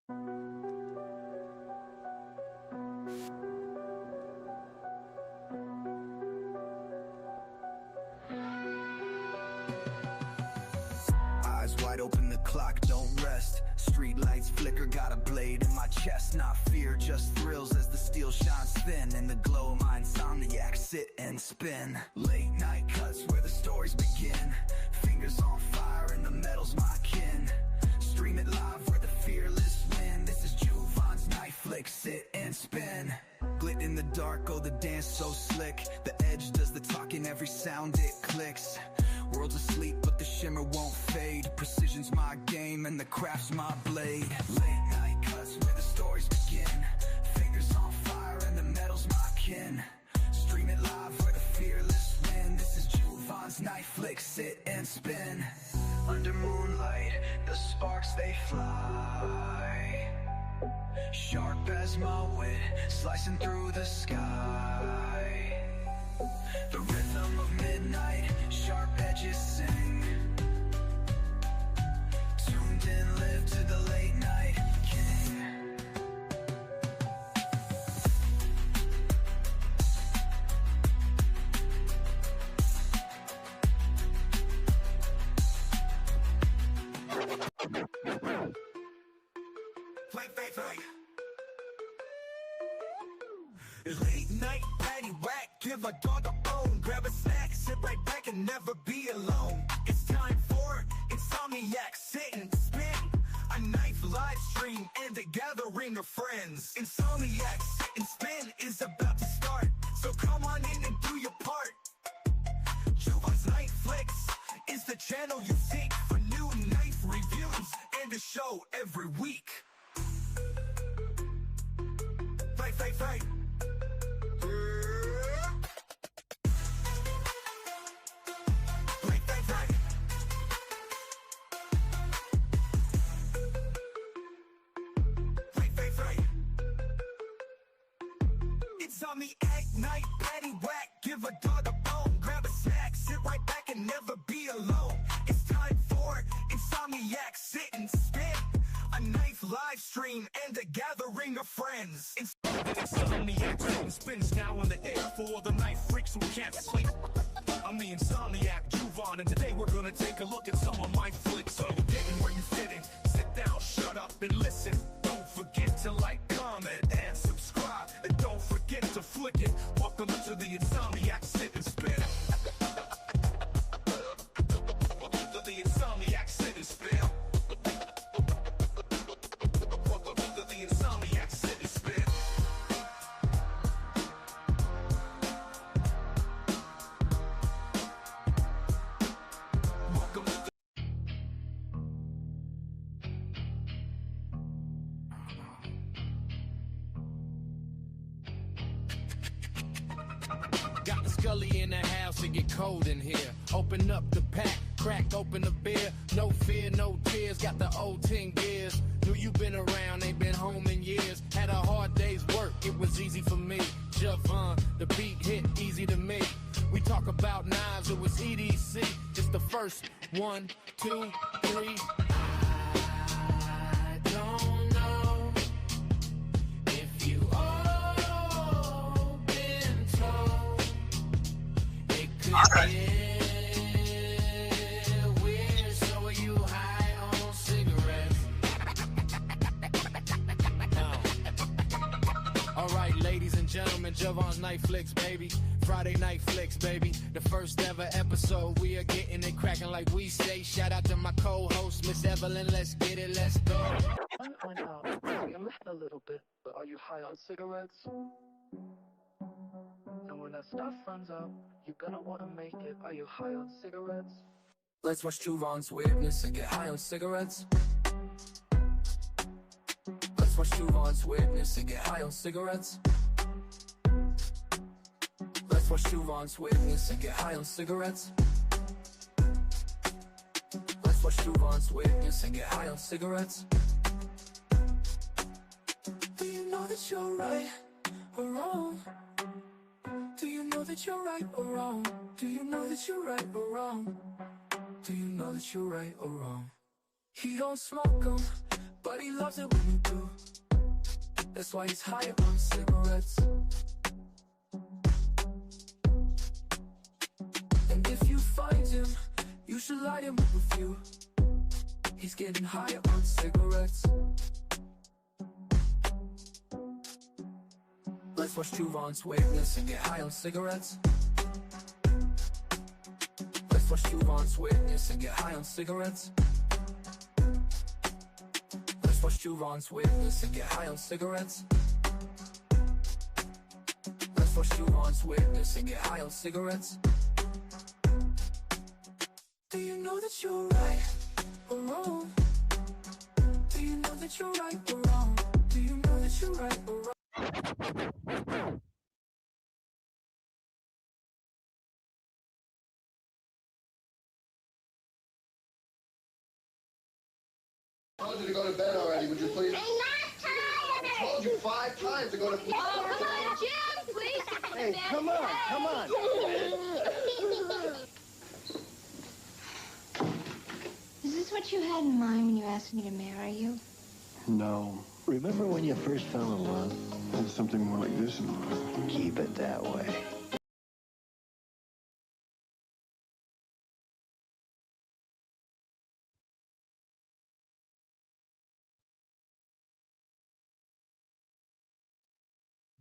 Eyes wide open, the clock don't rest. Street lights flicker, got a blade in my chest. Not fear, just thrills as the steel shines thin. In the glow of my insomniac, sit and spin. Late night cuts where the stories begin. Fingers on fire and the metal's my kin. Stream it live where the fearless win. This is Juvan's night flick, sit and spin. Glit in the dark, oh the dance so slick. The edge does the talking, every sound it clicks. World's asleep but the shimmer won't fade. Precision's my game and the craft's my blade. Late night cuts where the stories begin. Fingers on fire and the metal's my kin. Stream it live where the fearless win. This is Juvan's night flick, sit and spin. Under moonlight, the sparks they fly. Sharp as my wit, slicing through the sky. The rhythm of midnight, sharp edges sing. Tuned in, live to the late night king. Late night, patty whack, give a dog a bone. Grab a snack, sit right back and never be alone. It's time for Insomniac, sit and spin. A knife live stream and a gathering of friends. Insomniac, sit and spin is about to start. So come on in and do your part. Juvan's Night Flicks is the channel you seek for new knife reviews and a show every week. Fight. Insomniac, night, patty whack, give a dog a bone. Grab a snack, sit right back and never be alone. It's time for Insomniac, sit and spin. A knife live stream and a gathering of friends. Insomniac, sit and spins now on the air for all the knife freaks who can't sleep. I'm the Insomniac, Juvan, and today we're gonna take a look at some of my flicks. So you're getting where you're sitting, sit down, shut up and listen. Don't forget to like, comment, and subscribe. And don't forget to flick it. Welcome to the Insomniac, sit and spin. Welcome to the Insomniac, sit and spin. Welcome to the Insomniac, sit and spin. Welcome to the Got the Scully in the house, it get cold in here. Open up the pack, crack open the beer. No fear, no tears, got the old 10 gears. Knew you been around, ain't been home in years. Had a hard day's work, it was easy for me. Javon, the beat hit easy to me. We talk about knives, it was EDC. Just the first 1, 2, 3. I don't know if you all been told it could get weird. So are you high on cigarettes? Alright, ladies and gentlemen, Javon's Night Flicks, baby. Friday Night Flicks, baby. The first ever episode, we are getting it cracking like we say. Shout out to my co-host, Miss Evelyn. Let's get it, let's go. I went out. You left a little bit, but are you high on cigarettes? And when that stuff runs out, you're gonna wanna make it. Are you high on cigarettes? Let's watch Juvan's weirdness and get high on cigarettes. Let's watch Juvan's weirdness and get high on cigarettes. Let's watch Juvan's weirdness and get high on cigarettes. Let's watch Juvan's weirdness and get high on cigarettes. Do you know that you're right or wrong? Do you know that you're right or wrong? Do you know that you're right or wrong? Do you know that you're right or wrong? He don't smoke 'em, but but he loves it when you do. That's why he's higher on cigarettes. And if you find him, you should light him up a few. He's getting higher on cigarettes. Let's watch two Ron's witness and get high on cigarettes. Let's watch two Ron's witness and get high on cigarettes. Let's watch two Ron's witness and get high on cigarettes. Let's watch two Ron's witness and get high on cigarettes. Do you know that you're right or wrong? Do you know that you're right or wrong? Do you know that you're right or wrong? I told you to go to bed already, would you please? I'm not tired! I told you 5 times to go to bed. Oh, come on, Jim, please. Hey, come on. Is this what you had in mind when you asked me to marry you? No. Remember when you first fell in love? There's something more like this in life. Keep it that way.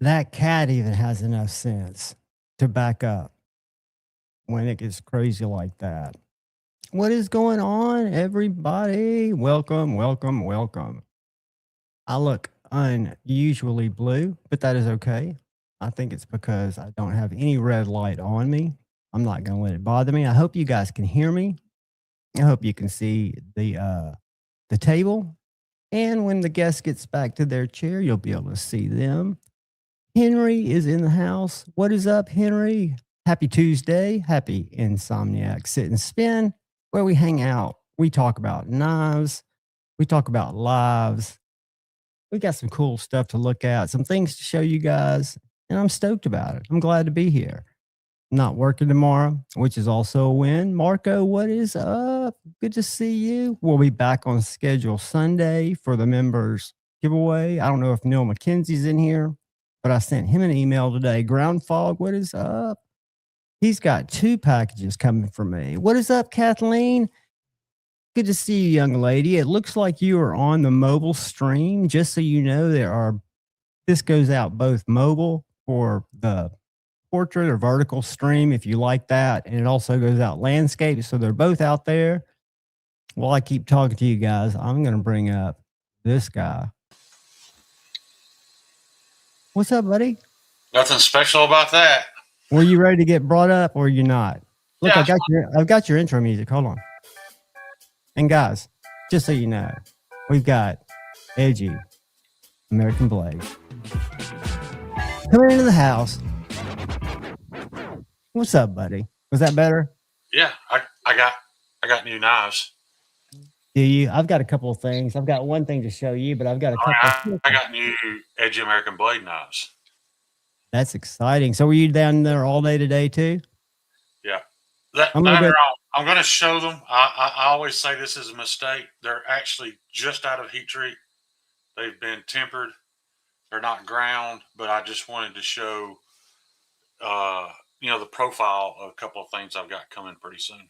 That cat even has enough sense to back up when it gets crazy like that. What is going on, everybody? Welcome. I look unusually blue, but that is okay. I think it's because I don't have any red light on me. I'm not going to let it bother me. I hope you guys can hear me. I hope you can see the table. And when the guest gets back to their chair, you'll be able to see them. Henry is in the house. What is up, Henry? Happy Tuesday. Happy Insomniac Sit and Spin, where we hang out. We talk about knives. We talk about lives. We got some cool stuff to look at, some things to show you guys, and I'm stoked about it. I'm glad to be here. I'm not working tomorrow, which is also a win. Marco, what is up? Good to see you. We'll be back on schedule Sunday for the members giveaway. I don't know if Neil McKenzie's in here, but I sent him an email today. Ground Fog, what is up? He's got 2 packages coming for me. What is up, Kathleen? Good to see you, young lady. It looks like you are on the mobile stream. Just so you know, this goes out both mobile for the portrait or vertical stream if you like that, and it also goes out landscape. So they're both out there. While I keep talking to you guys, I'm going to bring up this guy. What's up, buddy? Nothing special about that. Were you ready to get brought up or you not? Look, Yeah. I've got your intro music. Hold on. And guys, just so you know, we've got Edgy American Blade coming into the house. What's up, buddy? Was that better? Yeah, I got new knives. Do you? I've got a couple of things. I've got one thing to show you, but I've got a couple. I got new Edgy American Blade knives. That's exciting. So were you down there all day today too? Yeah. I'm going to show them. I always say this is a mistake. They're actually just out of heat treat. They've been tempered. They're not ground, but I just wanted to show, the profile of a couple of things I've got coming pretty soon.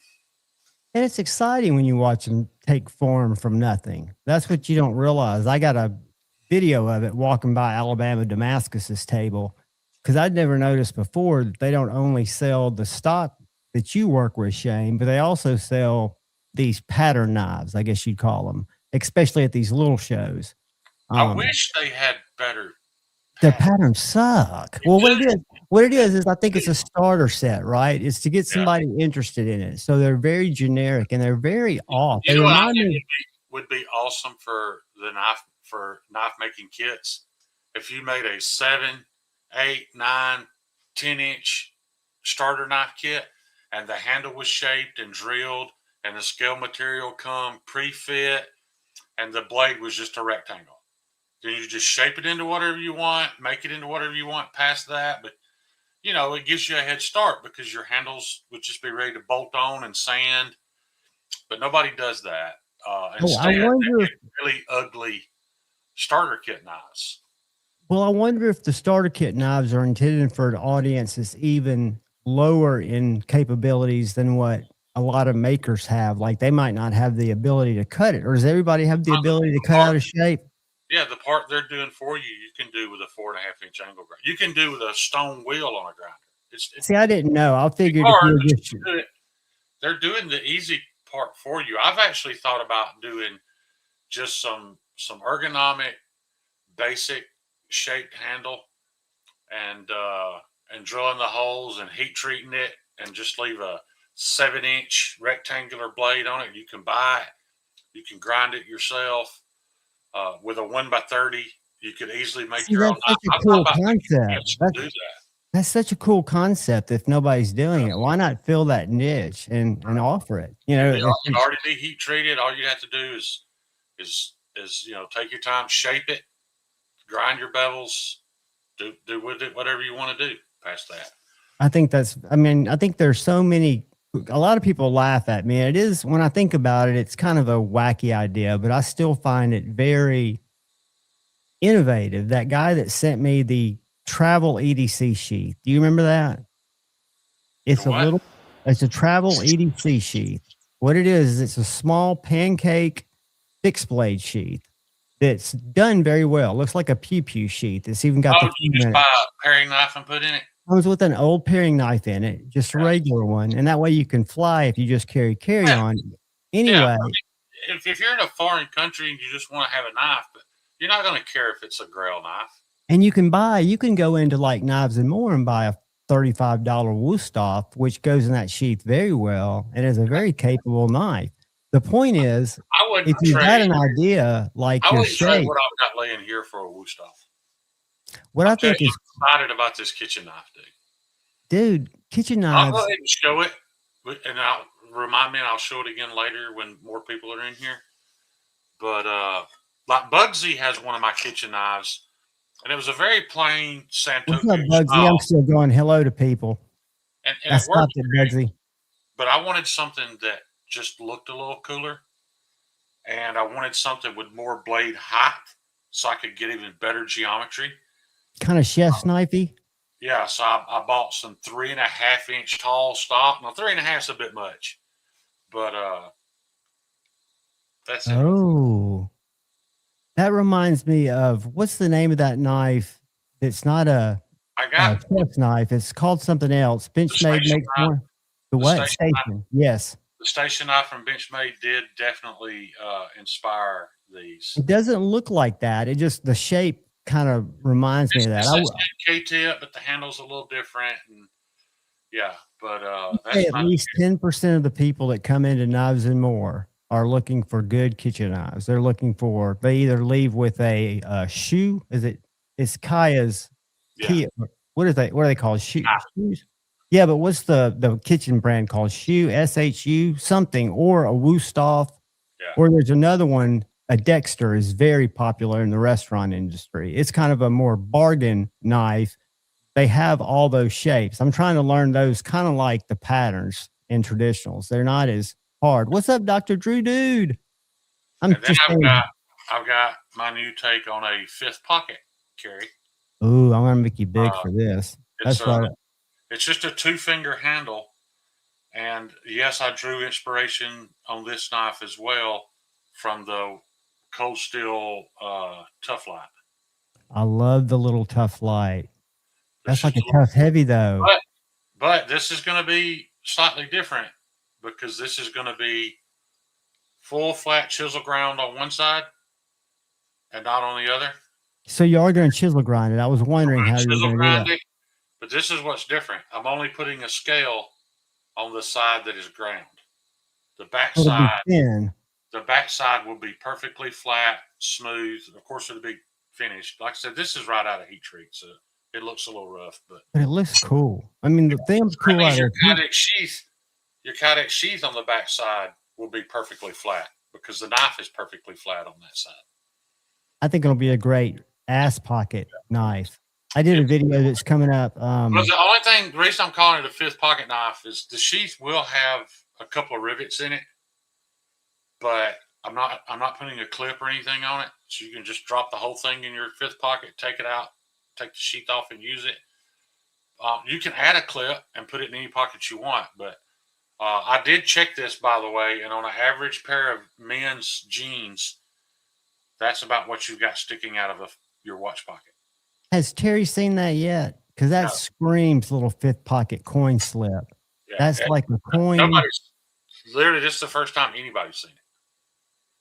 And it's exciting when you watch them take form from nothing. That's what you don't realize. I got a video of it walking by Alabama Damascus's table because I'd never noticed before that they don't only sell the stock that you work with, Shane, but they also sell these pattern knives, I guess you'd call them, especially at these little shows. I wish they had better. Their patterns suck. Well, what it is I think it's a starter set, right? It's to get somebody interested in it. So they're very generic and they're very off. You know what I think would be awesome for knife making kits? If you made a 7, 8, 9, 10-inch starter knife kit and the handle was shaped and drilled and the scale material come pre-fit and the blade was just a rectangle. Then you just shape it into whatever you want, make it into whatever you want past that. But, it gives you a head start because your handles would just be ready to bolt on and sand. But nobody does that. Instead, they get really ugly starter kit knives. Well, I wonder if the starter kit knives are intended for an audience that's even lower in capabilities than what a lot of makers have. Like they might not have the ability to cut it, or does everybody have the ability to cut out of shape? Yeah, the part they're doing for you, you can do with a 4.5-inch angle grinder. You can do with a stone wheel on a grinder. See, I didn't know. I figured if you were just they're doing the easy part for you. I've actually thought about doing just some ergonomic, basic shaped handle, and drilling the holes and heat treating it, and just leave a 7-inch rectangular blade on it. You can buy it. You can grind it yourself. With a 1x30, you could easily make your own. That's such a cool concept. That's such a cool concept. If nobody's doing it, why not fill that niche and offer it? You know, it already be heat treated. All you have to do is take your time, shape it, grind your bevels, do with it whatever you want to do past that. I think there's so many. A lot of people laugh at me. It is, when I think about it, it's kind of a wacky idea, but I still find it very innovative. That guy that sent me the travel EDC sheath. Do you remember that? It's it's a travel EDC sheath. What it is it's a small pancake fixed blade sheath that's done very well. Looks like a pew sheath. It's even got you just buy a paring knife and put in it? Comes with an old paring knife in it, just a regular one, and that way you can fly if you just carry on. Anyway, if you're in a foreign country and you just want to have a knife, but you're not going to care if it's a Grail knife. And you can go into like Knives and More and buy a $35 Wusthof, which goes in that sheath very well and is a very capable knife. The point is, if you've got an idea like your shape, what I've got laying here for a Wusthof. What I think is excited about this kitchen knife, dude. Kitchen knives. I'll go ahead and show it, and I'll remind me, and I'll show it again later when more people are in here. But like Bugsy has one of my kitchen knives, and it was a very plain Santoku. What's up, Bugsy? I'm still going hello to people. And I stopped it, Bugsy. But I wanted something that just looked a little cooler, and I wanted something with more blade height, so I could get even better geometry. Kind of chef's knifey. Yeah, so I bought some 3.5-inch tall stock. Now 3.5 is a bit much, but that's it. Oh, that reminds me of, what's the name of that knife? It's not a chef's knife. It's called something else. Benchmade makes one. The what? Station. Yes. The station knife from Benchmade did definitely inspire these. It doesn't look like that. It just, the shape kind of reminds me of that. It's K-tip, but the handle's a little different. And that's at least 10% of the people that come into Knives and More are looking for good kitchen knives. They either leave with a shoe. It's Kaya's key. What are they called? Shoes? Yeah, but what's the kitchen brand called? SHU something, or a Wusthof, or there's another one. A Dexter is very popular in the restaurant industry. It's kind of a more bargain knife. They have all those shapes. I'm trying to learn those, kind of like the patterns in traditionals. They're not as hard. What's up, Dr. Drew Dude? I've got my new take on a fifth pocket carry. Ooh, I'm gonna make you big for this. That's right. It's just a 2-finger handle, and yes, I drew inspiration on this knife as well from the Cold Steel Tough Light. I love the little Tough Light. That's like a Tough Heavy though. But this is going to be slightly different, because this is going to be full flat chisel ground on one side and not on the other. So you are going to chisel grind it. I was wondering how you were going to do that. But this is what's different. I'm only putting a scale on the side that is ground. The back side. The back side will be perfectly flat, smooth. Of course, it'll be finished. Like I said, this is right out of heat treat, so it looks a little rough, but it looks cool. I mean, the thing's cool. Your Kydex sheath on the back side will be perfectly flat, because the knife is perfectly flat on that side. I think it'll be a great ass pocket knife. I did a video that's coming up. The reason I'm calling it a fifth pocket knife is the sheath will have a couple of rivets in it, but I'm not putting a clip or anything on it, so you can just drop the whole thing in your fifth pocket, take it out, take the sheath off, and use it. You can add a clip and put it in any pocket you want, but I did check this, by the way, and on an average pair of men's jeans, that's about what you've got sticking out of your watch pocket. Has Terry seen that yet? Because that No. screams little fifth pocket coin slip. Yeah, That's like a coin. Nobody's literally, this is the first time anybody's seen it.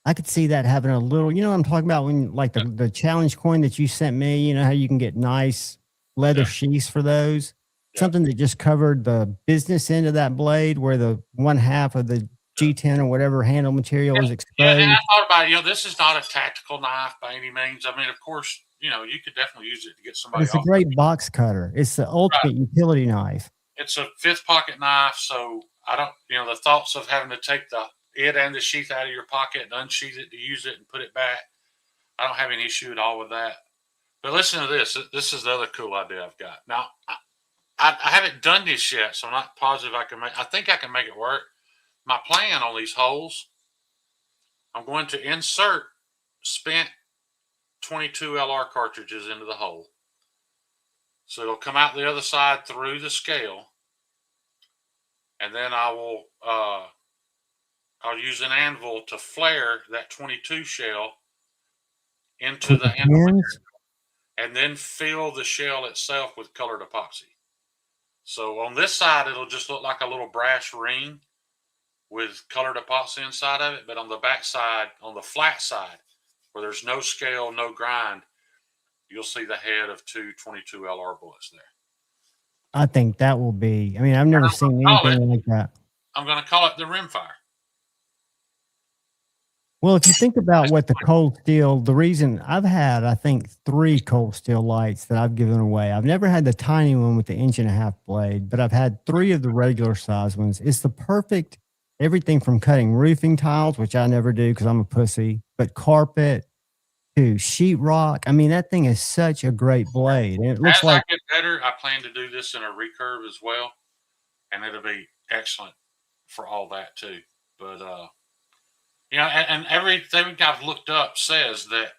I could see that having a little, you know what I'm talking about, when like the challenge coin that you sent me, you know how you can get nice leather sheaths for those? Yeah. Something that just covered the business end of that blade where the one half of the G10 or whatever handle material is exposed. Yeah, and I thought about it, this is not a tactical knife by any means. I mean, of course, you could definitely use it to get somebody It's a great box cutter. It's the ultimate utility knife. It's a fifth pocket knife, so I don't, the thoughts of having to take it and the sheath out of your pocket and unsheath it to use it and put it back, I don't have any issue at all with that. But listen to this. This is the other cool idea I've got. Now, I haven't done this yet, so I'm not positive I think I can make it work. My plan on these holes, I'm going to insert spent 22 LR cartridges into the hole. So it'll come out the other side through the scale. And then I'll use an anvil to flare that 22 shell into the handle and then fill the shell itself with colored epoxy. So on this side, it'll just look like a little brass ring with colored epoxy inside of it. But on the back side, on the flat side, where there's no scale, no grind, you'll see the head of two 22 LR bullets there. I think that will be, I've never seen anything like that. I'm going to call it the rimfire. Well, if you think about what the cold steel, the reason I've had, I think 3 cold steel lights that I've given away. I've never had the tiny one with the 1.5-inch blade, but I've had 3 of the regular size ones. It's the perfect, everything from cutting roofing tiles, which I never do because I'm a pussy, but carpet to sheetrock. That thing is such a great blade. And it looks as like I get better, I plan to do this in a recurve as well, and it'll be excellent for all that too. But and everything I've looked up says that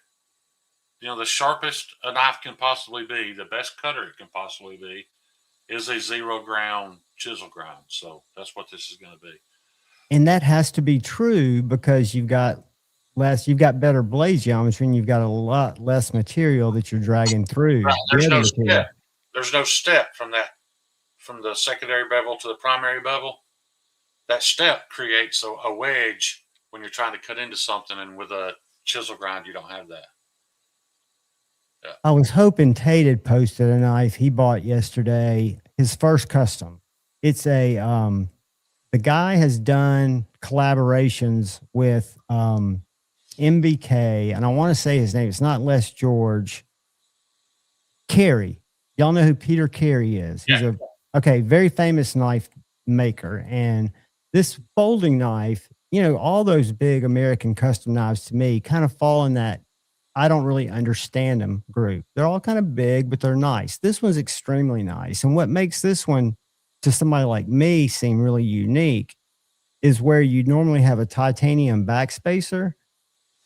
the sharpest a knife can possibly be, the best cutter it can possibly be, is a 0 ground chisel grind. So that's what this is going to be. And that has to be true because you've got better blade geometry and you've got a lot less material that you're dragging through. Right. There's no step. There's no step from the secondary bevel to the primary bevel. That step creates a wedge when you're trying to cut into something, and with a chisel grind, you don't have that. Yeah. I was hoping Tate had posted a knife he bought yesterday, his first custom. It's the guy has done collaborations with MBK, and I want to say his name. It's not Les George. Carey. Y'all know who Peter Carey is. He's very famous knife maker. And this folding knife, all those big American custom knives to me kind of fall in that I don't really understand them group. They're all kind of big, but they're nice. This one's extremely nice. And what makes this one to somebody like me seem really unique is where you normally have a titanium backspacer.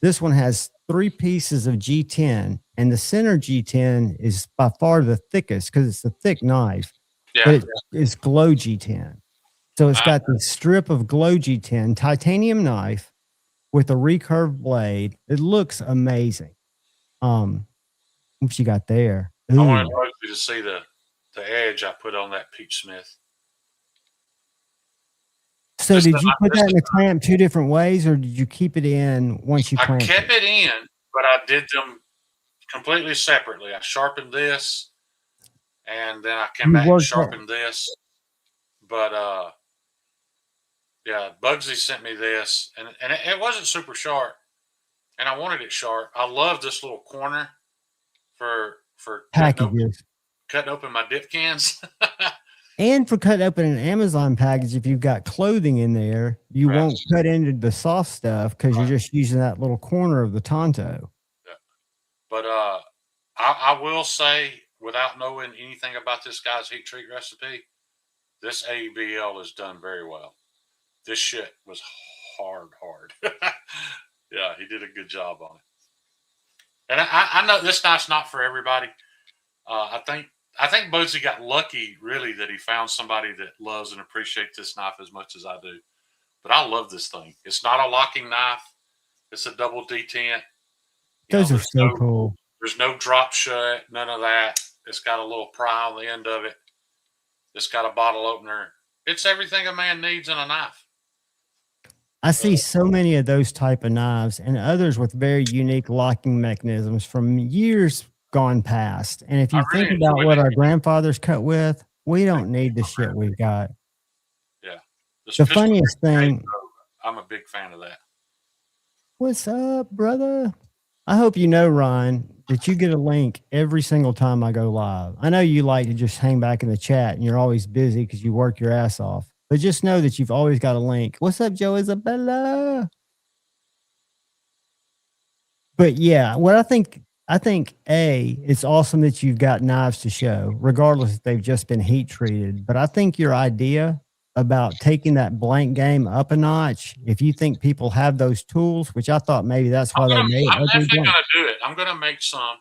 This one has 3 pieces of G10, and the center G10 is by far the thickest because it's a thick knife, but it's glow G10. So it's got this strip of glow G10 titanium knife with a recurved blade. It looks amazing. What you got there? Ooh. I wanted you to see the edge I put on that Peach Smith. So did you put that in the clamp 2 different ways, or did you keep it in once you clamped it? I kept it in, but I did them completely separately. I sharpened this, and then I came back and sharpened this. But Bugsy sent me this, and it wasn't super sharp, and I wanted it sharp. I love this little corner for packages, cutting open my dip cans. And for cutting open an Amazon package, if you've got clothing in there, you won't cut into the soft stuff because you're just using that little corner of the Tonto. Yeah. But I will say, without knowing anything about this guy's heat treat recipe, this ABL is done very well. This shit was hard. Yeah, he did a good job on it. And I know this knife's not for everybody. I think Bugsy got lucky, really, that he found somebody that loves and appreciates this knife as much as I do. But I love this thing. It's not a locking knife. It's a double detent. Those are so cool. There's no drop shut, none of that. It's got a little pry on the end of it. It's got a bottle opener. It's everything a man needs in a knife. I see so many of those type of knives and others with very unique locking mechanisms from years gone past. And if you think about what our grandfathers cut with, we don't need the shit we've got. Yeah. The funniest thing. I'm a big fan of that. What's up, brother? I hope you know, Ryan, that you get a link every single time I go live. I know you like to just hang back in the chat and you're always busy because you work your ass off. But just know that you've always got a link. What's up, Joe Isabella? But yeah, what I think it's awesome that you've got knives to show, regardless if they've just been heat treated. But I think your idea about taking that blank game up a notch, if you think people have those tools, which I thought maybe that's why they made it. I'm definitely going to do it. I'm going to make some.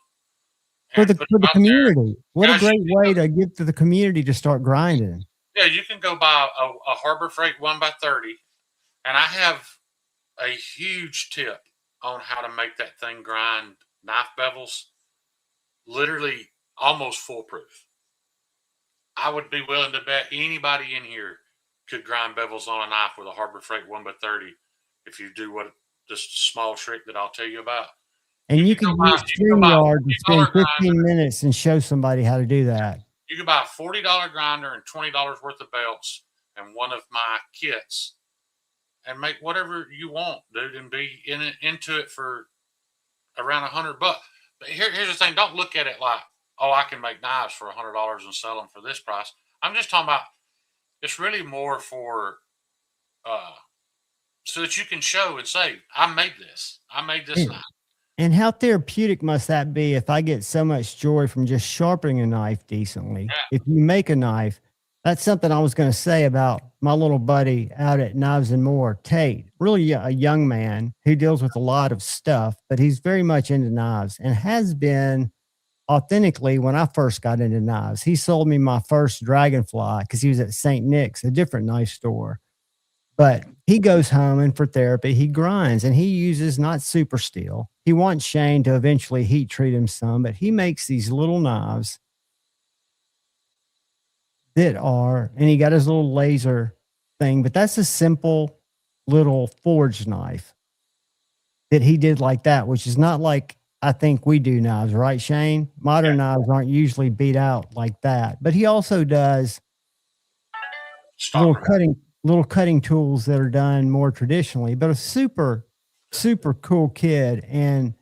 For the community. What a great way to give to the community to start grinding. Yeah, you can go buy a Harbor Freight 1x30, and I have a huge tip on how to make that thing grind knife bevels, literally almost foolproof. I would be willing to bet anybody in here could grind bevels on a knife with a Harbor Freight 1x30 if you do this small trick that I'll tell you about. And you can use StreamYard to spend 15 minutes and show somebody how to do that. You can buy a $40 grinder and $20 worth of belts and one of my kits and make whatever you want, dude, and be into it for around $100. But here's the thing. Don't look at it like, oh, I can make knives for $100 and sell them for this price. I'm just talking about it's really more for so that you can show and say, I made this. I made this knife. And how therapeutic must that be if I get so much joy from just sharpening a knife decently? Yeah. If you make a knife, that's something I was going to say about my little buddy out at Knives and More, Tate, really a young man who deals with a lot of stuff, but he's very much into knives and has been authentically when I first got into knives. He sold me my first Dragonfly because he was at St. Nick's, a different knife store. But he goes home and for therapy, he grinds and he uses not super steel. He wants Shane to eventually heat treat him some, but he makes these little knives that are, and he got his little laser thing, but that's a simple little forged knife that he did like that, which is not like I think we do knives, right, Shane? Modern knives aren't usually beat out like that, but he also does little cutting tools that are done more traditionally, but a super cool kid and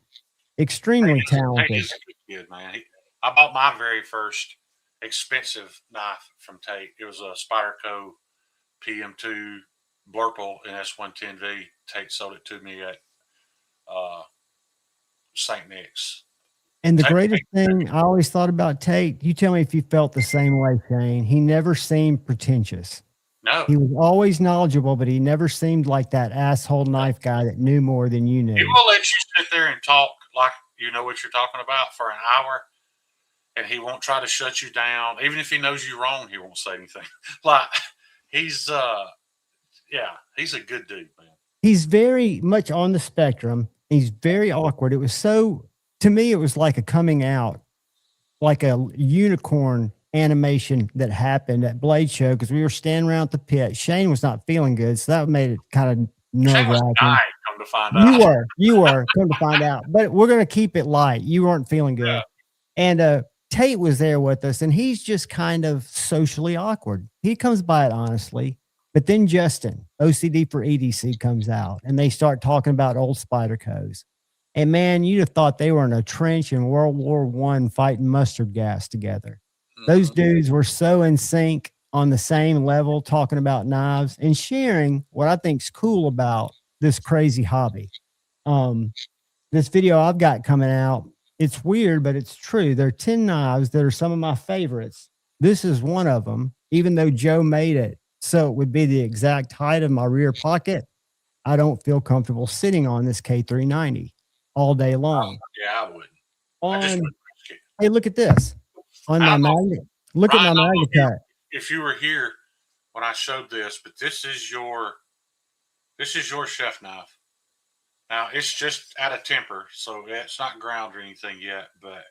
extremely talented. He's a good kid, man. I bought my very first expensive knife from Tate. It was a Spyderco PM2 Blurple in S110V. Tate sold it to me at St. Nick's. And the greatest thing I always thought about Tate, you tell me if you felt the same way, Shane. He never seemed pretentious. No. He was always knowledgeable, but he never seemed like that asshole knife guy that knew more than you knew. He will let you sit there and talk like you know what you're talking about for an hour, and he won't try to shut you down. Even if he knows you're wrong, he won't say anything. Like, he's a good dude, man. He's very much on the spectrum. He's very awkward. It was to me, it was like a coming out, like a unicorn animation that happened at Blade Show because we were standing around the pit. Shane was not feeling good, so that made it kind of nerve-wracking. Come to find out. You were come to find out, but we're going to keep it light. You weren't feeling good. Yeah. And Tate was there with us, and he's just kind of socially awkward. He comes by it honestly, but then Justin, OCD for EDC, comes out, and they start talking about old Spydercos. And man, you'd have thought they were in a trench in World War I fighting mustard gas together. Those dudes were so in sync on the same level, talking about knives and sharing what I think's cool about this crazy hobby. This video I've got coming out, it's weird, but it's true. There are 10 knives that are some of my favorites. This is one of them, even though Joe made it so it would be the exact height of my rear pocket. I don't feel comfortable sitting on this K390 all day long. Yeah, I wouldn't. I just On, wouldn't risk it. hey, look at this. On I my don't know, magnet. Look at Ryan, my I don't know magnet. if you were here when I showed this, but this is your chef knife. Now it's just out of temper, so it's not ground or anything yet. But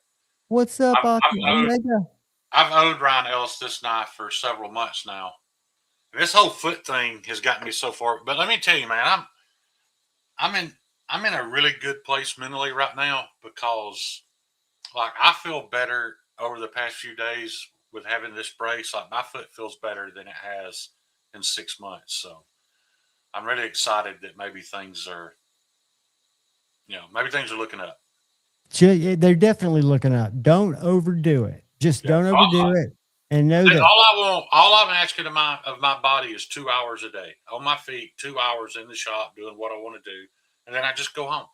What's up, I've owed Ryan Ellis this knife for several months now. And this whole foot thing has gotten me so far. But let me tell you, man, I'm in a really good place mentally right now because, like, I feel better over the past few days with having this brace. Like, my foot feels better than it has in 6 months. So I'm really excited that maybe things are looking up. They're definitely looking up. Don't overdo it. Just don't overdo it. And know that all I'm asking of my body is 2 hours a day on my feet, 2 hours in the shop doing what I want to do, and then I just go home.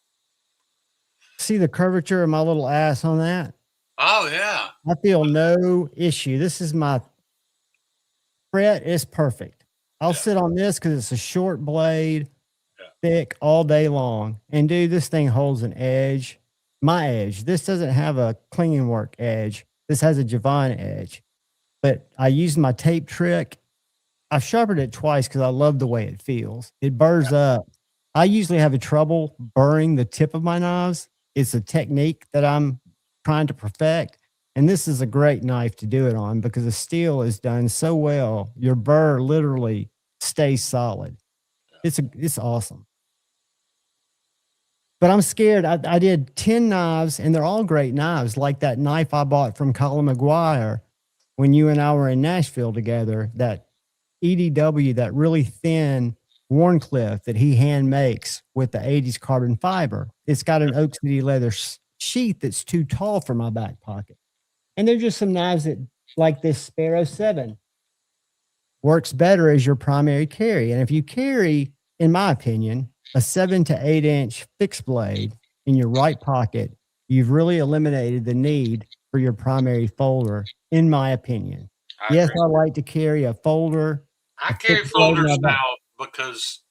See the curvature of my little ass on that? Oh yeah. I feel no issue. This is my fret is perfect. I'll sit on this because it's a short blade, thick all day long. And dude, this thing holds an edge. My edge. This doesn't have a clinging work edge. This has a Javon edge. But I used my tape trick. I've sharpened it twice because I love the way it feels. It burrs up. I usually have a trouble burring the tip of my knives. It's a technique that I'm trying to perfect. And this is a great knife to do it on because the steel is done so well. Your burr literally stays solid. It's awesome. But I'm scared. I did 10 knives and they're all great knives. Like that knife I bought from Colin McGuire when you and I were in Nashville together, that EDW, that really thin Warncliffe that he hand makes with the 80s carbon fiber. It's got an Oak City leather sheath that's too tall for my back pocket. And they're just some knives that, like this Sparrow 7, works better as your primary carry. And if you carry, in my opinion, a 7 to 8 inch fixed blade in your right pocket, you've really eliminated the need for your primary folder, in my opinion. Yes, I like to carry a folder. I carry folders now because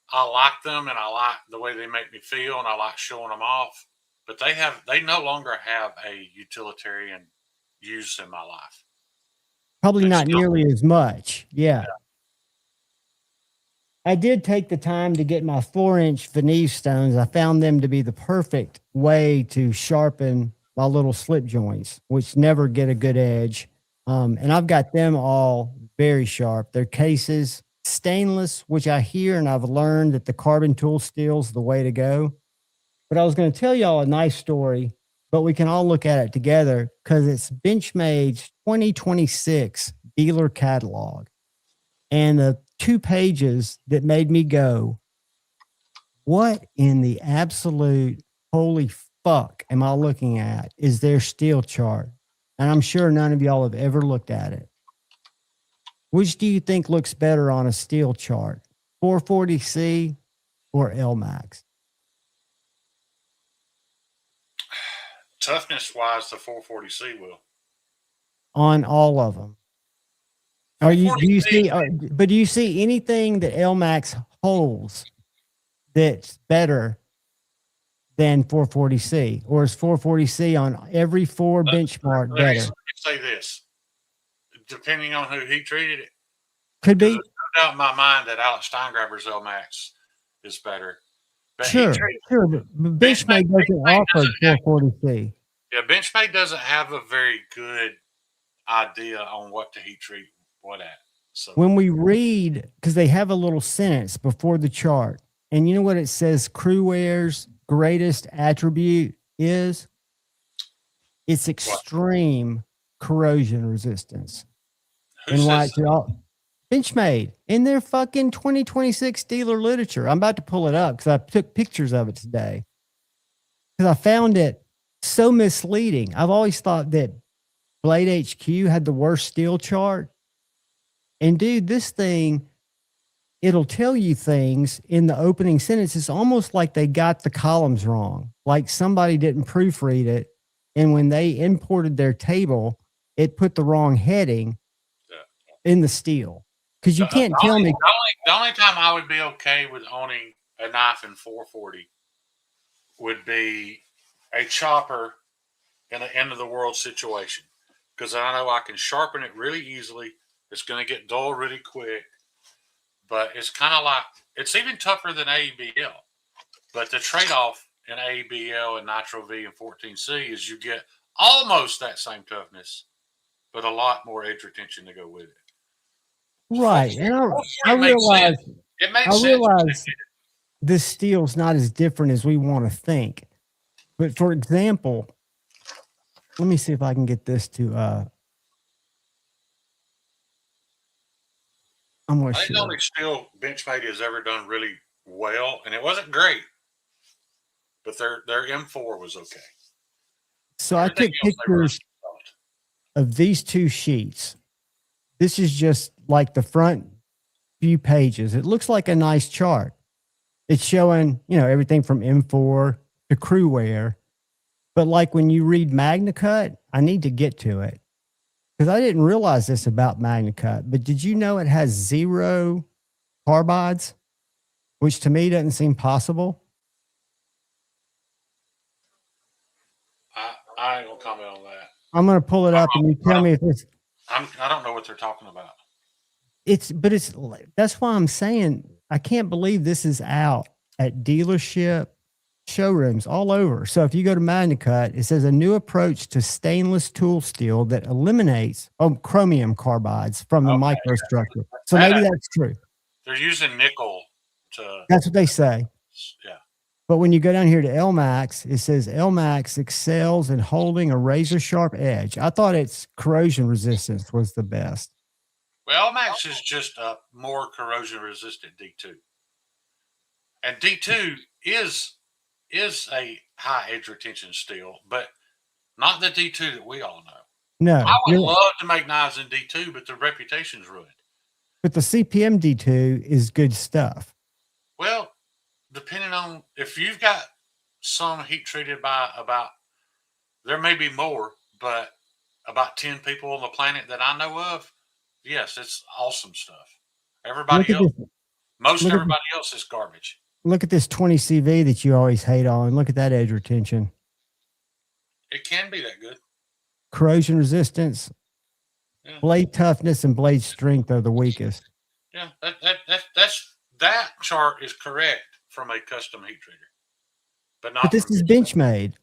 I like them and I like the way they make me feel and I like showing them off. But they no longer have a utilitarian use in my life. Probably not nearly as much. Yeah. I did take the time to get my 4-inch Venise stones. I found them to be the perfect way to sharpen my little slip joints, which never get a good edge. And I've got them all very sharp. They're cases, stainless, which I hear and I've learned that the carbon tool steel is the way to go. But I was going to tell y'all a nice story, but we can all look at it together because it's Benchmade's 2026 dealer catalog. And the 2 pages that made me go, what in the absolute holy fuck am I looking at is their steel chart. And I'm sure none of y'all have ever looked at it. Which do you think looks better on a steel chart? 440C or LMAX? Toughness wise, the 440C will. On all of them. Do you see anything that LMAX holds that's better than 440C? Or is 440C on every 4 benchmark better? Let me say this. Depending on who he treated it. Could be. There's no doubt in my mind that Alex Steingraber's LMAX is better. But sure. But Benchmade doesn't offer 440C. Yeah, Benchmade doesn't have a very good idea on what to heat treat what at. So when we read, because they have a little sentence before the chart, and you know what it says Crewware's greatest attribute is? It's extreme corrosion resistance. And like Benchmade in their fucking 2026 dealer literature. I'm about to pull it up because I took pictures of it today. Because I found it so misleading. I've always thought that Blade HQ had the worst steel chart. And dude, this thing, it'll tell you things in the opening sentence. It's almost like they got the columns wrong. Like somebody didn't proofread it. And when they imported their table, it put the wrong heading in the steel. Because you can't tell me. The only time I would be okay with owning a knife in 440 would be a chopper in an end of the world situation, because I know I can sharpen it really easily. It's going to get dull really quick, but it's kind of like, it's even tougher than ABL. But the trade-off in ABL and Nitro V and 14C is you get almost that same toughness, but a lot more edge retention to go with it. Right. And I realize, it makes sense. This steel's not as different as we want to think. But for example, let me see if I can get this to I'm going to I think the only steel Benchmade has ever done really well, and it wasn't great, but their M4 was okay. So I took pictures of these two sheets. This is just like the front few pages. It looks like a nice chart. It's showing, everything from M4 to crew wear. But like when you read MagnaCut, I need to get to it because I didn't realize this about MagnaCut. But did you know it has 0 carbides, which to me doesn't seem possible? I ain't gonna comment on that. I'm gonna pull it up and you tell me if it's. I don't know what they're talking about. That's why I'm saying I can't believe this is out at dealership showrooms all over. So if you go to MagnaCut, it says a new approach to stainless tool steel that eliminates chromium carbides from the microstructure. So maybe that's true. They're using nickel to. That's what they say. Yeah. But when you go down here to LMAX, it says LMAX excels in holding a razor sharp edge. I thought its corrosion resistance was the best. Well, LMAX is just a more corrosion resistant D2. And D2 is a high edge retention steel, but not the D2 that we all know. No. I would love to make knives in D2, but the reputation's ruined. But the CPM D2 is good stuff. Well, depending on if you've got some heat treated by there may be more, but about 10 people on the planet that I know of, yes, it's awesome stuff. Everybody else, everybody else is garbage. Look at this 20 CV that you always hate on. Look at that edge retention. It can be that good. Corrosion resistance, blade toughness, and blade strength are the weakest. Yeah, that chart is correct from a custom heat treater, but this is Benchmade.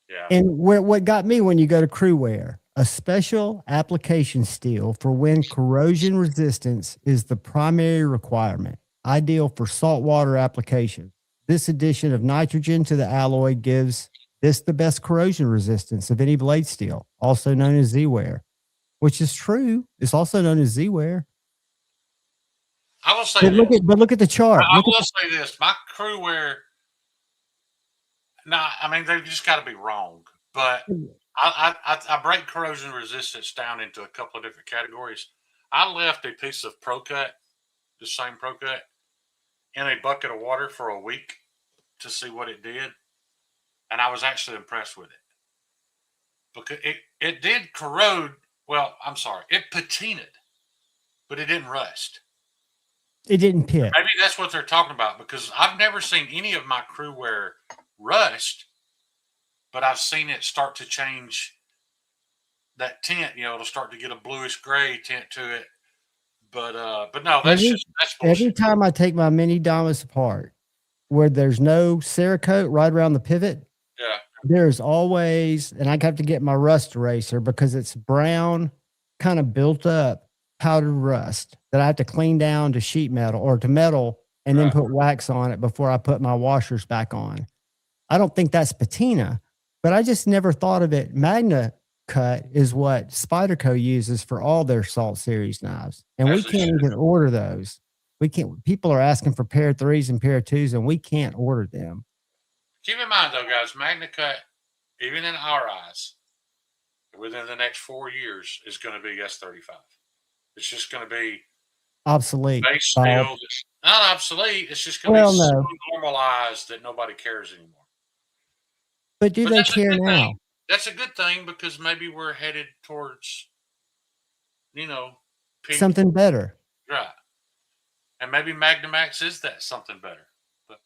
Yeah. And what got me when you go to crew wear, a special application steel for when corrosion resistance is the primary requirement, ideal for saltwater application. This addition of nitrogen to the alloy gives this the best corrosion resistance of any blade steel, also known as Z-wear, which is true. It's also known as Z-wear. I will say but look at the chart. I will say this. My crew wear, they just got to be wrong. But I break corrosion resistance down into a couple of different categories. I left a piece of ProCut, the same ProCut, in a bucket of water for a week to see what it did. And I was actually impressed with it. Because it did corrode. Well, I'm sorry. It patinaed, but it didn't rust. It didn't pit. Maybe that's what they're talking about, because I've never seen any of my crew wear rust, but I've seen it start to change that tint. It'll start to get a bluish gray tint to it. But no, that's every time I take my mini Damas apart, where there's no Cerakote right around the pivot, there's always, and I have to get my rust eraser because it's brown, kind of built up powdered rust that I have to clean down to sheet metal or to metal and then put wax on it before I put my washers back on. I don't think that's patina, but I just never thought of it. MagnaCut is what Spyderco uses for all their Salt Series knives. And we can't even order those. We can't. People are asking for pair 3s and pair 2s, and we can't order them. Keep in mind, though, guys, MagnaCut, even in our eyes, within the next 4 years, is going to be S35. It's just going to be obsolete. Base steel. Not obsolete. It's just going to be so normalized that nobody cares anymore. But do they care now? That's a good thing, because maybe we're headed towards, something better. Right. And maybe Magnamax is that something better. But,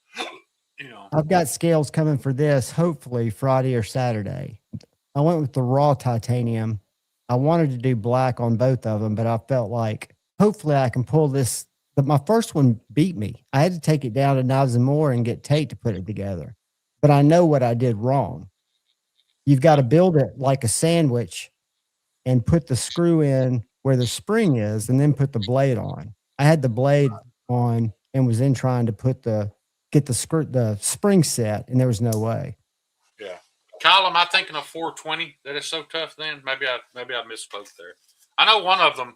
you know. I've got scales coming for this, hopefully Friday or Saturday. I went with the raw titanium. I wanted to do black on both of them, but I felt like hopefully I can pull this. But my first one beat me. I had to take it down to knives and more and get tape to put it together. But I know what I did wrong. You've got to build it like a sandwich and put the screw in where the spring is and then put the blade on. I had the blade on and was then trying to get the spring set, and there was no way. Yeah. Kyle, am I thinking of 420 that is so tough then? Maybe I misspoke there. I know one of them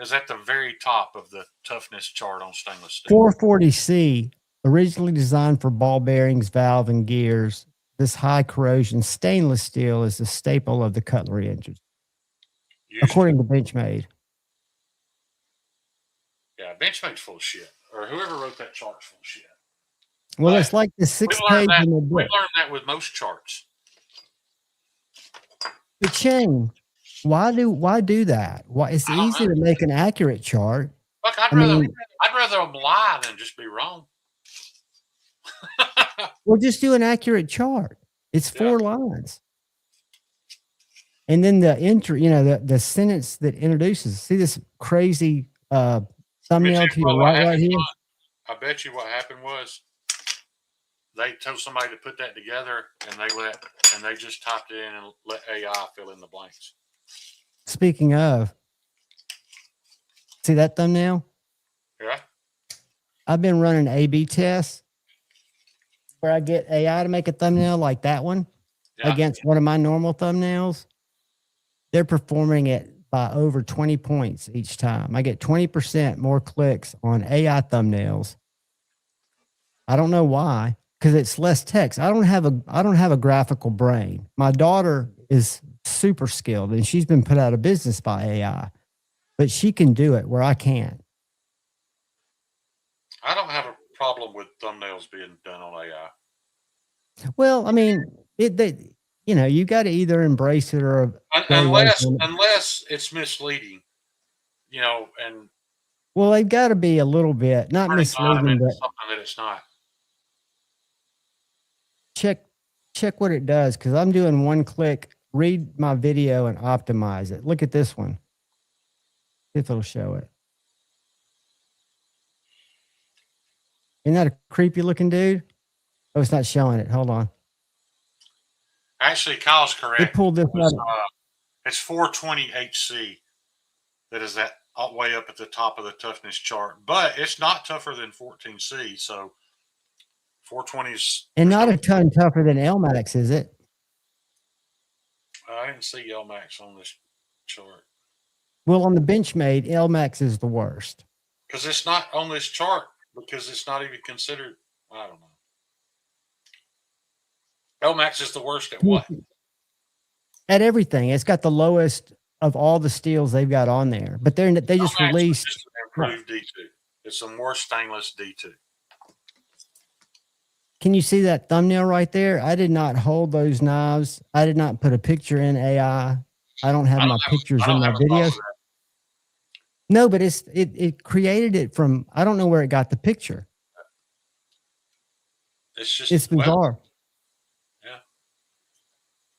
is at the very top of the toughness chart on stainless steel. 440C, originally designed for ball bearings, valve, and gears. This high corrosion stainless steel is the staple of the cutlery engine, according to Benchmade. Yeah, Benchmade's full of shit. Or whoever wrote that chart's full of shit. Well, it's like the 6 page in the book. We learned that with most charts. The chain. Why do that? Why it's easy to make an accurate chart. Look, I'd rather them lie than just be wrong. Well, just do an accurate chart. It's 4 lines. And then the entry, the sentence that introduces. See this crazy thumbnail to your right here? I bet you what happened was they told somebody to put that together and they just typed it in and let AI fill in the blanks. Speaking of, see that thumbnail? Yeah. I've been running A/B tests where I get AI to make a thumbnail like that one against one of my normal thumbnails. They're performing it by over 20 points each time. I get 20% more clicks on AI thumbnails. I don't know why, because it's less text. I don't have a graphical brain. My daughter is super skilled and she's been put out of business by AI, but she can do it where I can't. I don't have a problem with thumbnails being done on AI. Well, I mean, you got to either embrace it or unless it's misleading, and well, they've got to be a little bit not misleading, but something that it's not. Check what it does, because I'm doing one click. Read my video and optimize it. Look at this one. See if it'll show it. Isn't that a creepy looking dude? Oh, it's not showing it. Hold on. Actually, Kyle's correct. It pulled this out. It's 420 HC that is that way up at the top of the toughness chart, but it's not tougher than 14C. So 420 is and not a ton tougher than LMAX, is it? I didn't see LMAX on this chart. Well, on the Benchmade, LMAX is the worst because it's not on this chart because it's not even considered. I don't know. LMAX is the worst at what? At everything. It's got the lowest of all the steels they've got on there, but they just released improved D2. It's a more stainless D2. Can you see that thumbnail right there? I did not hold those knives. I did not put a picture in AI. I don't have my pictures in my videos. No, but it created it from, I don't know where it got the picture. It's bizarre. Yeah.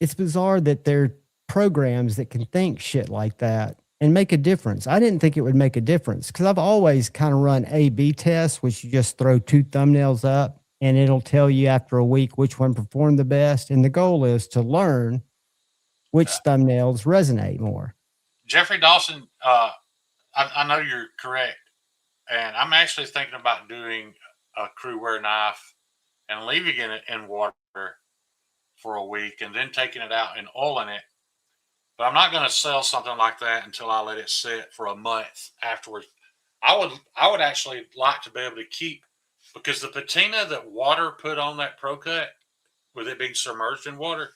It's bizarre that there are programs that can think shit like that and make a difference. I didn't think it would make a difference because I've always kind of run A/B tests, which you just throw 2 thumbnails up and it'll tell you after a week which one performed the best. And the goal is to learn which thumbnails resonate more. Jeffrey Dawson, I know you're correct. And I'm actually thinking about doing a crew wear knife and leaving it in water for a week and then taking it out and oiling it. But I'm not going to sell something like that until I let it sit for a month afterwards. I would actually like to be able to keep, because the patina that water put on that Pro Cut, with it being submerged in water,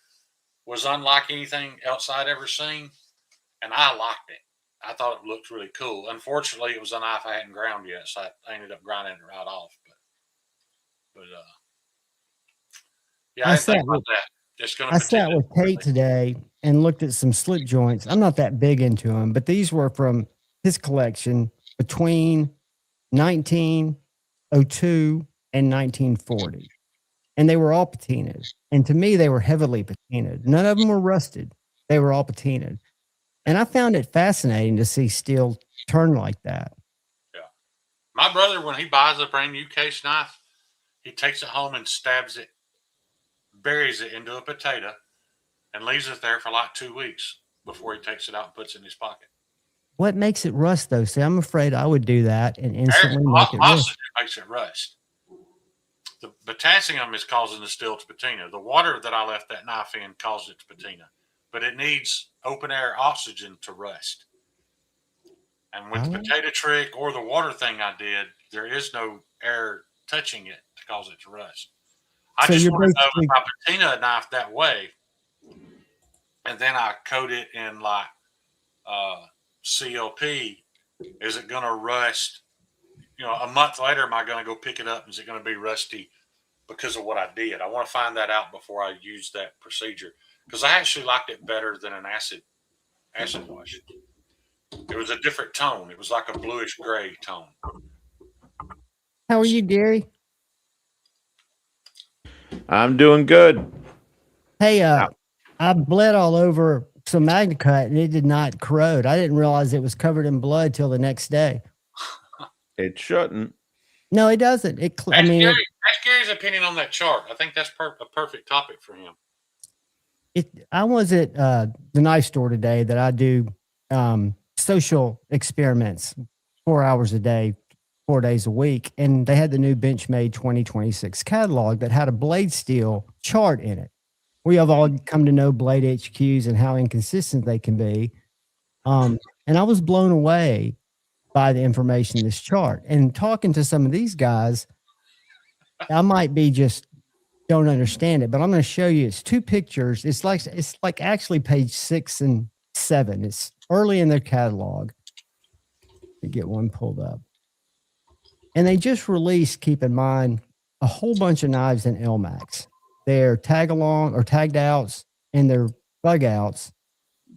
was unlike anything else I'd ever seen. And I liked it. I thought it looked really cool. Unfortunately, it was a knife I hadn't ground yet, so I ended up grinding it right off. But yeah, I think about that. I sat with Tate today and looked at some slip joints. I'm not that big into them, but these were from his collection between 1902, and 1940. And they were all patinaed. And to me, they were heavily patinaed. None of them were rusted. They were all patinaed. And I found it fascinating to see steel turn like that. Yeah. My brother, when he buys a brand new case knife, he takes it home and stabs it, buries it into a potato, and leaves it there for like 2 weeks before he takes it out and puts it in his pocket. What makes it rust, though? See, I'm afraid I would do that and instantly make it rust. Oxygen makes it rust. The potassium is causing the steel to patina. The water that I left that knife in caused it to patina, but it needs open air oxygen to rust. And with the potato trick or the water thing I did, there is no air touching it to cause it to rust. I just want to know if I patina a knife that way, and then I coat it in like CLP, is it going to rust? You know, a month later, am I going to go pick it up? Is it going to be rusty because of what I did? I want to find that out before I use that procedure, because I actually liked it better than an acid wash. It was a different tone. It was like a bluish gray tone. How are you, Gary? I'm doing good. Hey, I bled all over some MagnaCut and it did not corrode. I didn't realize it was covered in blood till the next day. It shouldn't. No, it doesn't. Ask Gary's opinion on that chart. I think that's a perfect topic for him. I was at the knife store today that I do social experiments 4 hours a day, 4 days a week. And they had the new Benchmade 2026 catalog that had a blade steel chart in it. We have all come to know blade HQs and how inconsistent they can be. And I was blown away by the information in this chart. And talking to some of these guys, I might be just don't understand it, but I'm going to show you. It's two pictures. It's like actually page 6 and 7. It's early in their catalog. Let me get one pulled up. And they just released, keep in mind, a whole bunch of knives in LMAX. They're tag-along or tagged outs and they're bug outs.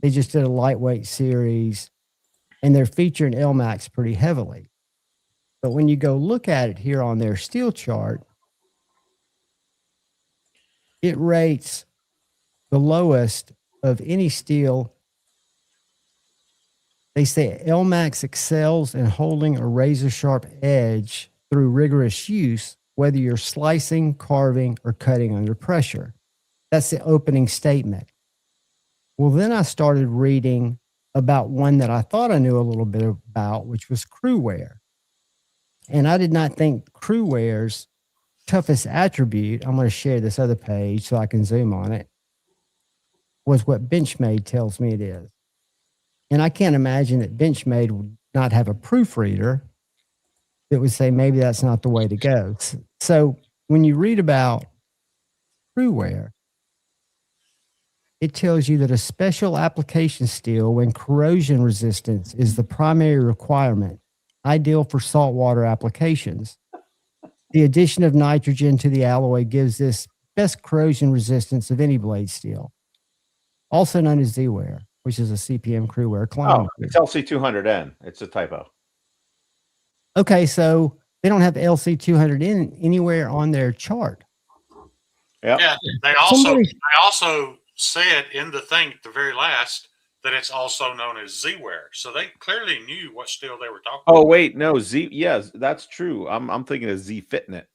They just did a lightweight series and they're featuring LMAX pretty heavily. But when you go look at it here on their steel chart, it rates the lowest of any steel. They say LMAX excels in holding a razor sharp edge through rigorous use, whether you're slicing, carving, or cutting under pressure. That's the opening statement. Well, then I started reading about one that I thought I knew a little bit about, which was Crewwear. And I did not think Crewwear's toughest attribute, I'm going to share this other page so I can zoom on it, was what Benchmade tells me it is. And I can't imagine that Benchmade would not have a proofreader that would say maybe that's not the way to go. So when you read about Crewwear, it tells you that a special application steel when corrosion resistance is the primary requirement, ideal for saltwater applications. The addition of nitrogen to the alloy gives this best corrosion resistance of any blade steel, also known as Z-Wear, which is a CPM Crewwear climate. Oh, it's LC200N. It's a typo. Okay, so they don't have LC200N anywhere on their chart. Yep. Yeah, they also said in the thing at the very last that it's also known as Z-Wear. So they clearly knew what steel they were talking about. Oh, wait, no, Z. Yes, that's true. I'm thinking of Z-Fitnet.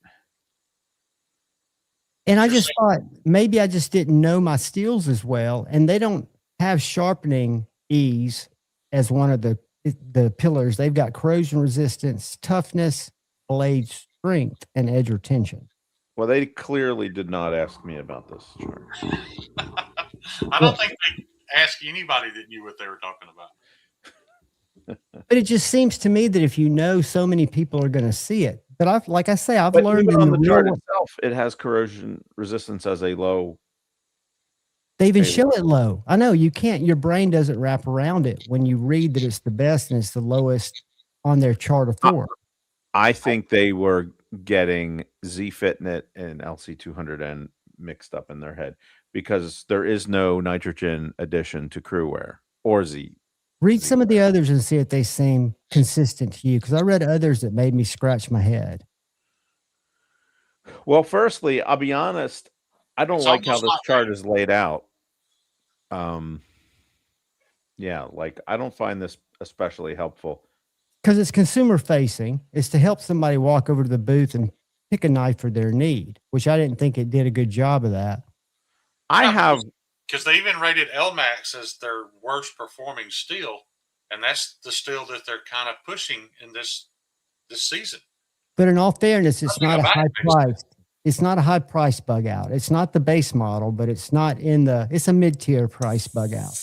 And I just thought maybe I just didn't know my steels as well. And they don't have sharpening ease as one of the pillars. They've got corrosion resistance, toughness, blade strength, and edge retention. Well, they clearly did not ask me about this chart. I don't think they asked anybody that knew what they were talking about. But it just seems to me that if you know, so many people are going to see it. But I've learned even on the chart real itself, it has corrosion resistance as a low. They even show it low. I know you can't, your brain doesn't wrap around it when you read that it's the best and it's the lowest on their chart of 4. I think they were getting Z-Fitnet and LC200N mixed up in their head because there is no nitrogen addition to Crewwear or Z. Read some of the others and see if they seem consistent to you, because I read others that made me scratch my head. Well, firstly, I'll be honest. I don't It's like how almost this like chart is laid out. Yeah, like I don't find this especially helpful. Because it's consumer facing. It's to help somebody walk over to the booth and pick a knife for their need, which I didn't think it did a good job of that. I have because they even rated LMAX as their worst performing steel, and that's the steel that they're kind of pushing in this season. But in all fairness, it's Nothing not a about high it, price. It's not a high price bug out. It's not the base model, but it's not in the. It's a mid tier price bug out.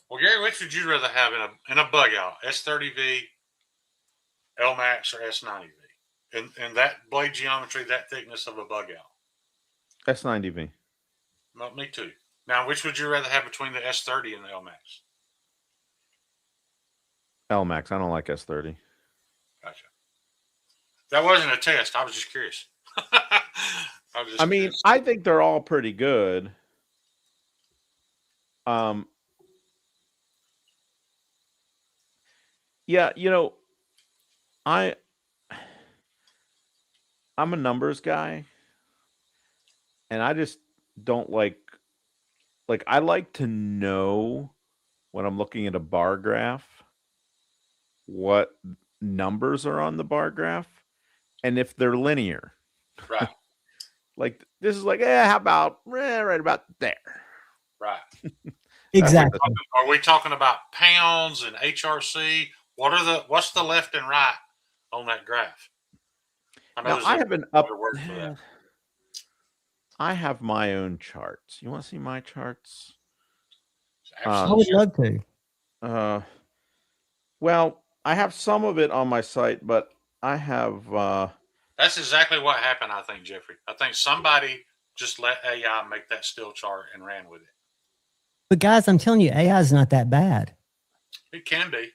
Well, Gary, which would you rather have in a bug out? S30V, LMAX, or S90V? And that blade geometry, that thickness of a bug out. S90V. Well, me too. Now, which would you rather have between the S30 and the LMAX? LMAX. I don't like S30. Gotcha. That wasn't a test. I was just curious. I mean, I think they're all pretty good. Yeah, I'm a numbers guy, and I just don't like I like to know when I'm looking at a bar graph what numbers are on the bar graph and if they're linear. Right. Like this is like, how about right about there? Right. Exactly. Are we talking about pounds and HRC? What's the left and right on that graph? I have an up. I have my own charts. You want to see my charts? I would love to. Well, I have some of it on my site, but I have. That's exactly what happened, I think, Jeffrey. I think somebody just let AI make that still chart and ran with it. But guys, I'm telling you, AI is not that bad. It can be.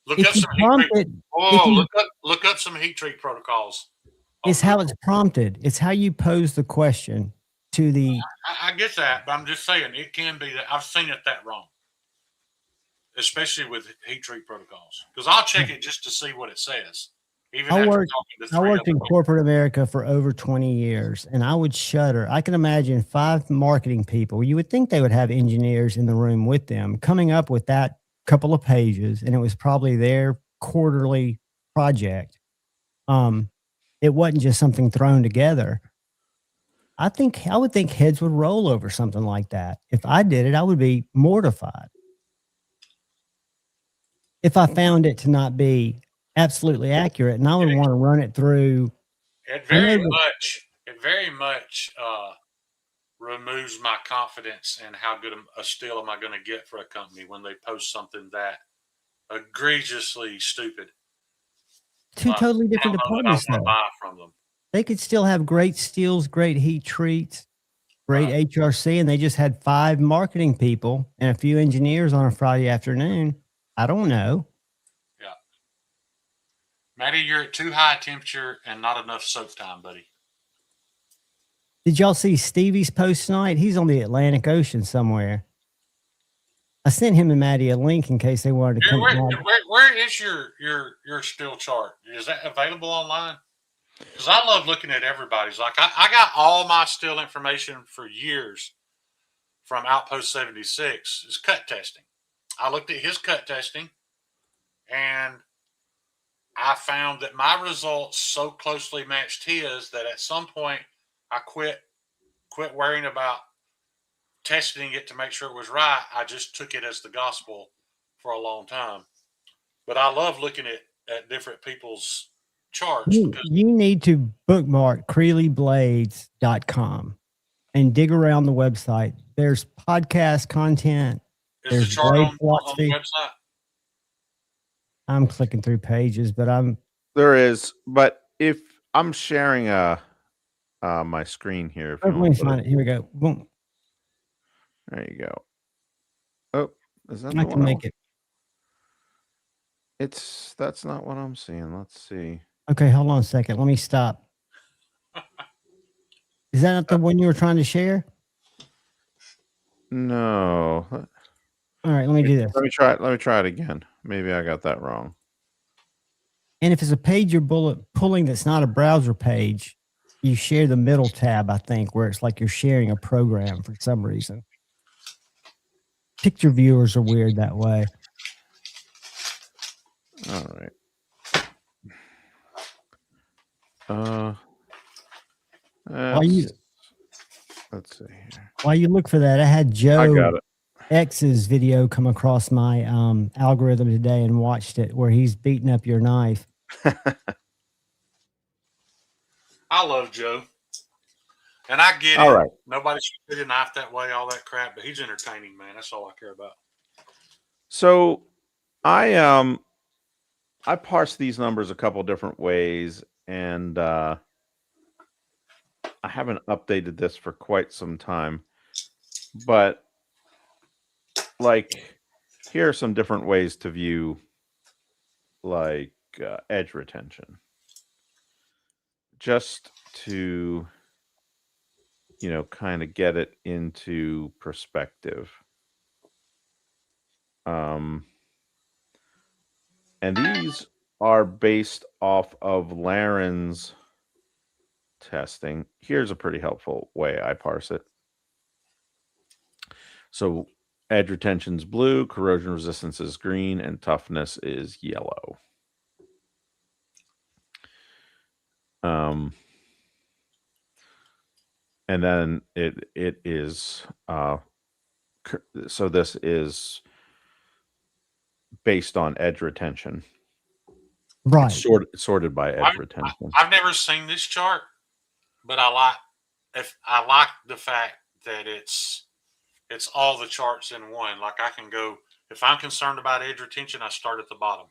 Look If up you some prompt heat treat. it- Oh, if you- look up some heat treat protocols. It's how it's prompted. It's how you pose the question to the. I get that, but I'm just saying it can be that I've seen it that wrong, especially with heat treat protocols. Because I'll check it just to see what it says. Even I after worked, talking to I three worked in other people. corporate America for over 20 years, and I would shudder. I can imagine 5 marketing people. You would think they would have engineers in the room with them coming up with that couple of pages, and it was probably their quarterly project. It wasn't just something thrown together. I would think heads would roll over something like that. If I did it, I would be mortified. If I found it to not be absolutely accurate, and I would want to run it through. It very much removes my confidence in how good a steel am I going to get for a company when they post something that egregiously stupid. Two totally different departments, I though. buy from them. They could still have great steels, great heat treats, great HRC, and they just had 5 marketing people and a few engineers on a Friday afternoon. I don't know. Yeah. Matty, you're at too high temperature and not enough soak time, buddy. Did y'all see Stevie's post tonight? He's on the Atlantic Ocean somewhere. I sent him and Maddie a link in case they wanted to come. Where is your steel chart? Is that available online? Because I love looking at everybody's. Like I got all my steel information for years from Outpost 76 is cut testing. I looked at his cut testing and I found that my results so closely matched his that at some point I quit worrying about testing it to make sure it was right. I just took it as the gospel for a long time. But I love looking at different people's charts. You need to bookmark CreeleyBlades.com and dig around the website. There's podcast content. Is the chart on the website? I'm clicking through pages, but there is. But if I'm sharing my screen here, if let me find it. Here we go. Boom. There you go. Oh, is that I can make it. That's not what I'm seeing. Let's see. Okay, hold on a second. Let me stop. Is that not the one you were trying to share? No. All right, let me do this. Let me try it again. Maybe I got that wrong. And if it's a page you're pulling that's not a browser page, you share the middle tab, I think, where it's like you're sharing a program for some reason. Picture viewers are weird that way. All right. Let's see here. While you look for that, I had Joe I got it. X's video come across my algorithm today and watched it where he's beating up your knife. I love Joe. And I get all it. Right. Nobody should shoot a knife that way, all that crap, but he's entertaining, man. That's all I care about. So I parse these numbers a couple different ways, and I haven't updated this for quite some time. But like, here are some different ways to view like edge retention. Just to kind of get it into perspective. And these are based off of Laren's testing. Here's a pretty helpful way I parse it. So edge retention's blue, corrosion resistance is green, and toughness is yellow. And then it is so this is based on edge retention, right? It's sorted by edge retention. I've never seen this chart, but I like the fact that it's all the charts in one. Like I can go, if I'm concerned about edge retention, I start at the bottom.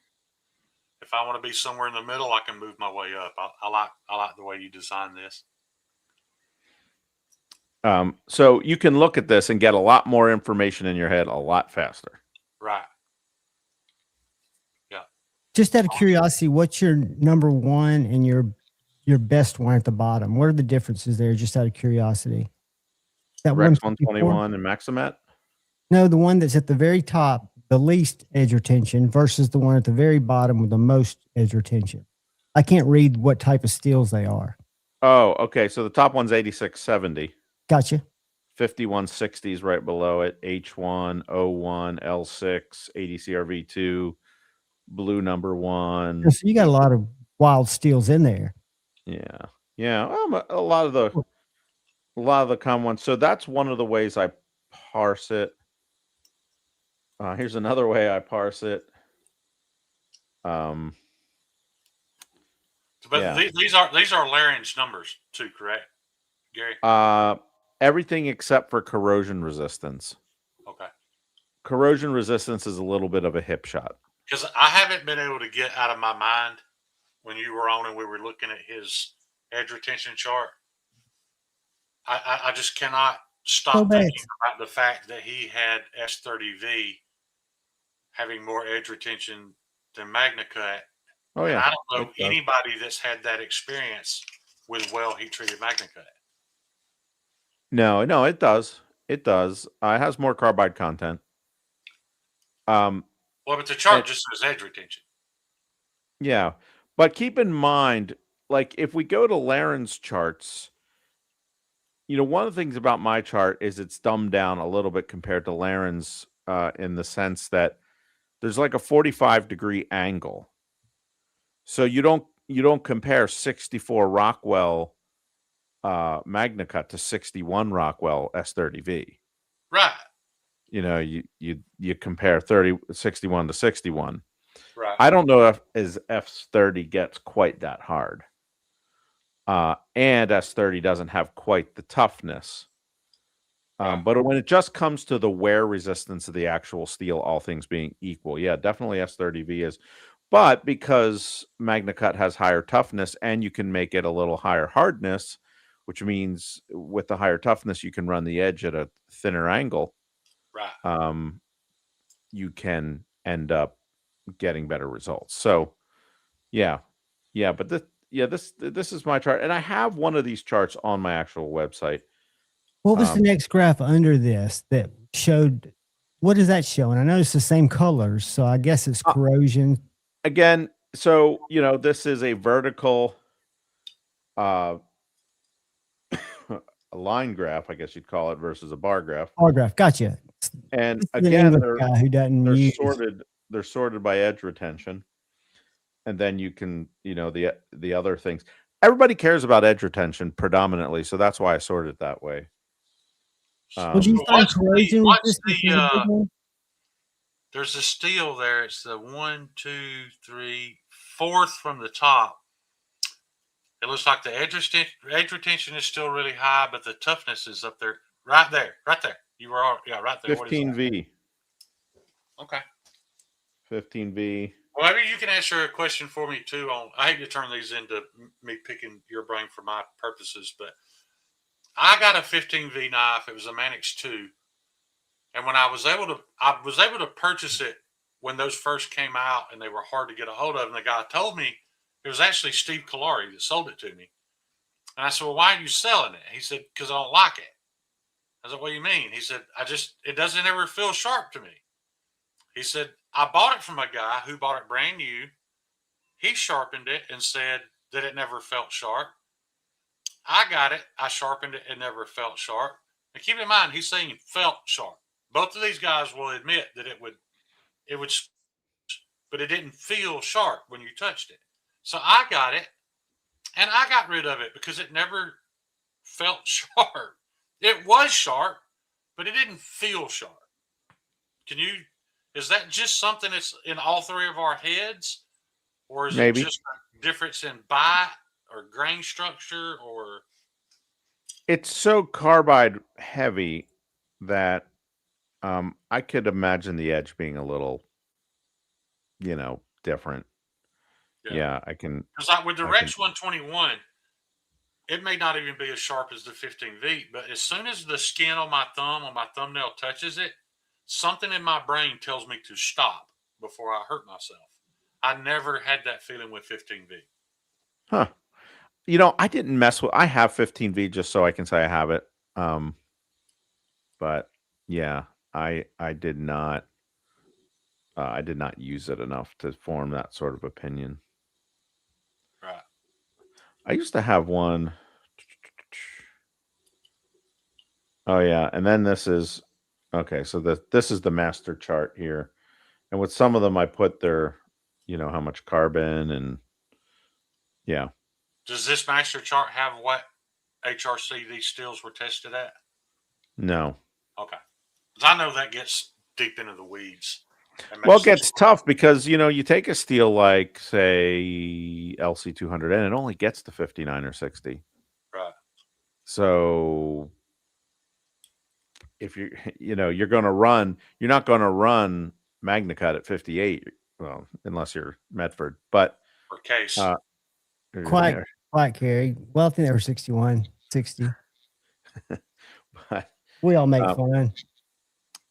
If I want to be somewhere in the middle, I can move my way up. I like the way you design this. So you can look at this and get a lot more information in your head a lot faster. Right. Yeah. Just out of curiosity, what's your number one and your best one at the bottom? What are the differences there? Just out of curiosity. That Rex 121 and Maximet? No, the one that's at the very top, the least edge retention, versus the one at the very bottom with the most edge retention. I can't read what type of steels they are. Oh, okay. So the top one's 8670. Gotcha. 5160 is right below it. H1, O1, L6, ADCRV2, blue number 1. So you got a lot of wild steels in there. Yeah. A lot of the common ones. So that's one of the ways I parse it. Here's another way I parse it. But yeah. these are Laren's numbers too, correct, Gary? Everything except for corrosion resistance. Okay. Corrosion resistance is a little bit of a hip shot. Because I haven't been able to get out of my mind when you were on and we were looking at his edge retention chart. I just cannot stop thinking about the fact that he had S30V having more edge retention than MagnaCut. Oh yeah. And I don't know anybody that's had that experience with well heat treated MagnaCut. No, it does. It does. It has more carbide content. Well, but the chart just says edge retention. Yeah. But keep in mind, like if we go to Laren's charts, one of the things about my chart is it's dumbed down a little bit compared to Laren's in the sense that there's like a 45-degree angle. So you don't compare 64 Rockwell MagnaCut to 61 Rockwell S30V. Right. You compare 61 to 61. Right. I don't know if S30 gets quite that hard. And S30 doesn't have quite the toughness. But when it just comes to the wear resistance of the actual steel, all things being equal, yeah, definitely S30V is. But because MagnaCut has higher toughness and you can make it a little higher hardness, which means with the higher toughness, you can run the edge at a thinner angle. Right. You can end up getting better results. So, yeah. But this is my chart, and I have one of these charts on my actual website. What was the next graph under this that showed What is that showing? I know it's the same colors, so I guess it's corrosion. Again, so this is a vertical a line graph, I guess you'd call it, versus a bar graph. Bar graph, gotcha. And This is an again, English guy who doesn't they're use. sorted by edge retention, and then you can the other things. Everybody cares about edge retention predominantly, so that's why I sorted it that way. Would you find corrosion with this? There's a steel there. It's the 1, 2, 3, 4th from the top. It looks like the edge retention is still really high, but the toughness is up there. Right there. You were right there. 15V. Okay. 15V. Well, maybe you can answer a question for me too. I hate to turn these into me picking your brain for my purposes, but I got a 15V knife. It was a Manix 2, and when I was able to purchase it when those first came out, and they were hard to get a hold of. And the guy told me it was actually Steve Kalari that sold it to me. And I said, "Well, why are you selling it?" He said, "Because I don't like it." I said, "What do you mean?" He said, it doesn't ever feel sharp to me." He said, "I bought it from a guy who bought it brand new. He sharpened it and said that it never felt sharp. I got it. I sharpened it. It never felt sharp." And keep in mind, he's saying it felt sharp. Both of these guys will admit that it would, but it didn't feel sharp when you touched it. So I got it, and I got rid of it because it never felt sharp. It was sharp, but it didn't feel sharp. Is that just something that's in all three of our heads? Or is Maybe. it just a difference in bite or grain structure? Or it's so carbide heavy that I could imagine the edge being a little, different. Yeah, I can. Because with the Rex 121, it may not even be as sharp as the 15V, but as soon as the skin on my thumbnail touches it, something in my brain tells me to stop before I hurt myself. I never had that feeling with 15V. Huh. I didn't mess with. I have 15V just so I can say I have it. But yeah, I did not. I did not use it enough to form that sort of opinion. Right. I used to have one. Oh yeah, and then this is okay. So this is the master chart here, and with some of them I put their, how much carbon and yeah. Does this master chart have what HRC these steels were tested at? No. Okay. Because I know that gets deep into the weeds. Well, it gets tough because, you take a steel like, say, LC200N, it only gets to 59 or 60. Right. So if you're going to run, you're not going to run MagnaCut at 58, well, unless you're Medford. But for case. Quite carry. Well, I think they were 61, 60. But we all make fun.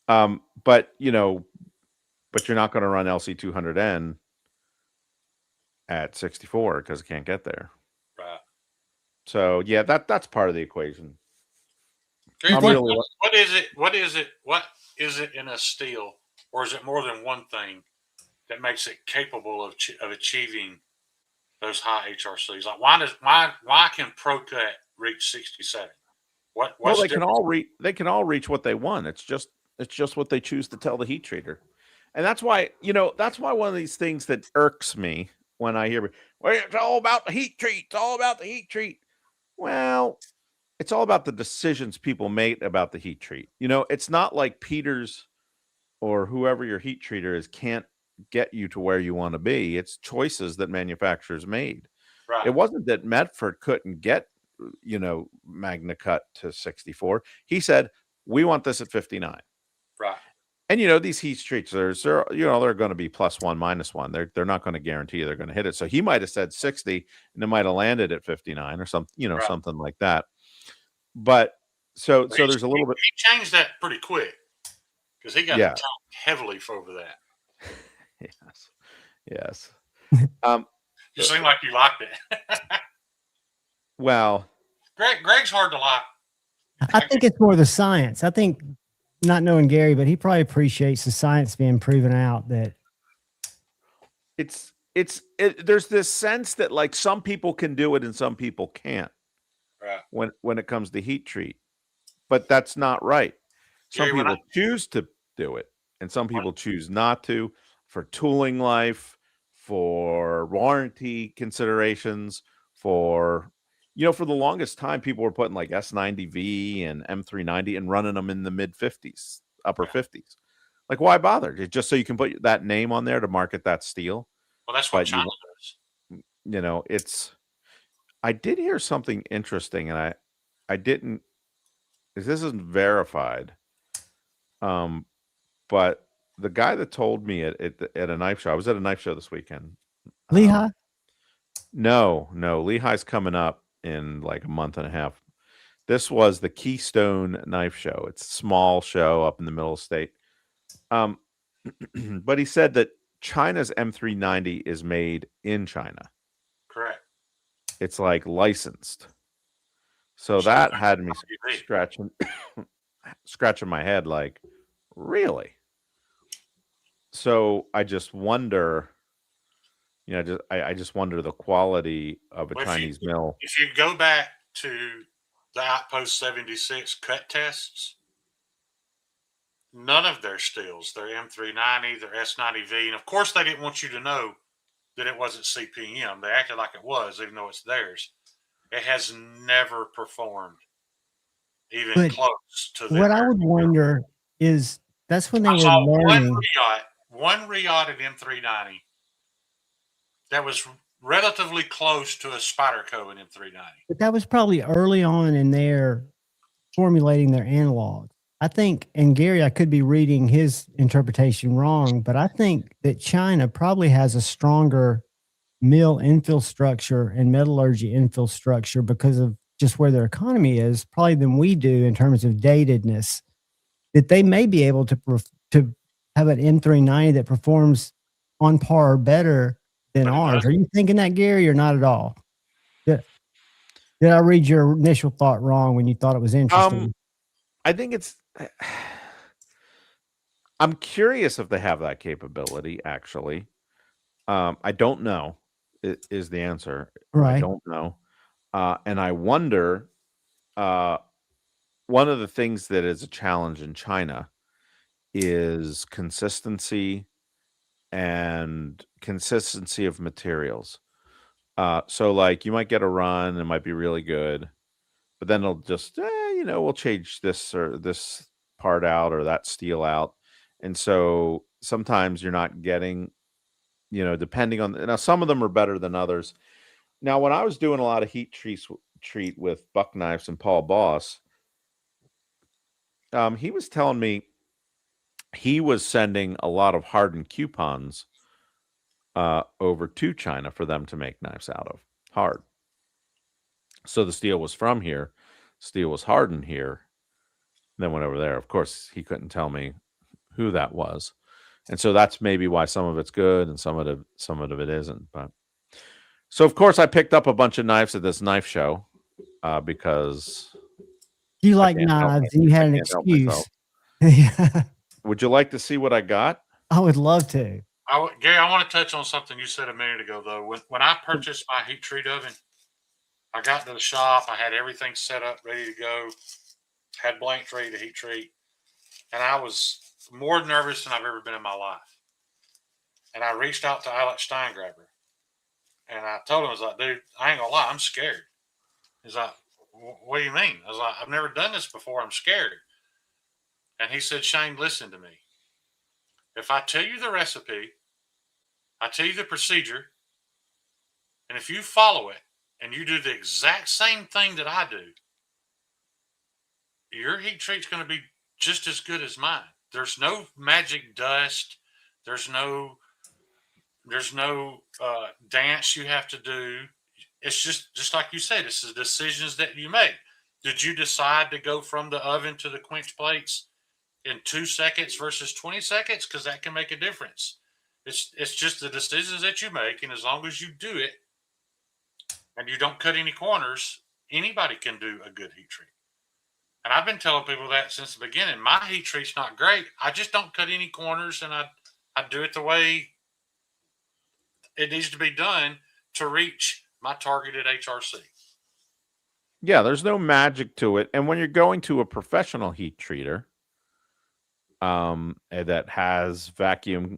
But but you're not going to run LC200N at 64 because it can't get there. Right. So yeah, that's part of the equation. What is it in a steel, or is it more than one thing that makes it capable of achieving those high HRCs? Like why can ProCut reach 67? Well, they can all reach what they want. It's just what they choose to tell the heat treater. And that's why one of these things that irks me when I hear, well, it's all about the heat treat. It's all about the heat treat. Well, it's all about the decisions people make about the heat treat. It's not like Peters or whoever your heat treater is can't get you to where you want to be. It's choices that manufacturers made. Right. It wasn't that Medford couldn't get, MagnaCut to 64. He said, we want this at 59. Right. And these heat treats, they're going to be +1, -1. They're not going to guarantee they're going to hit it. So he might have said 60, and it might have landed at 59 or something, right. Something like that. But so there's a little bit. He changed that pretty quick because he got attacked heavily for over that. Yes. You seem like you liked it. Well, Greg's hard to like. I think it's more the science. I think not knowing Gary, but he probably appreciates the science being proven out that there's this sense that like some people can do it and some people can't Right. when it comes to heat treat, but that's not right. Some Gary, people choose to do it and some people choose not to, for tooling life, for warranty considerations, for for the longest time people were putting like S90V and M390 and running them in the mid 50s, upper 50s. Like, why bother? Just so you can put that name on there to market that steel. Well, that's what But China does. I did hear something interesting, and I didn't. This isn't verified. But the guy that told me at a knife show, I was at a knife show this weekend. Lehigh. No, Lehigh's coming up in like a month and a half. This was the Keystone Knife Show. It's a small show up in the middle of the state. But he said that China's M390 is made in China. Correct. It's like licensed. So that had me scratching my head like, really? So I just wonder, I just wonder the quality of a Chinese mill. If you go back to the Outpost 76 cut tests, none of their steels, their M390, their S90V, and of course they didn't want you to know that it wasn't CPM. They acted like it was, even though it's theirs. It has never performed even close to what I would wonder is that's when they were learning. One Riot M390 that was relatively close to a Spyderco in M390. But that was probably early on in their formulating their analog. I think, and Gary, I could be reading his interpretation wrong, but I think that China probably has a stronger mill infill structure and metallurgy infill structure because of just where their economy is, probably than we do in terms of datedness, that they may be able to have an M390 that performs on par or better than ours. Are you thinking that, Gary, or not at all? Did I read your initial thought wrong when you thought it was interesting? I think I'm curious if they have that capability, actually. I don't know is the answer. Right. I don't know. And I wonder, one of the things that is a challenge in China is consistency of materials. So like you might get a run, it might be really good, but then it'll just, we'll change this or this part out or that steel out. And so sometimes you're not getting, depending on, now some of them are better than others. Now, when I was doing a lot of heat treat with Buck Knives and Paul Boss, he was telling me he was sending a lot of hardened coupons over to China for them to make knives out of, hard. So the steel was from here, steel was hardened here, then went over there. Of course, he couldn't tell me who that was, and so that's maybe why some of it's good and some of it isn't. But so of course, I picked up a bunch of knives at this knife show because you like knives and you had an excuse. Yeah. Would you like to see what I got? I would love to. Gary, I want to touch on something you said a minute ago, though. When I purchased my heat treat oven, I got to the shop. I had everything set up, ready to go. Had blanks ready to heat treat. And I was more nervous than I've ever been in my life. And I reached out to Alex Steingraber. And I told him, I was like, dude, I ain't going to lie, I'm scared. He's like, what do you mean? I was like, I've never done this before. I'm scared. And he said, Shane, listen to me. If I tell you the recipe, I tell you the procedure, and if you follow it and you do the exact same thing that I do, your heat treat's going to be just as good as mine. There's no magic dust. There's no dance you have to do. It's just like you said, it's the decisions that you make. Did you decide to go from the oven to the quench plates in 2 seconds versus 20 seconds? Because that can make a difference. It's just the decisions that you make, and as long as you do it and you don't cut any corners, anybody can do a good heat treat. And I've been telling people that since the beginning. My heat treat's not great. I just don't cut any corners, and I do it the way it needs to be done to reach my targeted HRC. Yeah, there's no magic to it. And when you're going to a professional heat treater, that has vacuum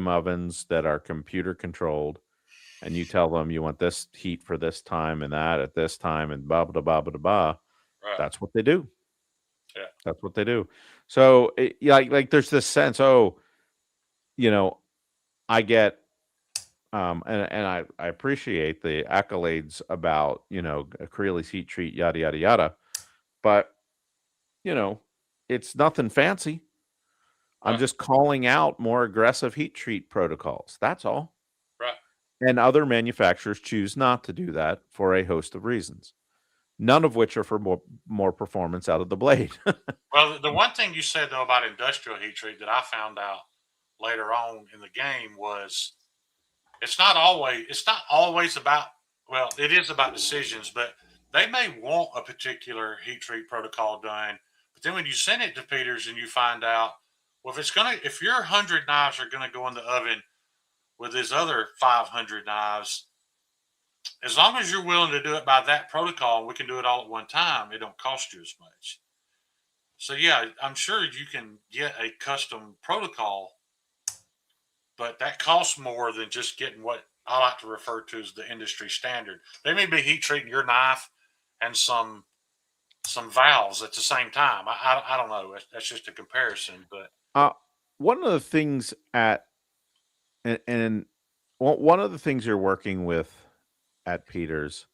ovens that are computer controlled, and you tell them you want this heat for this time and that at this time and blah blah blah blah blah. Right. That's what they do. Yeah. That's what they do. So like there's this sense, I get and I appreciate the accolades about, Creeley's heat treat, yada yada yada. But it's nothing fancy. I'm Right. just calling out more aggressive heat treat protocols. That's all. Right. And other manufacturers choose not to do that for a host of reasons, none of which are for more performance out of the blade. Well, the one thing you said though about industrial heat treat that I found out later on in the game was it's not always about, well, it is about decisions, but they may want a particular heat treat protocol done, but then when you send it to Peters and you find out, well, if your 100 knives are gonna go in the oven with his other 500 knives, as long as you're willing to do it by that protocol, we can do it all at one time. It don't cost you as much. So yeah, I'm sure you can get a custom protocol, but that costs more than just getting what I like to refer to as the industry standard. They may be heat treating your knife and some valves at the same time. I don't know. That's just a comparison, but one of the things one of the things you're working with at Peters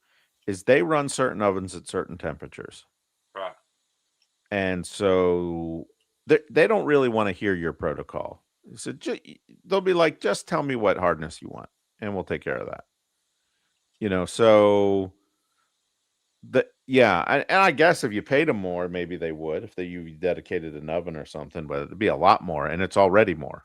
is they run certain ovens at certain temperatures. right. And so they don't really want to hear your protocol. So they'll be like, just tell me what hardness you want, and we'll take care of that. So and I guess if you paid them more, maybe they would if you dedicated an oven or something, but it'd be a lot more, and it's already more.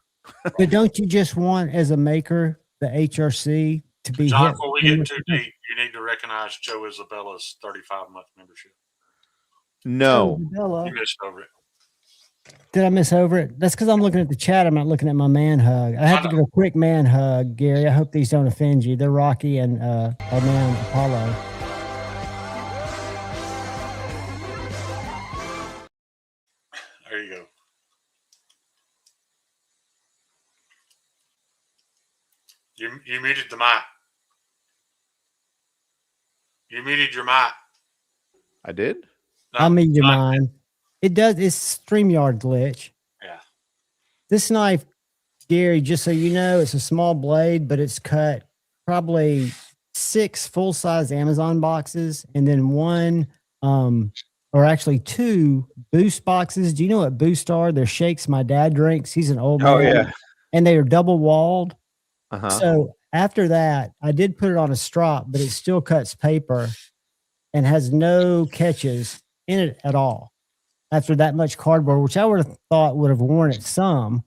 But don't you just want, as a maker, the HRC to be John, hit? before we get too deep, you need to recognize Joe Isabella's 35-month membership. No, You missed over it. Did I miss over it? That's because I'm looking at the chat. I'm not looking at my man hug. I have to give a quick man hug, Gary. I hope these don't offend you. They're Rocky and our man Apollo. There you go. You muted the mic. You muted your mic. I did. No, I'll mute your mind. It does. It's StreamYard glitch. Yeah. This knife, Gary, just so you know, it's a small blade, but it's cut probably 6 full-size Amazon boxes and then one, or actually 2 Boost boxes. Do you know what Boost are? They're shakes my dad drinks. He's an old man. Oh, yeah. And they are double-walled. Uh-huh. So after that, I did put it on a strop, but it still cuts paper and has no catches in it at all. After that much cardboard, which I would have thought would have worn it some,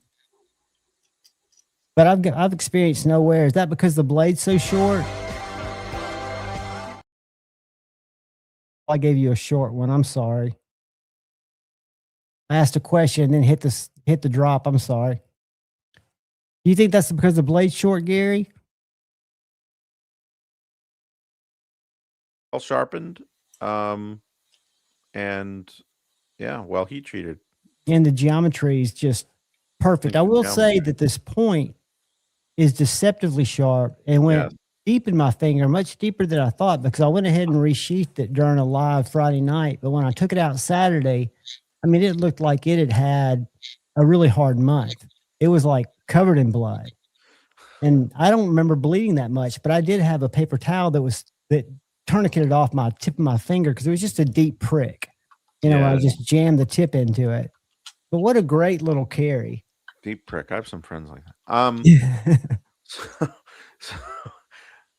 but I've experienced no wear. Is that because the blade's so short? I gave you a short one. I'm sorry. I asked a question and then hit the drop. I'm sorry. Do you think that's because the blade's short, Gary? Well sharpened, and yeah, well heat treated. And the geometry is just perfect. I will say that this point is deceptively sharp and went deep in my finger, much deeper than I thought, because I went ahead and resheathed it during a live Friday night. But when I took it out Saturday, I mean, it looked like it had a really hard month. It was like covered in blood. And I don't remember bleeding that much, but I did have a paper towel that tourniqueted off my tip of my finger because it was just a deep prick. Where I just jammed the tip into it. But what a great little carry. Deep prick. I have some friends like that.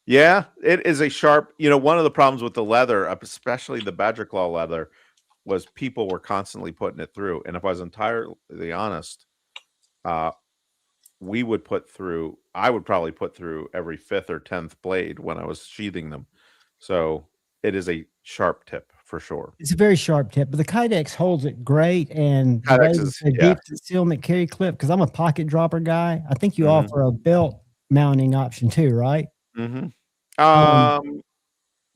Yeah, it is a sharp, one of the problems with the leather, especially the Badger Claw leather, was people were constantly putting it through. And if I was entirely honest, I would probably put through every 5th or 10th blade when I was sheathing them. So it is a sharp tip for sure. It's a very sharp tip, but the Kydex holds it great. And the way Kydex that is, the yeah. deep concealment carry clip, because I'm a pocket dropper guy, I think you Mhm. offer a belt mounting option too, right? Mhm. Um,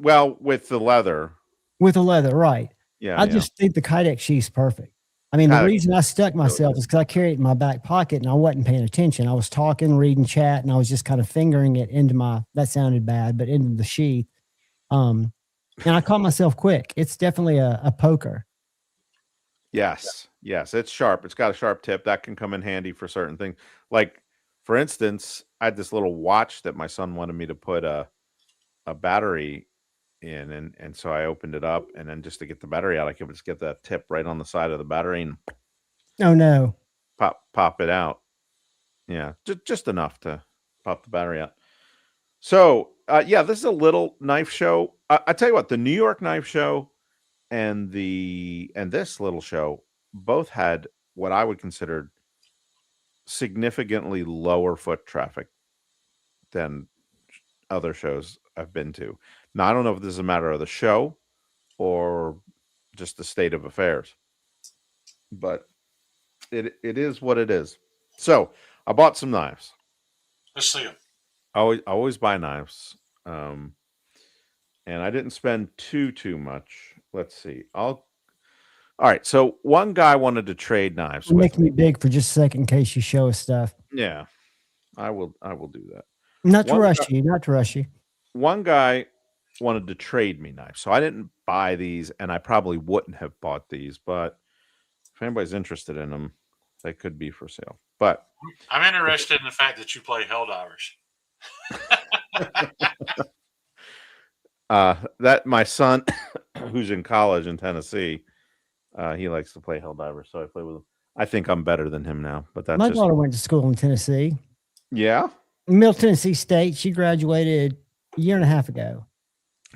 Well, with the leather. With the leather, right. Yeah, I yeah. just think the Kydex sheath's perfect. I mean, the Kydex reason I stuck really myself good. is because I carry it in my back pocket and I wasn't paying attention. I was talking, reading chat, and I was just kind of fingering it into my, that sounded bad, but into the sheath. And I caught myself quick. It's definitely a poker. Yes. Yes. It's sharp. It's got a sharp tip that can come in handy for certain things. Like, for instance, I had this little watch that my son wanted me to put a battery in, and so I opened it up, and then just to get the battery out, I could just get that tip right on the side of the battery and Oh, no. pop it out. Yeah, just enough to pop the battery out. So, yeah, this is a little knife show. I tell you what, the New York Knife Show and this little show both had what I would consider significantly lower foot traffic than other shows I've been to. Now, I don't know if this is a matter of the show or just the state of affairs, but it is what it is. So I bought some knives. Let's see them. I always buy knives, and I didn't spend too much. Let's see. All right. So one guy wanted to trade knives I'm with making me. it big for just a second in case you show us stuff. Yeah, I will do that. Not to rush you, not to rush you. One guy wanted to trade me knives, so I didn't buy these, and I probably wouldn't have bought these, but if anybody's interested in them, they could be for sale. But I'm interested in the fact that you play Helldivers. that my son, who's in college in Tennessee, he likes to play Helldivers, so I play with him. I think I'm better than him now, but that's My just daughter went to school in Tennessee. Yeah. Middle Tennessee State. She graduated a year and a half ago.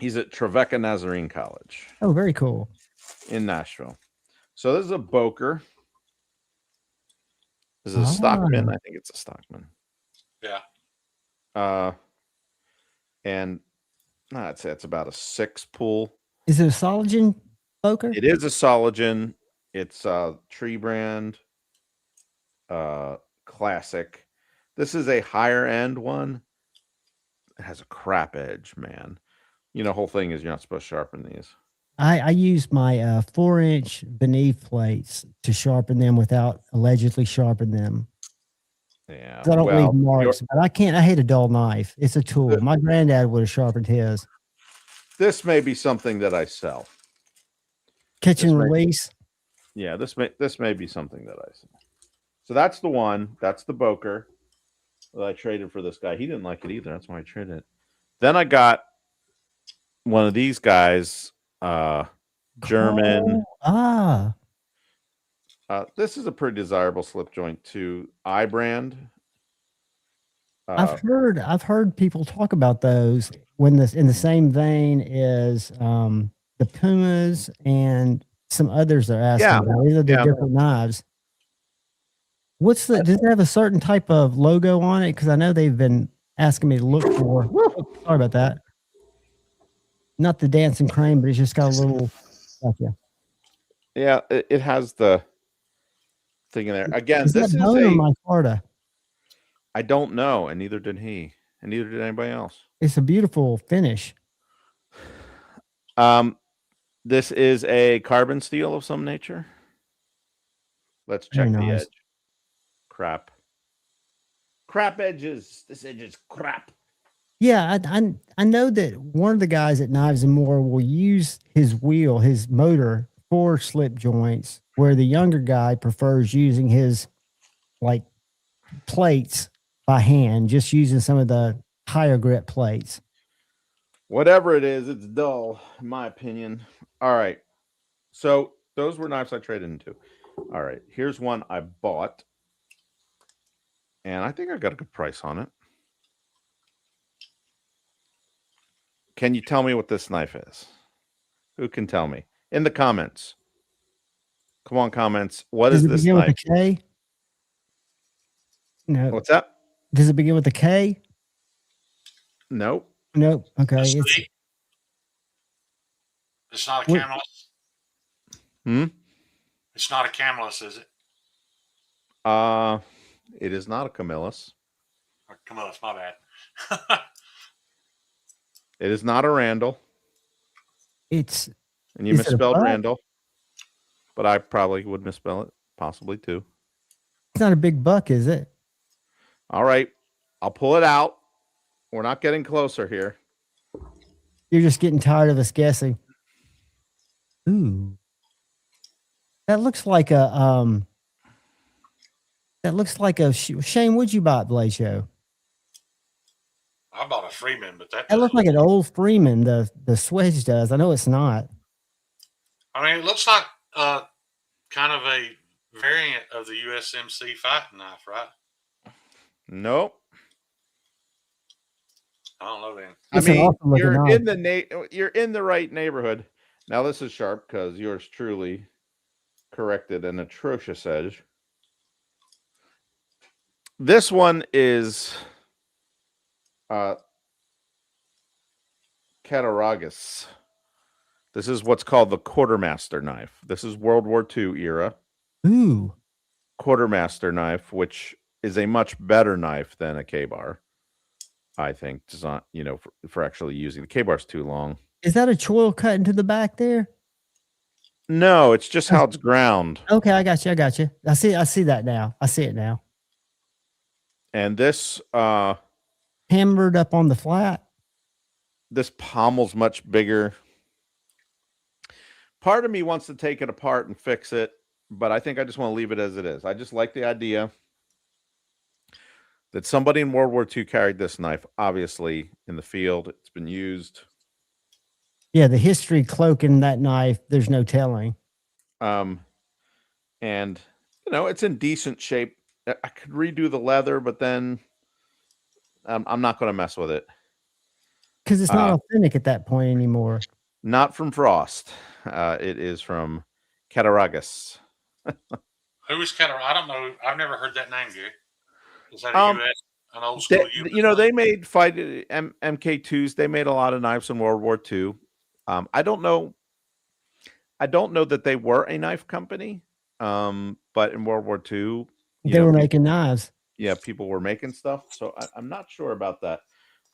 He's at Trevecca Nazarene College Oh, very cool. in Nashville. So this is a Boker. This is a Stockman. I think it's a Stockman. Yeah. And I'd say it's about a 6 pull. Is it a Soligen poker? It is a Soligen. It's a Tree Brand Classic. This is a higher end one. It has a crap edge, man. You know, whole thing is you're not supposed to sharpen these. I use my 4-inch beneath plates to sharpen them without allegedly sharpen them. Yeah. I don't leave marks, but I can't. I hate a dull knife. It's a tool. My granddad would have sharpened his. This may be something that I sell. Catch and release. Yeah, this may be something that I sell. So that's the one. That's the Boker that I traded for this guy. He didn't like it either. That's why I traded it. Then I got one of these guys, German. This is a pretty desirable slip joint too. iBrand. I've heard people talk about those when this in the same vein as the Pumas and some others are asking about. These are the different knives. Does it have a certain type of logo on it? Because I know they've been asking me to look for. Sorry about that. Not the dancing crane, but it's just got a little. Gotcha. Yeah, it has the thing in there. Again, is this that is bone or my Florida? I don't know, and neither did he, and neither did anybody else. It's a beautiful finish. This is a carbon steel of some nature. Let's check the edge. Crap edges. This edge is crap. Yeah, I know that one of the guys at Knives and More will use his motor for slip joints, where the younger guy prefers using his like plates by hand, just using some of the higher grit plates. Whatever it is, it's dull, in my opinion. All right. So those were knives I traded into. All right. Here's one I bought. And I think I got a good price on it. Can you tell me what this knife is? Who can tell me? In the comments. Come on, comments. What is this knife? Does it begin with a K? No. What's that? Does it begin with a K? Nope. Nope. Okay. It's not a What- Camelus. Hmm. It's not a Camelus, is it? It is not a Camillus. Or Camillus, my bad. It is not a Randall. It's And you Is it a misspelled buck? Randall. But I probably would misspell it, possibly too. it's not a big buck, is it? All right. I'll pull it out. We're not getting closer here. You're just getting tired of us guessing. Ooh, that looks like a Shane. Would you buy at Blade Show? I bought a Freeman, but that That looks like an old Freeman. The swedge does. I know it's not. I mean, it looks like kind of a variant of the USMC fighting knife, right? Nope. I don't know then. It's an awesome looking you're knife. you're in the right neighborhood. Now this is sharp because yours truly corrected an atrocious edge. This one is Cattaraugus. This is what's called the quartermaster knife. This is World War II era Ooh, quartermaster knife, which is a much better knife than a K-bar. I think, design, for actually using the K-bar's too long. is that a choil cut into the back there? No, it's just how it's ground. Okay, I got you. I see that now. I see it now. And this Hammered up on the flat. this pommel's much bigger. Part of me wants to take it apart and fix it, but I think I just want to leave it as it is. I just like the idea that somebody in World War II carried this knife, obviously, in the field. It's been used. Yeah, the history cloaking that knife, there's no telling. And, it's in decent shape. I could redo the leather, but then I'm not going to mess with it. Because it's not authentic at that point anymore. Not from Frost. It is from Cattaraugus. Who is Cattaraugus? I don't know. I've never heard that name, Gary. Is that a US, an old school US? They made MK2s. They made a lot of knives in World War II. I don't know that they were a knife company, but in World War II, They were making knives. Yeah, people were making stuff. So I'm not sure about that.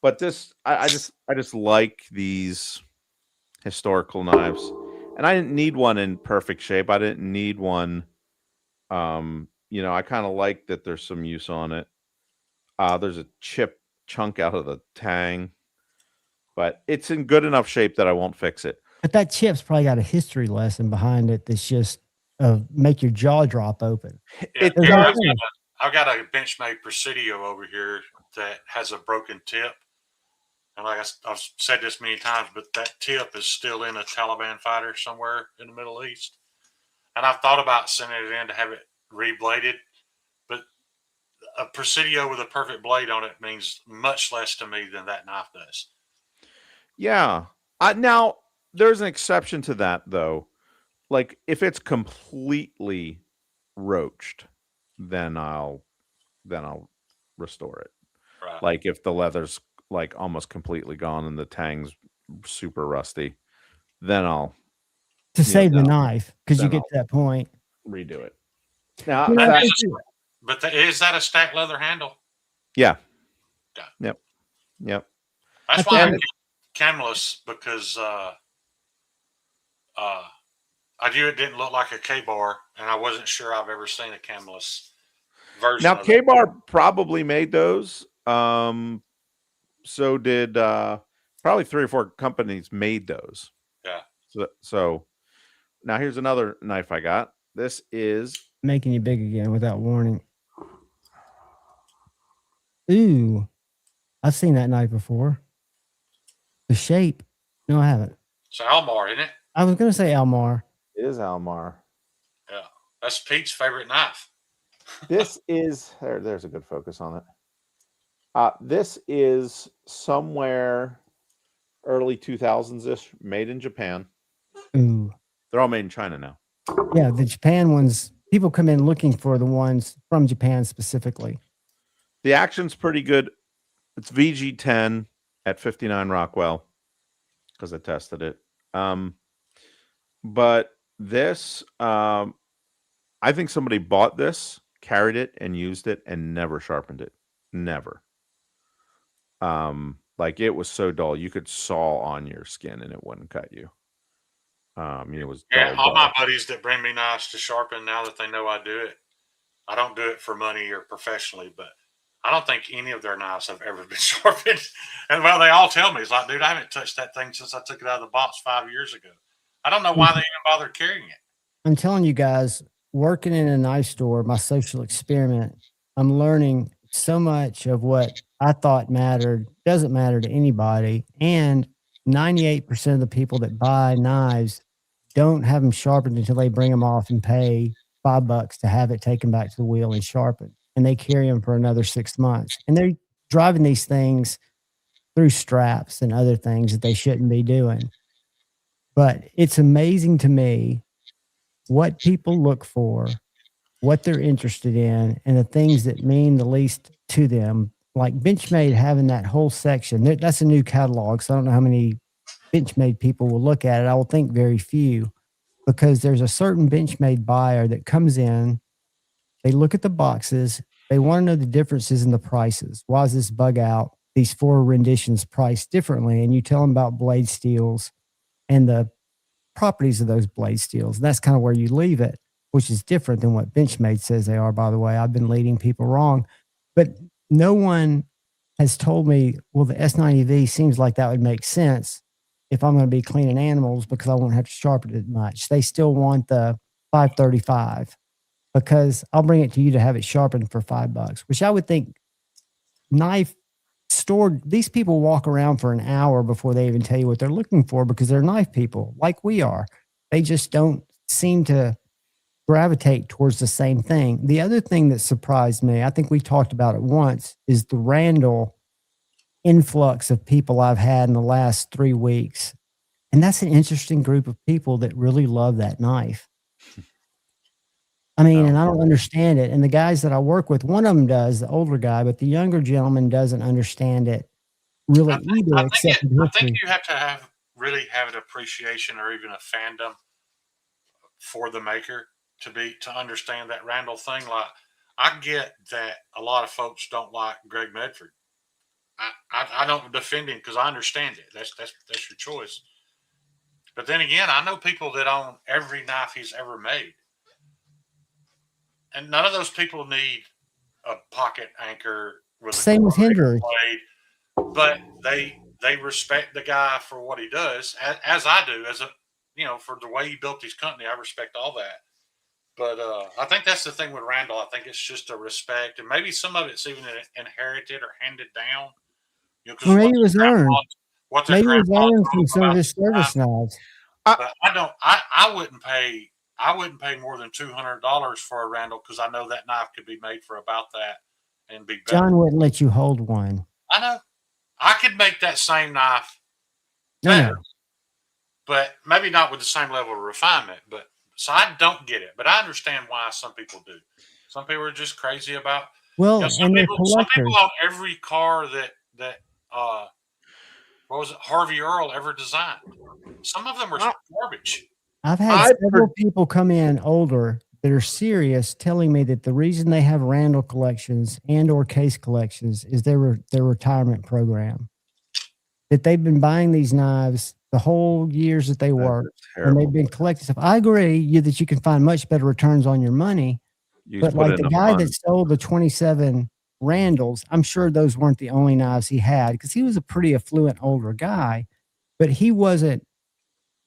But this, I just like these historical knives, and I didn't need one in perfect shape. I didn't need one. I kind of like that there's some use on it. There's a chip chunk out of the tang, but it's in good enough shape that I won't fix it. But that chip's probably got a history lesson behind it that's just make your jaw drop open. Yeah, I've got a Benchmade Presidio over here that has a broken tip. And like I've said this many times, but that tip is still in a Taliban fighter somewhere in the Middle East. And I've thought about sending it in to have it rebladed, but a Presidio with a perfect blade on it means much less to me than that knife does. Yeah. Now, there's an exception to that, though. Like, if it's completely roached, then I'll restore it. Right. Like, if the leather's like almost completely gone and the tang's super rusty, then I'll save the knife, because you get to that point. Redo it. Now, is that a stacked leather handle? Yeah. Yeah. Yep. That's why I get Camelus, because I knew it didn't look like a K-bar, and I wasn't sure I've ever seen a Camelus version. Now, K-bar probably made those. So did probably 3 or 4 companies made those. Yeah. So now here's another knife I got. This is making you big again without warning. Ooh, I've seen that knife before. The shape. No, I haven't. It's Almar, isn't it? I was going to say Almar. It is Almar. Yeah. That's Pete's favorite knife. This is there's a good focus on it. This is somewhere early 2000s-ish, made in Japan. Ooh. They're all made in China now. Yeah, the Japan ones, people come in looking for the ones from Japan specifically. The action's pretty good. It's VG10 at 59 Rockwell, because I tested it. But this, I think somebody bought this, carried it, and used it, and never sharpened it. Never. Like it was so dull, you could saw on your skin and it wouldn't cut you. It was Yeah, dull. all my buddies that bring me knives to sharpen, now that they know I do it, I don't do it for money or professionally, but I don't think any of their knives have ever been sharpened. And well, they all tell me, it's like, dude, I haven't touched that thing since I took it out of the box 5 years ago. I don't know why they even bother carrying it. I'm telling you guys, working in a knife store, my social experiment, I'm learning so much of what I thought mattered doesn't matter to anybody. And 98% of the people that buy knives don't have them sharpened until they bring them off and pay $5 to have it taken back to the wheel and sharpened. And they carry them for another 6 months. And they're driving these things through straps and other things that they shouldn't be doing. But it's amazing to me what people look for, what they're interested in, and the things that mean the least to them. Like Benchmade having that whole section, that's a new catalog, so I don't know how many Benchmade people will look at it. I will think very few, because there's a certain Benchmade buyer that comes in, they look at the boxes, they want to know the differences in the prices. Why is this bug out, these 4 renditions priced differently? And you tell them about blade steels and the properties of those blade steels. And that's kind of where you leave it, which is different than what Benchmade says they are, by the way. I've been leading people wrong. But no one has told me, well, the S90V seems like that would make sense if I'm going to be cleaning animals because I won't have to sharpen it much. They still want the 535 because I'll bring it to you to have it sharpened for $5, which I would think knife store, these people walk around for an hour before they even tell you what they're looking for because they're knife people like we are. They just don't seem to gravitate towards the same thing. The other thing that surprised me, I think we talked about it once, is the Randall influx of people I've had in the last 3 weeks. And that's an interesting group of people that really love that knife. I mean, and I don't understand it. And the guys that I work with, one of them does, the older guy, but the younger gentleman doesn't understand it really either. I think you have to really have an appreciation or even a fandom for the maker to understand that Randall thing. Like, I get that a lot of folks don't like Greg Medford. I don't defend him because I understand it. That's your choice. But then again, I know people that own every knife he's ever made. And none of those people need a pocket anchor with same with Hendry blade, but they respect the guy for what he does, as I do, for the way he built his company. I respect all that. But I think that's the thing with Randall. I think it's just a respect, and maybe some of it's even inherited or handed down. Or maybe it was earned. Maybe it was earned from some of his service knives. But I wouldn't pay. I wouldn't pay more than $200 for a Randall because I know that knife could be made for about that and be better. John wouldn't let you hold one. I know. I could make that same knife better, but maybe not with the same level of refinement. But so I don't get it, but I understand why some people do. Some people are just crazy about. Some people own every car that what was it, Harvey Earl ever designed. Some of them are garbage. I've had several people come in older that are serious telling me that the reason they have Randall collections and or case collections is their retirement program. That they've been buying these knives the whole years that they work, and they've been collecting stuff. I agree that you can find much better returns on your money, but like the guy that sold the 27 Randalls, I'm sure those weren't the only knives he had because he was a pretty affluent older guy, but he wasn't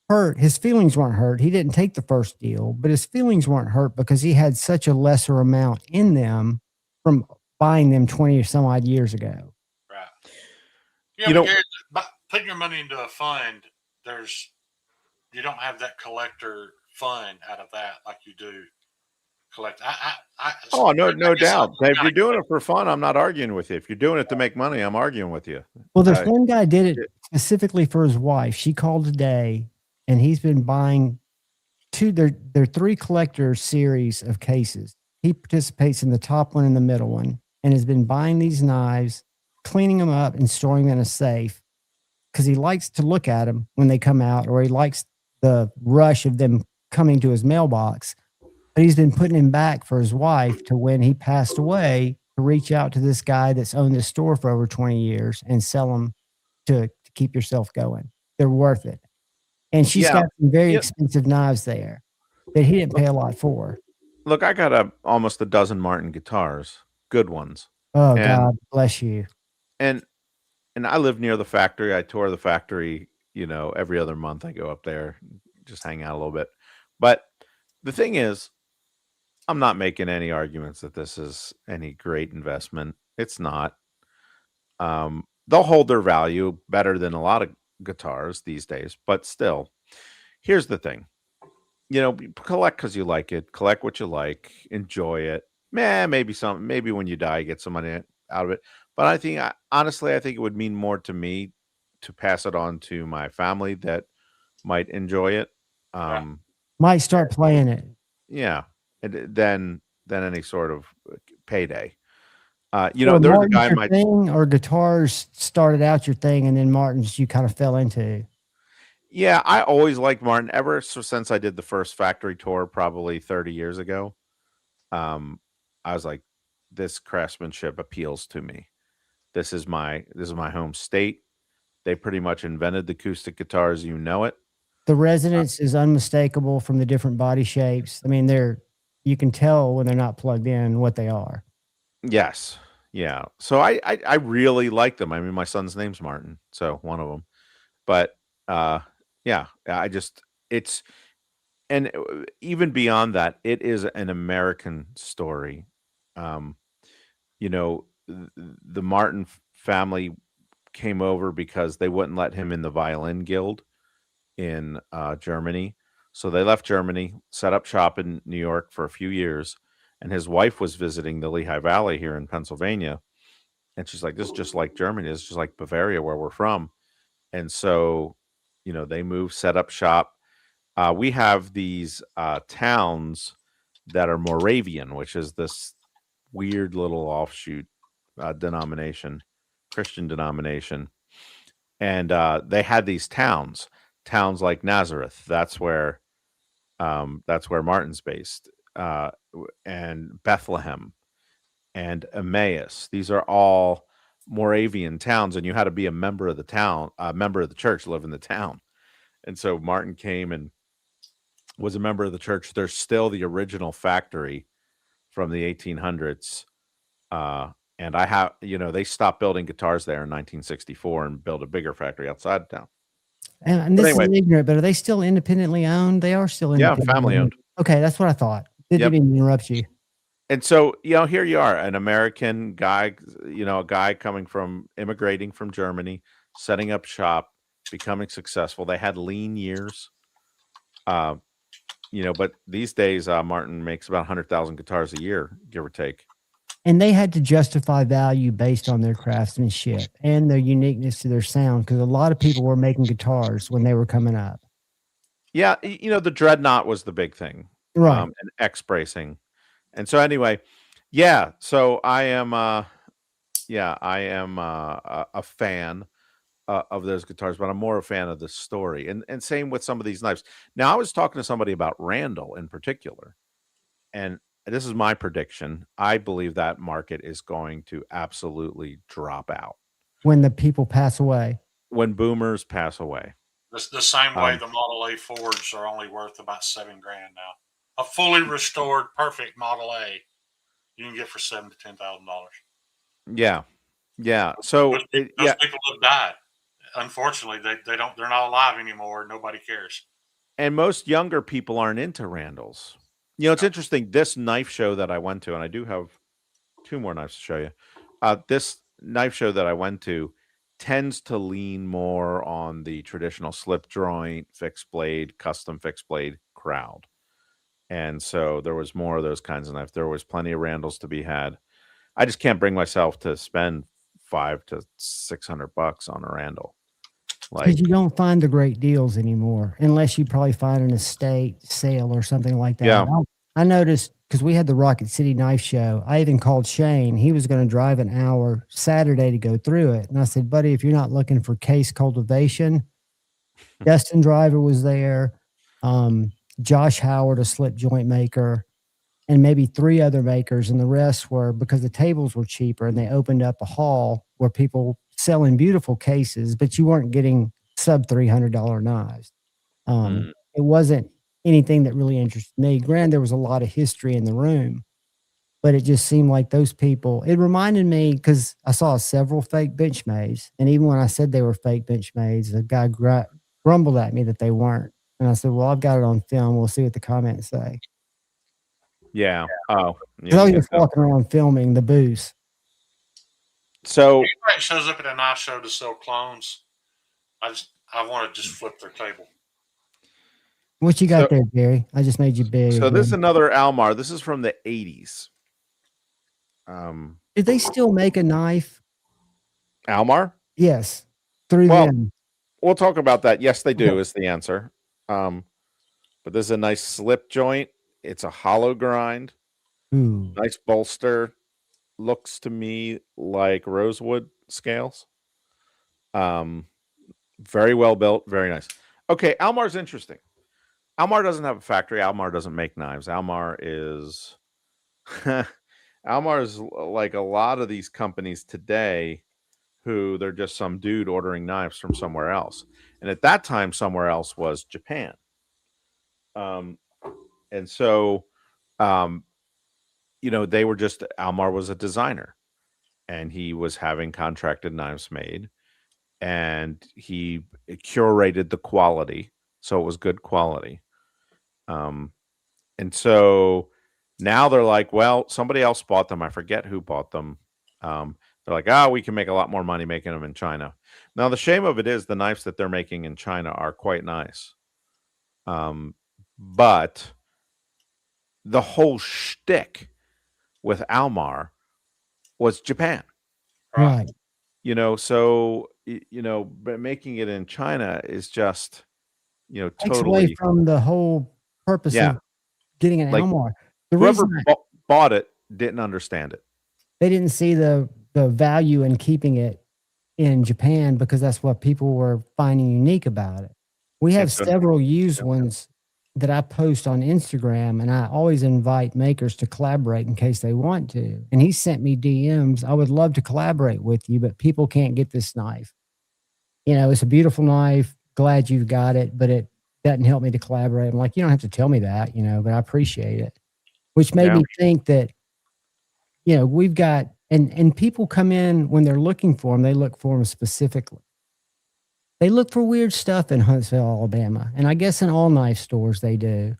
hurt. His feelings weren't hurt. He didn't take the first deal, but his feelings weren't hurt because he had such a lesser amount in them from buying them 20 or some odd years ago. Right. Putting your money into a fund, you don't have that collector fun out of that like you do collect. No doubt. If you're doing it for fun, I'm not arguing with you. If you're doing it to make money, I'm arguing with you. Well, there's one guy did it specifically for his wife. She called today. And he's been buying they're 3 collector series of cases. He participates in the top one and the middle one and has been buying these knives, cleaning them up and storing them in a safe because he likes to look at them when they come out, or he likes the rush of them coming to his mailbox. But he's been putting him back for his wife to when he passed away to reach out to this guy that's owned this store for over 20 years and sell them to keep yourself going. They're worth it. And she's Yeah. got some very Yeah. expensive knives there that he didn't pay a lot for. Look, I got almost a dozen Martin guitars, good ones. Oh, And God bless you. and I live near the factory. I tour the factory, every other month. I go up there, just hang out a little bit. But the thing is, I'm not making any arguments that this is any great investment. It's not. They'll hold their value better than a lot of guitars these days, but still, here's the thing. Collect because you like it. Collect what you like. Enjoy it. Maybe when you die, you get some money out of it. But honestly, I think it would mean more to me to pass it on to my family that might enjoy it. Might start playing it. Yeah, than any sort of payday. So there's a Martin's guy in your my thing, or guitars started out your thing, and then Martin's you kind of fell into. Yeah, I always liked Martin since I did the first factory tour probably 30 years ago. I was like, this craftsmanship appeals to me. This is my home state. They pretty much invented the acoustic guitars, it. The resonance is unmistakable from the different body shapes. I mean, you can tell when they're not plugged in what they are. Yes. Yeah. So I really like them. I mean, my son's name's Martin, so one of them. But yeah, and even beyond that, it is an American story. The Martin family came over because they wouldn't let him in the violin guild in Germany. So they left Germany, set up shop in New York for a few years, and his wife was visiting the Lehigh Valley here in Pennsylvania. And she's like, this is just like Germany. It's just like Bavaria, where we're from. And so, they moved, set up shop. We have these towns that are Moravian, which is this weird little offshoot denomination, Christian denomination. And they had these towns like Nazareth. That's where Martin's based, and Bethlehem and Emmaus. These are all Moravian towns, and you had to be a member of the town, a member of the church to live in the town. And so Martin came and was a member of the church. There's still the original factory from the 1800s. And they stopped building guitars there in 1964 and built a bigger factory outside of town. And this is ignorant, but are they still independently owned? They are still independently family owned. Okay, that's what I thought. Didn't even interrupt you. And so, here you are, an American guy, a guy immigrating from Germany, setting up shop, becoming successful. They had lean years, but these days, Martin makes about 100,000 guitars a year, give or take. And they had to justify value based on their craftsmanship and their uniqueness to their sound, because a lot of people were making guitars when they were coming up. Yeah, the Dreadnought was the big thing, right? And X bracing. And so anyway, yeah. So I am a fan of those guitars, but I'm more a fan of the story. And same with some of these knives. Now, I was talking to somebody about Randall in particular, and this is my prediction. I believe that market is going to absolutely drop out when the people pass away. When boomers pass away. The same way the Model A Fords are only worth about $7,000 now. A fully restored, perfect Model A, you can get for $7,000 to $10,000. Yeah, yeah. So those people have died. Unfortunately, they're not alive anymore. Nobody cares. And most younger people aren't into Randalls. It's interesting. This knife show that I went to, and I do have two more knives to show you. This knife show that I went to tends to lean more on the traditional slip joint, fixed blade, custom fixed blade crowd. And so there was more of those kinds of knives. There was plenty of Randalls to be had. I just can't bring myself to spend $500 to $600 on a Randall. Because you don't find the great deals anymore, unless you probably find an estate sale or something like that. Yeah. I noticed, because we had the Rocket City Knife Show, I even called Shane. He was going to drive an hour Saturday to go through it. And I said, buddy, if you're not looking for case cultivation, Justin Driver was there. Josh Howard, a slip joint maker, and maybe 3 other makers, and the rest were because the tables were cheaper, and they opened up a hall where people selling beautiful cases, but you weren't getting sub $300 knives. It wasn't anything that really interested me. Granted, there was a lot of history in the room, but it just seemed like those people, it reminded me because I saw several fake Benchmades. And even when I said they were fake Benchmades, the guy grumbled at me that they weren't. And I said, well, I've got it on film. We'll see what the comments say. Yeah. Oh, Because I was just walking around filming the booth. So anybody shows up at a knife show to sell clones, I want to just flip their table. What you got there, Gary? I just made you big. So this is another Almar. This is from the 80s. Did they still make a knife? Almar? Yes. Through them. We'll talk about that. Yes, they do is the answer. But this is a nice slip joint. It's a hollow grind. Ooh. Nice bolster. Looks to me like rosewood scales. Very well built. Very nice. Okay, Almar's interesting. Almar doesn't have a factory. Almar doesn't make knives. Almar is Almar is like a lot of these companies today who they're just some dude ordering knives from somewhere else. And at that time, somewhere else was Japan. And so, they were just, Almar was a designer and he was having contracted knives made and he curated the quality. So it was good quality. And so now they're like, well, somebody else bought them. I forget who bought them. They're like, we can make a lot more money making them in China. Now, the shame of it is the knives that they're making in China are quite nice. But the whole shtick with Almar was Japan. Right. So, but making it in China is just, takes totally away from the whole purpose of getting an Almar. Whoever bought it didn't understand it. They didn't see the value in keeping it in Japan because that's what people were finding unique about it. We have several used ones that I post on Instagram, and I always invite makers to collaborate in case they want to. And he sent me DMs. I would love to collaborate with you, but people can't get this knife. It's a beautiful knife. Glad you've got it, but it doesn't help me to collaborate. I'm like, you don't have to tell me that, but I appreciate it. Which made me think that, we've got, and people come in when they're looking for them, they look for them specifically. They look for weird stuff in Huntsville, Alabama. And I guess in all knife stores they do.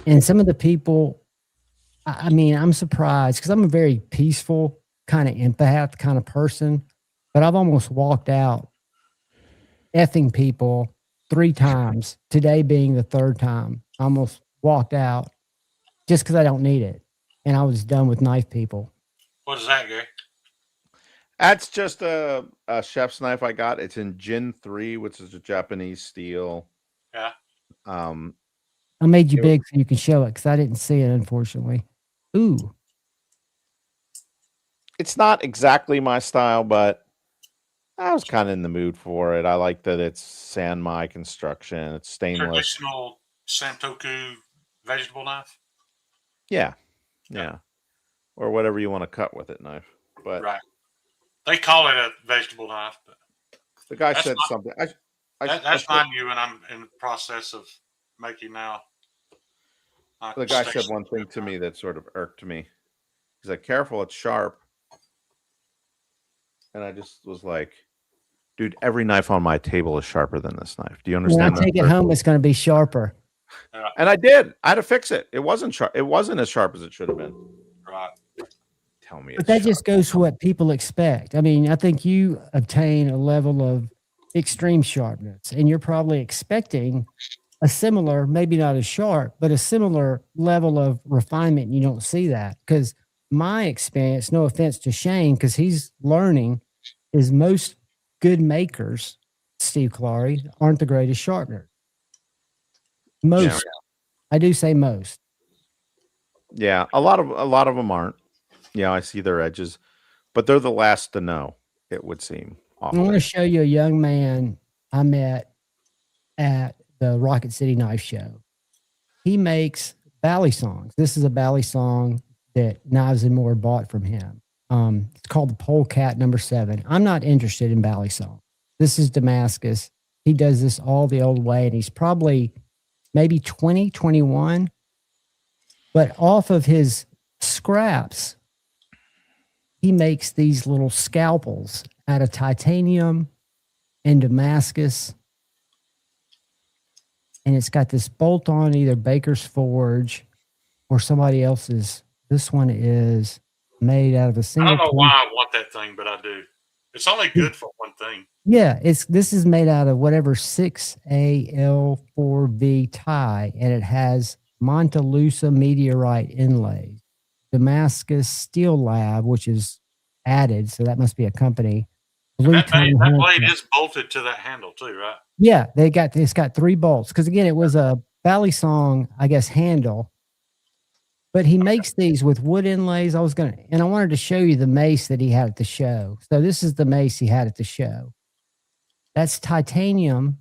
And some of the people, I'm surprised because I'm a very peaceful kind of empath kind of person, but I've almost walked out effing people 3 times, today being the 3rd time. I almost walked out just because I don't need it. And I was done with knife people. What is that, Gary? That's just a chef's knife I got. It's in Jin 3, which is a Japanese steel. Yeah. I made you big so you can show it because I didn't see it, unfortunately. Ooh. It's not exactly my style, but I was kind of in the mood for it. I like that it's Sanmai construction. It's stainless. Traditional Santoku vegetable knife? Yeah. Or whatever you want to cut with it knife. But right. They call it a vegetable knife, but the guy said something. That's mine new, and I'm in the process of making now. The guy said one thing to me that sort of irked me. He's like, careful, it's sharp. And I just was like, dude, every knife on my table is sharper than this knife. Do you understand? When I take it home, it's going to be sharper. And I did. I had to fix it. It wasn't sharp. It wasn't as sharp as it should have been. Right. Tell me. But that just goes to what people expect. I mean, I think you obtain a level of extreme sharpness, and you're probably expecting a similar, maybe not as sharp, but a similar level of refinement. You don't see that because my experience, no offense to Shane, because he's learning, is most good makers, Steve Clary, aren't the greatest sharpeners. Most. Yeah. I do say most. Yeah, a lot of them aren't. Yeah, I see their edges, but they're the last to know, it would seem. I want to show you a young man I met at the Rocket City Knife Show. He makes Bally songs. This is a Bally song that Knives and More bought from him. It's called the Polecat number 7. I'm not interested in Bally songs. This is Damascus. He does this all the old way, and he's probably maybe 20, 21. But off of his scraps, he makes these little scalpels out of titanium and Damascus. And it's got this bolt on either Baker's Forge or somebody else's. This one is made out of a I single. don't know why I want that thing, but I do. It's only good for one thing. Yeah, this is made out of whatever 6AL4V tie, and it has Montelusa meteorite inlays, Damascus Steel Lab, which is added, so that must be a company. That blade is bolted to that handle too, right? Yeah, it's got 3 bolts because again, it was a Bally song, I guess, handle. But he makes these with wood inlays. I wanted to show you the mace that he had at the show. So this is the mace he had at the show. That's titanium.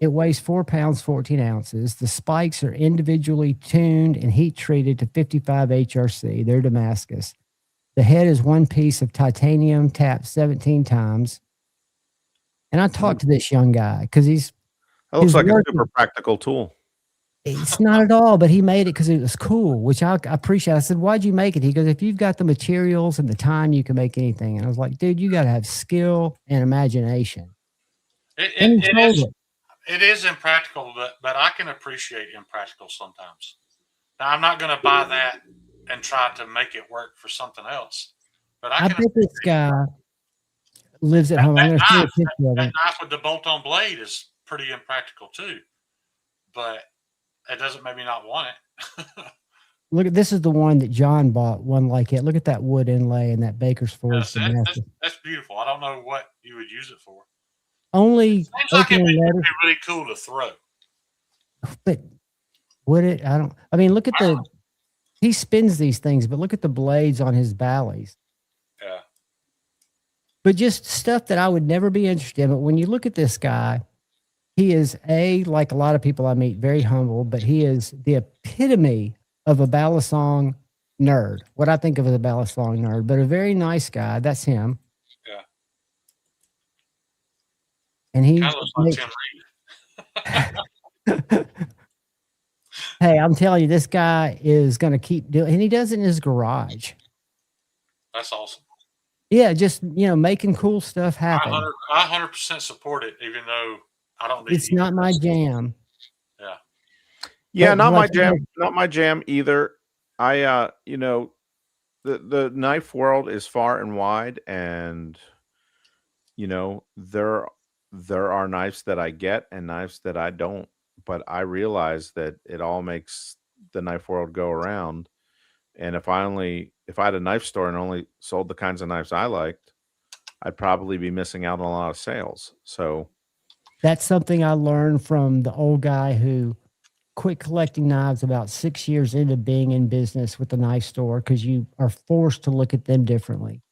It weighs 4 pounds, 14 ounces. The spikes are individually tuned and heat treated to 55 HRC. They're Damascus. The head is one piece of titanium tapped 17 times. And I talked to this young guy because that looks like a super practical tool. It's not at all, but he made it because it was cool, which I appreciate. I said, why'd you make it? He goes, if you've got the materials and the time, you can make anything. And I was like, dude, you got to have skill and imagination. It is impractical, but I can appreciate impractical sometimes. Now, I'm not going to buy that and try to make it work for something else. But I bet this guy lives at home. That knife with the bolt-on blade is pretty impractical too. But it doesn't make me not want it. Look at this is the one that John bought, one like it. Look at that wood inlay and that Baker's Forge. That's beautiful. I don't know what you would use it for. Only seems like it'd be really cool to throw. But would it? Look at he spins these things, but look at the blades on his Bally's. Yeah. But just stuff that I would never be interested in. But when you look at this guy, he is like a lot of people I meet, very humble, but he is the epitome of a balisong nerd. What I think of as a balisong nerd, but a very nice guy. That's him. Yeah. And he looks like Tim Reed. Hey, I'm telling you, this guy is going to keep doing, and he does it in his garage. That's awesome. Yeah, just making cool stuff happen. I 100% support it, even though I don't. It's not my jam. Yeah. Yeah, not my jam. Not my jam either. I, the knife world is far and wide, and there are knives that I get and knives that I don't. But I realize that it all makes the knife world go around. And if I had a knife store and only sold the kinds of knives I liked, I'd probably be missing out on a lot of sales. So that's something I learned from the old guy who quit collecting knives about 6 years into being in business with the knife store, because you are forced to look at them differently,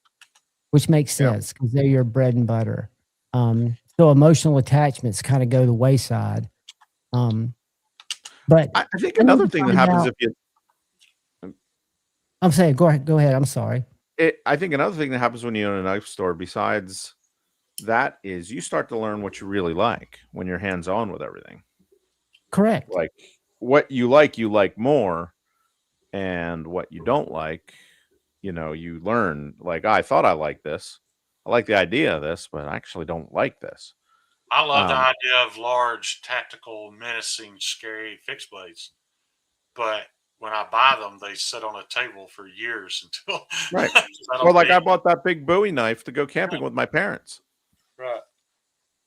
which makes sense because they're your bread and butter. So emotional attachments kind of go the wayside. But I think another thing that happens if you, I'm saying, go ahead. I'm sorry. I think another thing that happens when you own a knife store, besides that, is you start to learn what you really like when you're hands-on with everything. Correct. Like what you like more, and what you don't like, you learn. Like, I thought I liked this. I like the idea of this, but I actually don't like this. I love the idea of large, tactical, menacing, scary fixed blades. But when I buy them, they sit on a table for years until right. Or like I bought that big Bowie knife to go camping with my parents. Right.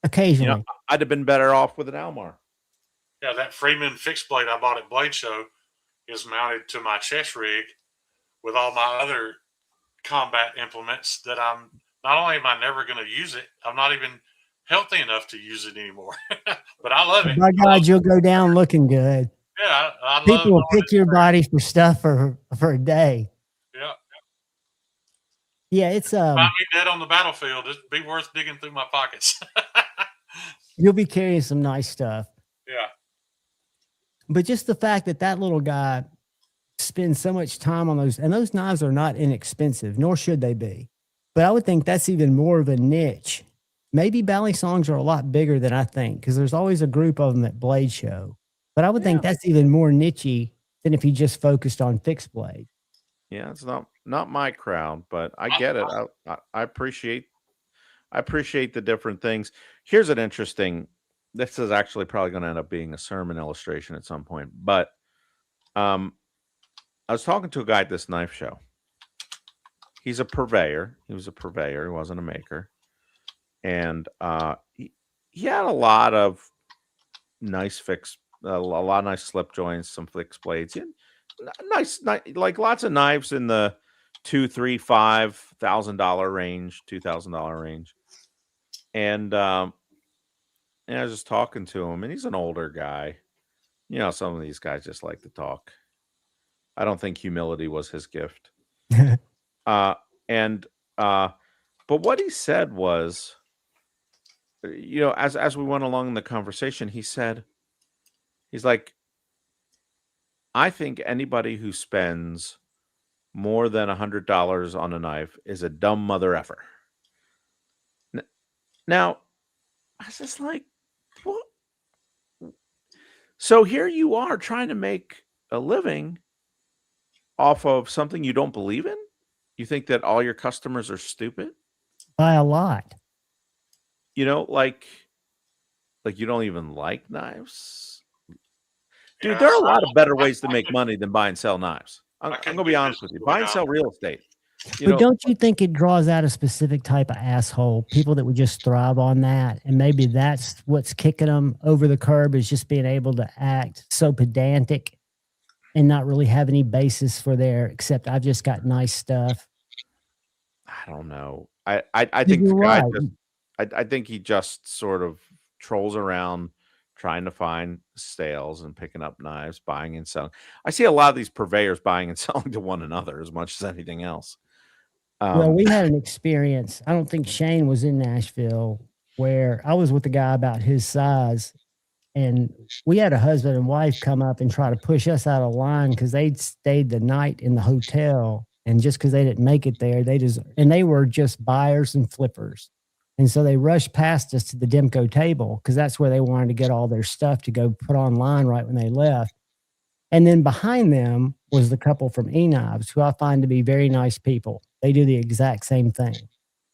Occasionally. I'd have been better off with an Almar. Yeah, that Freeman fixed blade I bought at Blade Show is mounted to my chest rig with all my other combat implements that I'm not only am I never going to use it, I'm not even healthy enough to use it anymore. But I love it. By God, you'll go down looking good. Yeah, I people will pick your body for stuff for a day. Yeah. Yeah, it's Find me dead on the battlefield, it'd be worth digging through my pockets. You'll be carrying some nice stuff. Yeah. But just the fact that that little guy spends so much time on those, and those knives are not inexpensive, nor should they be. But I would think that's even more of a niche. Maybe Bally Songs are a lot bigger than I think, because there's always a group of them at Blade Show. But I would think that's even more nichey than if he just focused on fixed blade. Yeah, it's not my crowd, but I get it. I appreciate the different things. Here's an interesting. This is actually probably going to end up being a sermon illustration at some point. But I was talking to a guy at this knife show. He's a purveyor. He was a purveyor. He wasn't a maker. And he had a lot of nice a lot of nice slip joints, some fixed blades. He had nice, like lots of knives in the $2,000, $3,000, $5,000 range, $2,000 range. And I was just talking to him, and he's an older guy. You know, some of these guys just like to talk. I don't think humility was his gift. But what he said was, you know, as we went along in the conversation, he's like, I think anybody who spends more than $100 on a knife is a dumb mother effer. Now, I was just like, what? So here you are trying to make a living off of something you don't believe in? You think that all your customers are stupid? By a lot. You know, like you don't even like knives? Dude, Yeah, there are a lot of better ways to make money than buy and sell knives. I'm going to be honest with you. Buy and sell real estate. But don't you think it draws out a specific type of asshole, people that would just thrive on that? And maybe that's what's kicking them over the curb, is just being able to act so pedantic and not really have any basis for their, except I've just got nice stuff. I don't know. I think the guy I think he just sort of trolls around trying to find sales and picking up knives, buying and selling. I see a lot of these purveyors buying and selling to one another as much as anything else. Well, we had an experience. I don't think Shane was in Nashville, where I was with a guy about his size, and we had a husband and wife come up and try to push us out of line because they'd stayed the night in the hotel. And just because they didn't make it there, and they were just buyers and flippers. And so they rushed past us to the Demco table because that's where they wanted to get all their stuff to go put online right when they left. And then behind them was the couple from E-Knives, who I find to be very nice people. They do the exact same thing.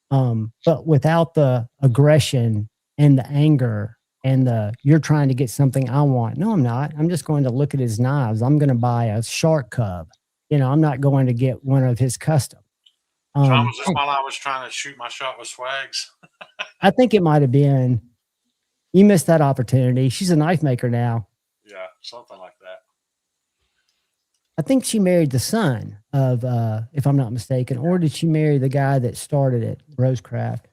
But without the aggression and the anger and you're trying to get something I want. No, I'm not. I'm just going to look at his knives. I'm going to buy a shark cub. You know, I'm not going to get one of his custom. John, was this while I was trying to shoot my shot with Swags? I think it might have been. You missed that opportunity. She's a knife maker now. Yeah, something like that. I think she married the son of, if I'm not mistaken, or did she marry the guy that started it, Rosecraft?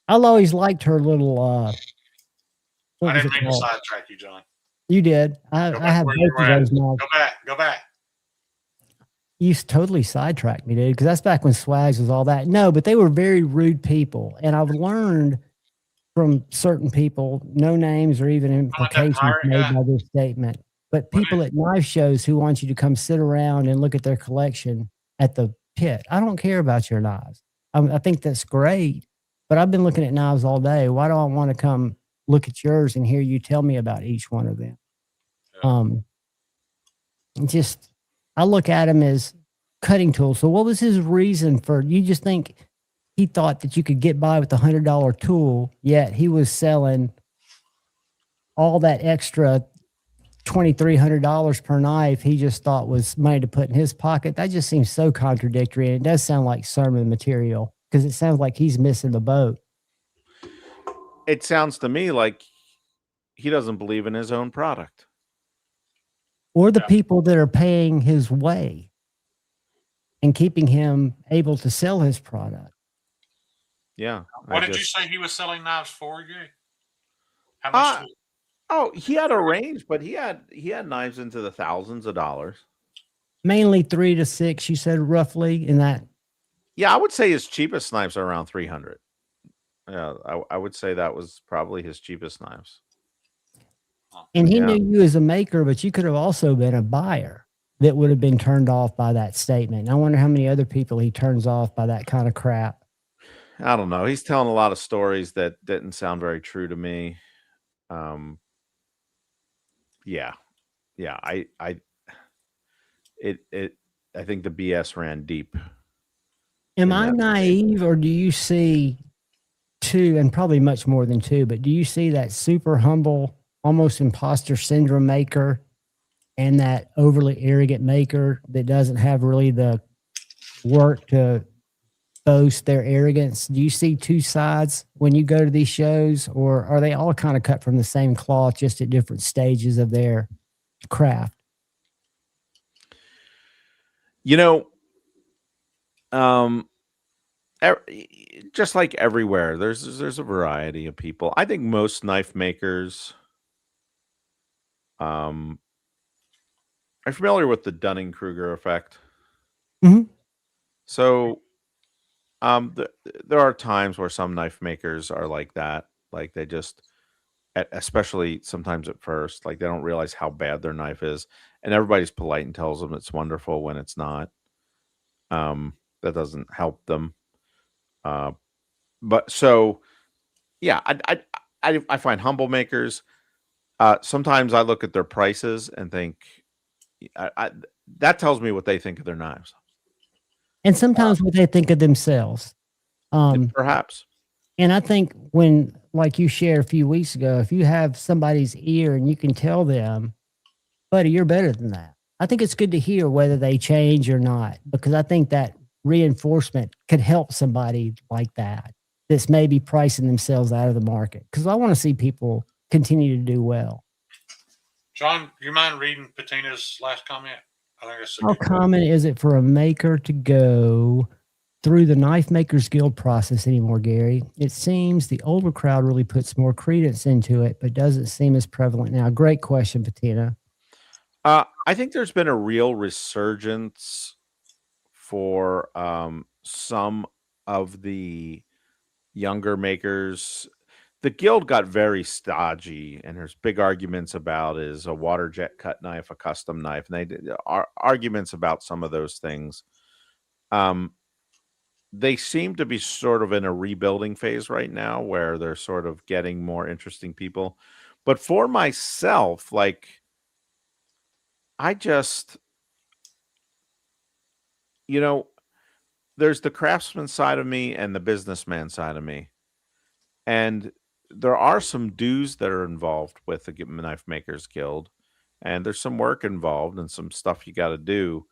I always liked her little. I didn't mean to sidetrack you, John. You did. I have both of those knives. Go back. You totally sidetracked me, dude, because that's back when Swags was all that. No, but they were very rude people. And I've learned from certain people, no names or even implications made by this statement, but people at knife shows who want you to come sit around and look at their collection at the pit. I don't care about your knives. I think that's great, but I've been looking at knives all day. Why do I want to come look at yours and hear you tell me about each one of them? I look at him as cutting tools. So what was his reason for, you just think he thought that you could get by with a $100 tool, yet he was selling all that extra $2,300 per knife he just thought was money to put in his pocket? That just seems so contradictory. And it does sound like sermon material, because it sounds like he's missing the boat. It sounds to me like he doesn't believe in his own product. Or the people that are paying his way and keeping him able to sell his product. Yeah. What did you say he was selling knives for, you? How much? He had a range, but he had knives into the thousands of dollars. Mainly 3 to 6, you said, roughly in that. Yeah, I would say his cheapest knives are around $300. Yeah, I would say that was probably his cheapest knives. And he Yeah. knew you as a maker, but you could have also been a buyer that would have been turned off by that statement. I wonder how many other people he turns off by that kind of crap. I don't know. He's telling a lot of stories that didn't sound very true to me. Um, yeah, yeah. It. I think the BS ran deep. Am in I that naive, or do you see two, and probably much more than two, but do you see that super humble, almost imposter syndrome maker and that overly arrogant maker that doesn't have really the work to boast their arrogance? Do you see two sides when you go to these shows, or are they all kind of cut from the same cloth, just at different stages of their craft? You know, um, just like everywhere, there's a variety of people. I think most knife makers are familiar with the Dunning-Kruger effect. Mhm. So, there are times where some knife makers are like that. Like they just, especially sometimes at first, like they don't realize how bad their knife is, and everybody's polite and tells them it's wonderful when it's not. That doesn't help them. Uh, but so yeah, I find humble makers. Sometimes I look at their prices and think, I that tells me what they think of their knives. And sometimes what they think of themselves. Perhaps. And I think when, like you shared a few weeks ago, if you have somebody's ear and you can tell them, buddy, you're better than that. I think it's good to hear whether they change or not, because I think that reinforcement could help somebody like that that's maybe pricing themselves out of the market. Because I want to see people continue to do well. John, you mind reading Patina's last comment? I think it's a How good common is it for a maker to go through the Knife Makers Guild process anymore, Gary? It seems the older crowd really puts more credence into it, but doesn't seem as prevalent now. Great question, Patina. I think there's been a real resurgence for some of the younger makers. The guild got very stodgy, and there's big arguments about, is a water jet cut knife a custom knife, and they did arguments about some of those things. They seem to be sort of in a rebuilding phase right now, where they're sort of getting more interesting people. But for myself, like, I just, you know, there's the craftsman side of me and the businessman side of me. And there are some dues that are involved with the Knife Makers Guild, and there's some work involved and some stuff you got to do.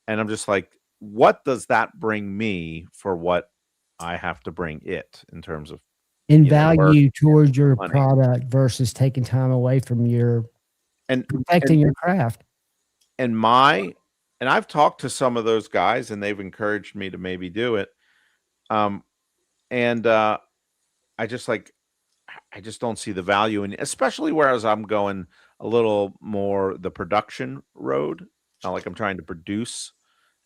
And I'm just like, what does that bring me for what I have to bring it in terms of In work value towards your money? product versus taking time away from your And perfecting your craft. and I've talked to some of those guys, and they've encouraged me to maybe do it. And I just don't see the value in, especially whereas I'm going a little more the production road. Not like I'm trying to produce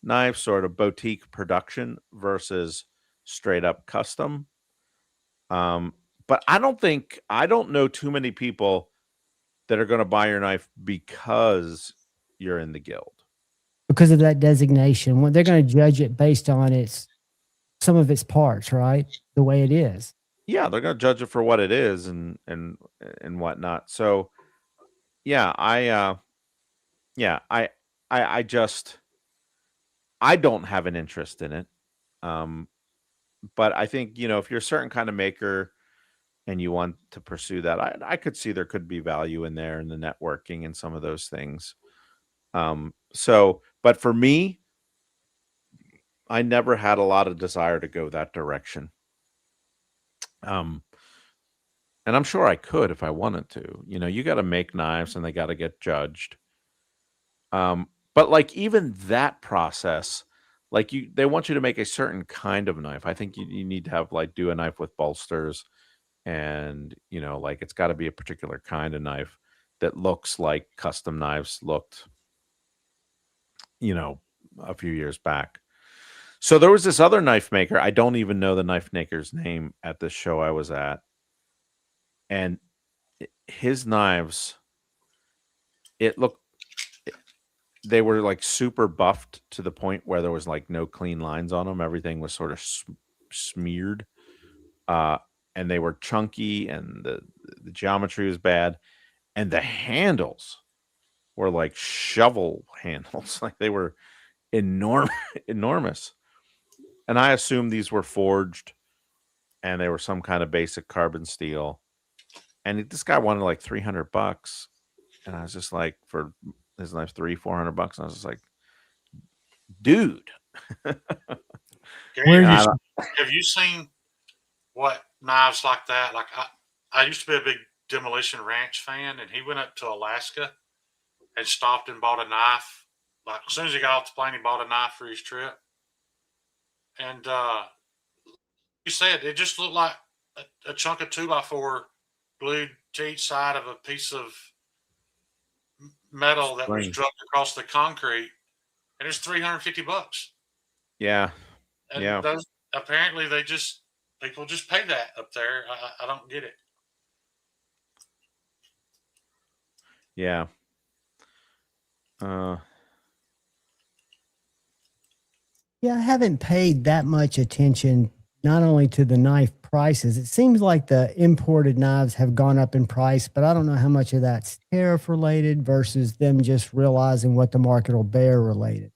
knives, sort of boutique production versus straight up custom. But I don't know too many people that are going to buy your knife because you're in the guild. Because of that designation. When they're going to judge it based on some of its parts, right? The way it is. Yeah, they're going to judge it for what it is and whatnot. So, yeah, I just I don't have an interest in it. But I think, if you're a certain kind of maker and you want to pursue that, I could see there could be value in there in the networking and some of those things. But for me, I never had a lot of desire to go that direction. And I'm sure I could if I wanted to. You got to make knives and they got to get judged. But like even that process, like they want you to make a certain kind of knife. I think you need to have do a knife with bolsters, and like it's got to be a particular kind of knife that looks like custom knives looked, a few years back. So there was this other knife maker. I don't even know the knife maker's name at this show I was at. And his knives, they were like super buffed to the point where there was like no clean lines on them. Everything was sort of smeared. And they were chunky and the geometry was bad. And the handles were like shovel handles. Like they were enormous. And I assumed these were forged and they were some kind of basic carbon steel. And this guy wanted like $300. And I was just like, for his knife, $400. And I was just like, dude. Where have you seen what knives like that? Like I used to be a big Demolition Ranch fan, and he went up to Alaska and stopped and bought a knife. Like as soon as he got off the plane, he bought a knife for his trip. And you said it just looked like a chunk of 2x4 glued to each side of a piece of metal that was drugged across the concrete, and it's $350. Yeah. And yeah. those apparently people just pay that up there. I don't get it. Yeah. Yeah, I haven't paid that much attention not only to the knife prices. It seems like the imported knives have gone up in price, but I don't know how much of that's tariff related versus them just realizing what the market will bear related.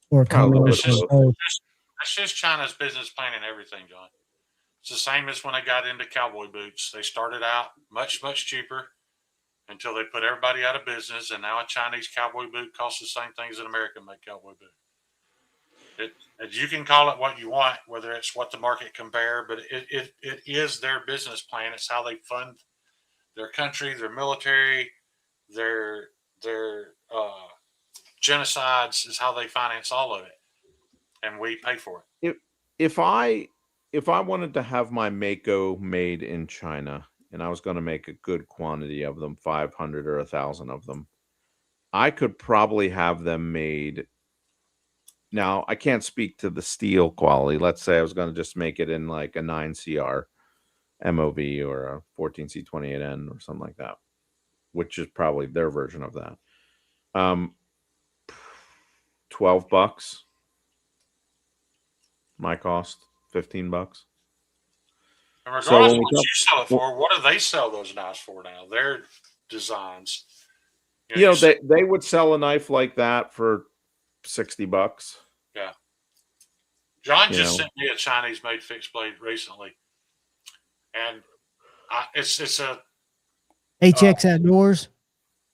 Or combination of both. That's just China's business plan and everything, John. It's the same as when they got into cowboy boots. They started out much, much cheaper until they put everybody out of business, and now a Chinese cowboy boot costs the same thing as an American-made cowboy boot. You can call it what you want, whether it's what the market can bear, but it is their business plan. It's how they fund their country, their military, their genocides is how they finance all of it, and we pay for it. If I wanted to have my Mako made in China, and I was going to make a good quantity of them, 500 or 1,000 of them, I could probably have them made. Now, I can't speak to the steel quality. Let's say I was going to just make it in like a 9CR MOV or a 14C28N or something like that, which is probably their version of that. $12. My cost, $15. And regardless of what you sell it for, what do they sell those knives for now? Their designs. They would sell a knife like that for $60. Yeah. John just sent me a Chinese-made fixed blade recently, and it's a HX Outdoors.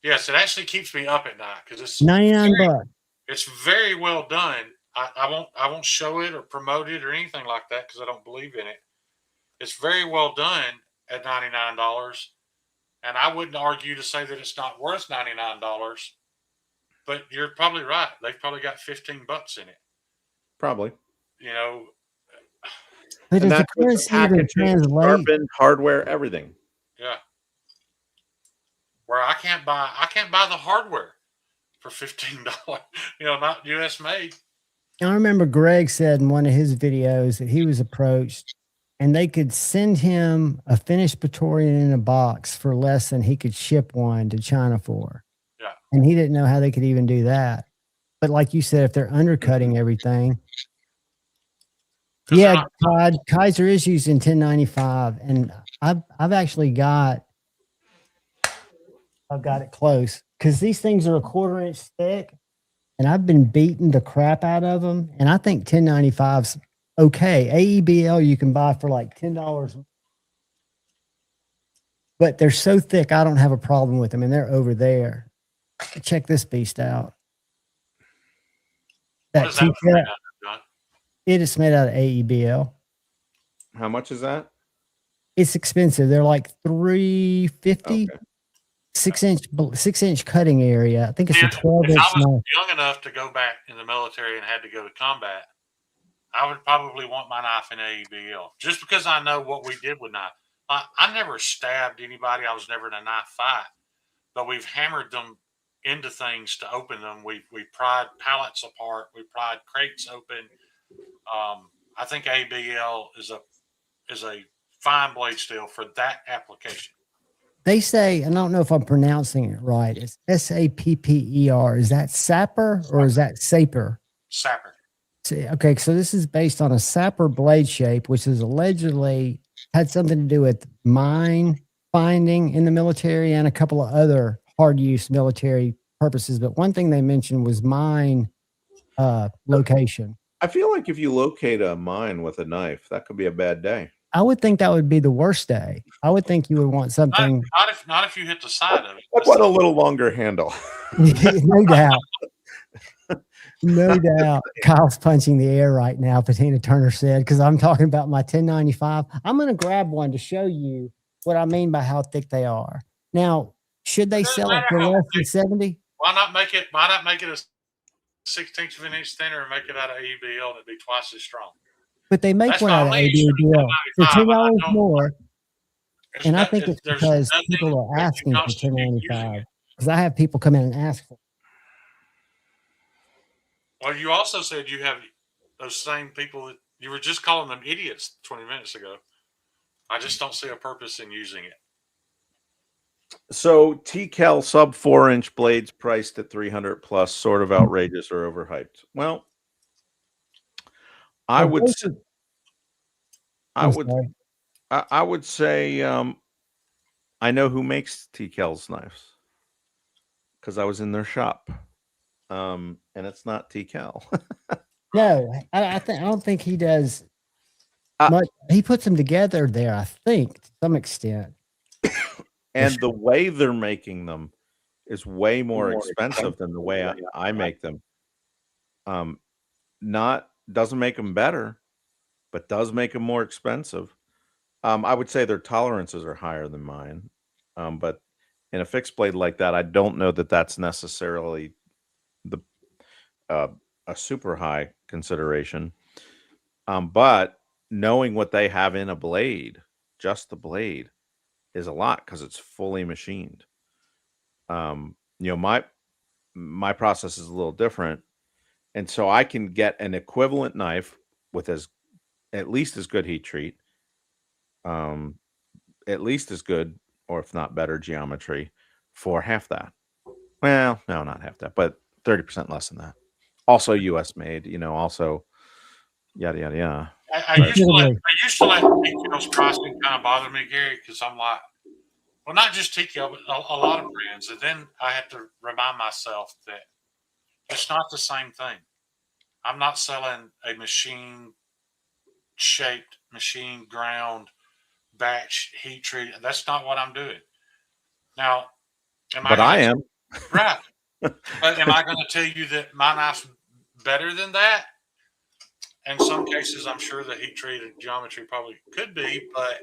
Yes, it actually keeps me up at night because it's $99. It's very well done. I won't show it or promote it or anything like that because I don't believe in it. It's very well done at $99, and I wouldn't argue to say that it's not worth $99. But you're probably right. They've probably got $15 in it. Probably. But and it's that's with the packaging, carbon, hardware, everything. Yeah. Where I can't buy the hardware for $15. Not US made. I remember Greg said in one of his videos that he was approached and they could send him a finished Praetorian in a box for less than he could ship one to China for. Yeah. And he didn't know how they could even do that. But like you said, if they're undercutting everything. Yeah, Todd, Kaiser is using 1095, and I've actually got it close because these things are a 1/4 inch thick, and I've been beating the crap out of them. And I think 1095's okay. AEBL you can buy for like $10, but they're so thick I don't have a problem with them, and they're over there. Check this beast out. It is made out of AEBL. How much is that? It's expensive. They're like $350. Okay. 6-inch cutting area. I think it's a 12-inch. If I was young enough to go back in the military and had to go to combat, I would probably want my knife in AEBL just because I know what we did with knife. I never stabbed anybody. I was never in a knife fight, but we've hammered them into things to open them. We pried pallets apart. We pried crates open. I think ABL is a fine blade steel for that application. They say, and I don't know if I'm pronouncing it right. It's Sapper. Is that Sapper or is that Saper? Sapper. Okay, so this is based on a Sapper blade shape, which is allegedly had something to do with mine finding in the military and a couple of other hard use military purposes. But one thing they mentioned was mine location. I feel like if you locate a mine with a knife, that could be a bad day. I would think that would be the worst day. I would think you would want something. Not if you hit the side of it. I want a little longer handle. No doubt. No doubt. Kyle's punching the air right now, Patina Turner said, because I'm talking about my 1095. I'm going to grab one to show you what I mean by how thick they are. Now, should they sell it for less than 70? Why not make it a 16th of an inch thinner and make it out of ABL and it'd be twice as strong? But they make one out of ABL for $2 more. And I think it's because people are asking for 1095. Because I have people come in and ask for it. Well, you also said you have those same people that you were just calling them idiots 20 minutes ago. I just don't see a purpose in using it. So TCal sub 4-inch blades priced at 300 plus, sort of outrageous or overhyped. Well, I would say I know who makes TCal's knives because I was in their shop. And it's not TCal. No, I don't think he does much. He puts them together there, I think, to some extent. And the way they're making them is way more expensive than the way I make them. Doesn't make them better, but does make them more expensive. I would say their tolerances are higher than mine. But in a fixed blade like that, I don't know that that's necessarily a super high consideration. But knowing what they have in a blade, just the blade, is a lot because it's fully machined. My process is a little different, and so I can get an equivalent knife with at least as good heat treat, at least as good, or if not better, geometry for half that. Well, no, not half that, but 30% less than that. Also U.S. made, also yada yada yada. I used to let TKL's pricing kind of bother me, Gary, because I'm like, well, not just TKL, but a lot of brands. And then I have to remind myself that it's not the same thing. I'm not selling a machine-shaped, machine-ground, batch heat treat. That's not what I'm doing. Now, I am. Right. But am I going to tell you that my knife's better than that? In some cases, I'm sure the heat treat and geometry probably could be, but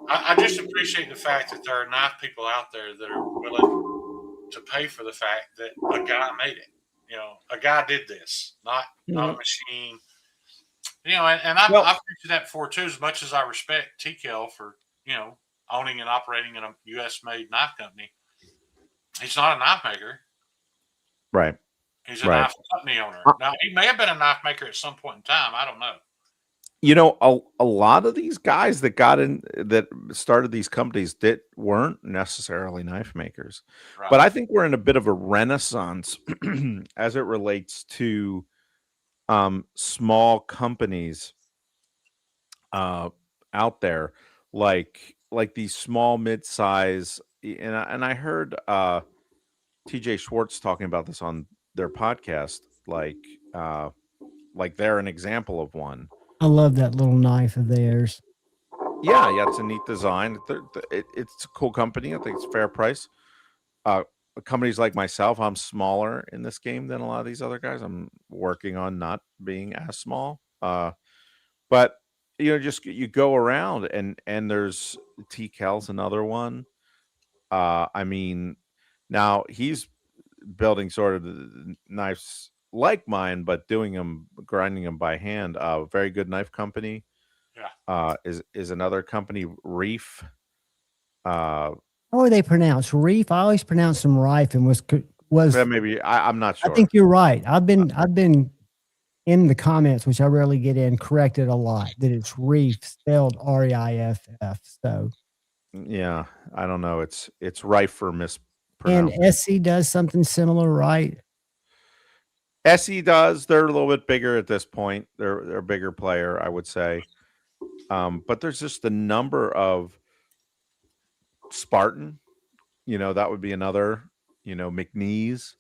I just appreciate the fact that there are knife people out there that are willing to pay for the fact that a guy made it. A guy did this, not a machine. And I've mentioned that before too. As much as I respect TKL for owning and operating in a U.S.-made knife company, he's not a knife maker. Right. He's a knife company owner. Now, he may have been a knife maker at some point in time. I don't know. A lot of these guys that started these companies weren't necessarily knife makers. Right. But I think we're in a bit of a renaissance as it relates to small companies out there, like these small mid-size. And I heard TJ Schwartz talking about this on their podcast, like they're an example of one. I love that little knife of theirs. Yeah, it's a neat design. It's a cool company. I think it's a fair price. Companies like myself, I'm smaller in this game than a lot of these other guys. I'm working on not being as small. But you go around and there's TCal's another one. Now he's building sort of the knives like mine, but grinding them by hand. Very good knife company. Yeah. Is another company, Reef. how are they pronounced? Reef? I always pronounced them Rife and was Yeah, maybe I'm not I sure. think you're right. I've been in the comments, which I rarely get in, corrected a lot that it's Reef spelled Riff. So Yeah, I don't know. It's rife for and mispronouncing. SC does something similar, right? SE does. They're a little bit bigger at this point. They're a bigger player, I would say. But there's just a number of Spartan. That would be another. McNeese.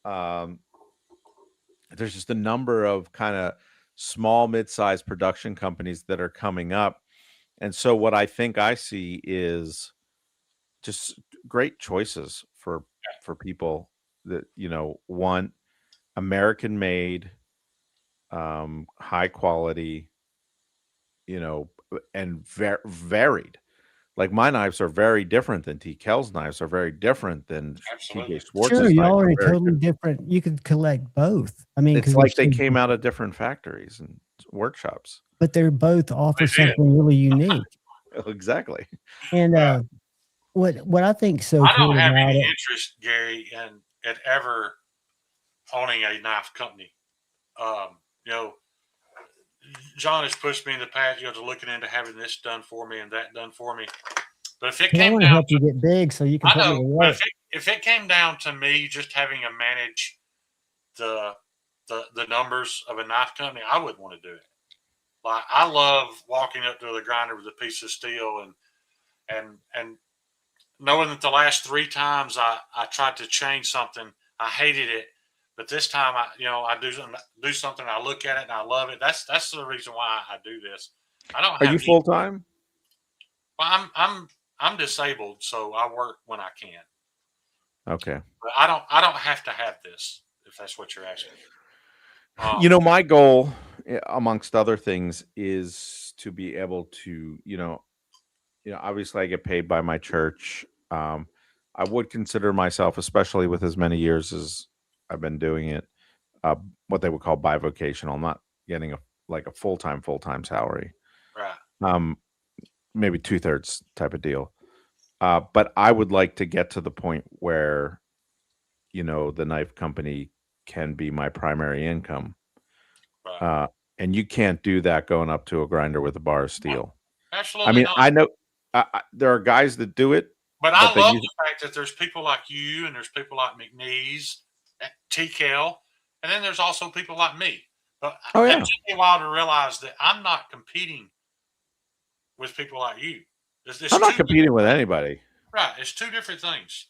Um, there's just a number of kind of small, mid-sized production companies that are coming up, and so what I think I see is just great choices for people that want American made, high quality, and varied. Like my knives are very different than TKL's knives are very different than Absolutely. TK Schwartz's Sure, knives y'all are are very totally different. different. You could collect both. I mean, It's because like they came out of different factories and workshops. but they're both offer They did. something really unique. Exactly. And what I think so I cool don't have about any it, interest, Gary, in ever owning a knife company. You know, John has pushed me in the past, to looking into having this done for me and that done for me. But if it 'cause I came want to down help you get big so you can I put me know, to but work. if it came down to me just having to manage the the numbers of a knife company, I wouldn't want to do it. Like I love walking up to the grinder with a piece of steel and knowing that the last 3 times I tried to change something, I hated it. But this time I do something, I look at it and I love it. That's the reason why I do this. I don't Are have you any. full time? Well, I'm disabled, so I work when I can. Okay. But I don't have to have this if that's what you're asking. My goal, amongst other things, is to be able to, obviously I get paid by my church. I would consider myself, especially with as many years as I've been doing it, what they would call bivocational. I'm not getting a full-time salary. Right. Maybe 2/3 type of deal. But I would like to get to the point where, the knife company can be my primary income. Right. And you can't do that going up to a grinder with a bar of steel. Absolutely I mean, not. I know there are guys that do it, But I they love use the fact that there's people like you and there's people like McNeese, TKL, and then there's also people like me. But Oh, it yeah. took me a while to realize that I'm not competing with people like you. It's I'm not two competing different with things. anybody. Right. It's two different things.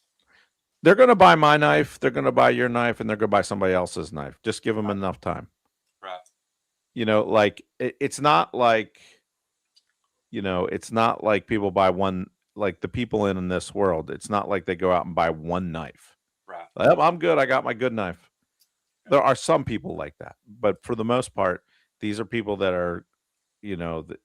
They're going to buy my knife, they're going to buy your knife, and they're going to buy somebody else's knife. Just give them enough time. Right. Like it's not like, it's not like people buy one, like the people in this world. It's not like they go out and buy one knife. Right. Well, I'm good. I got my good knife. There are some people like that, but for the most part, these are people that are, the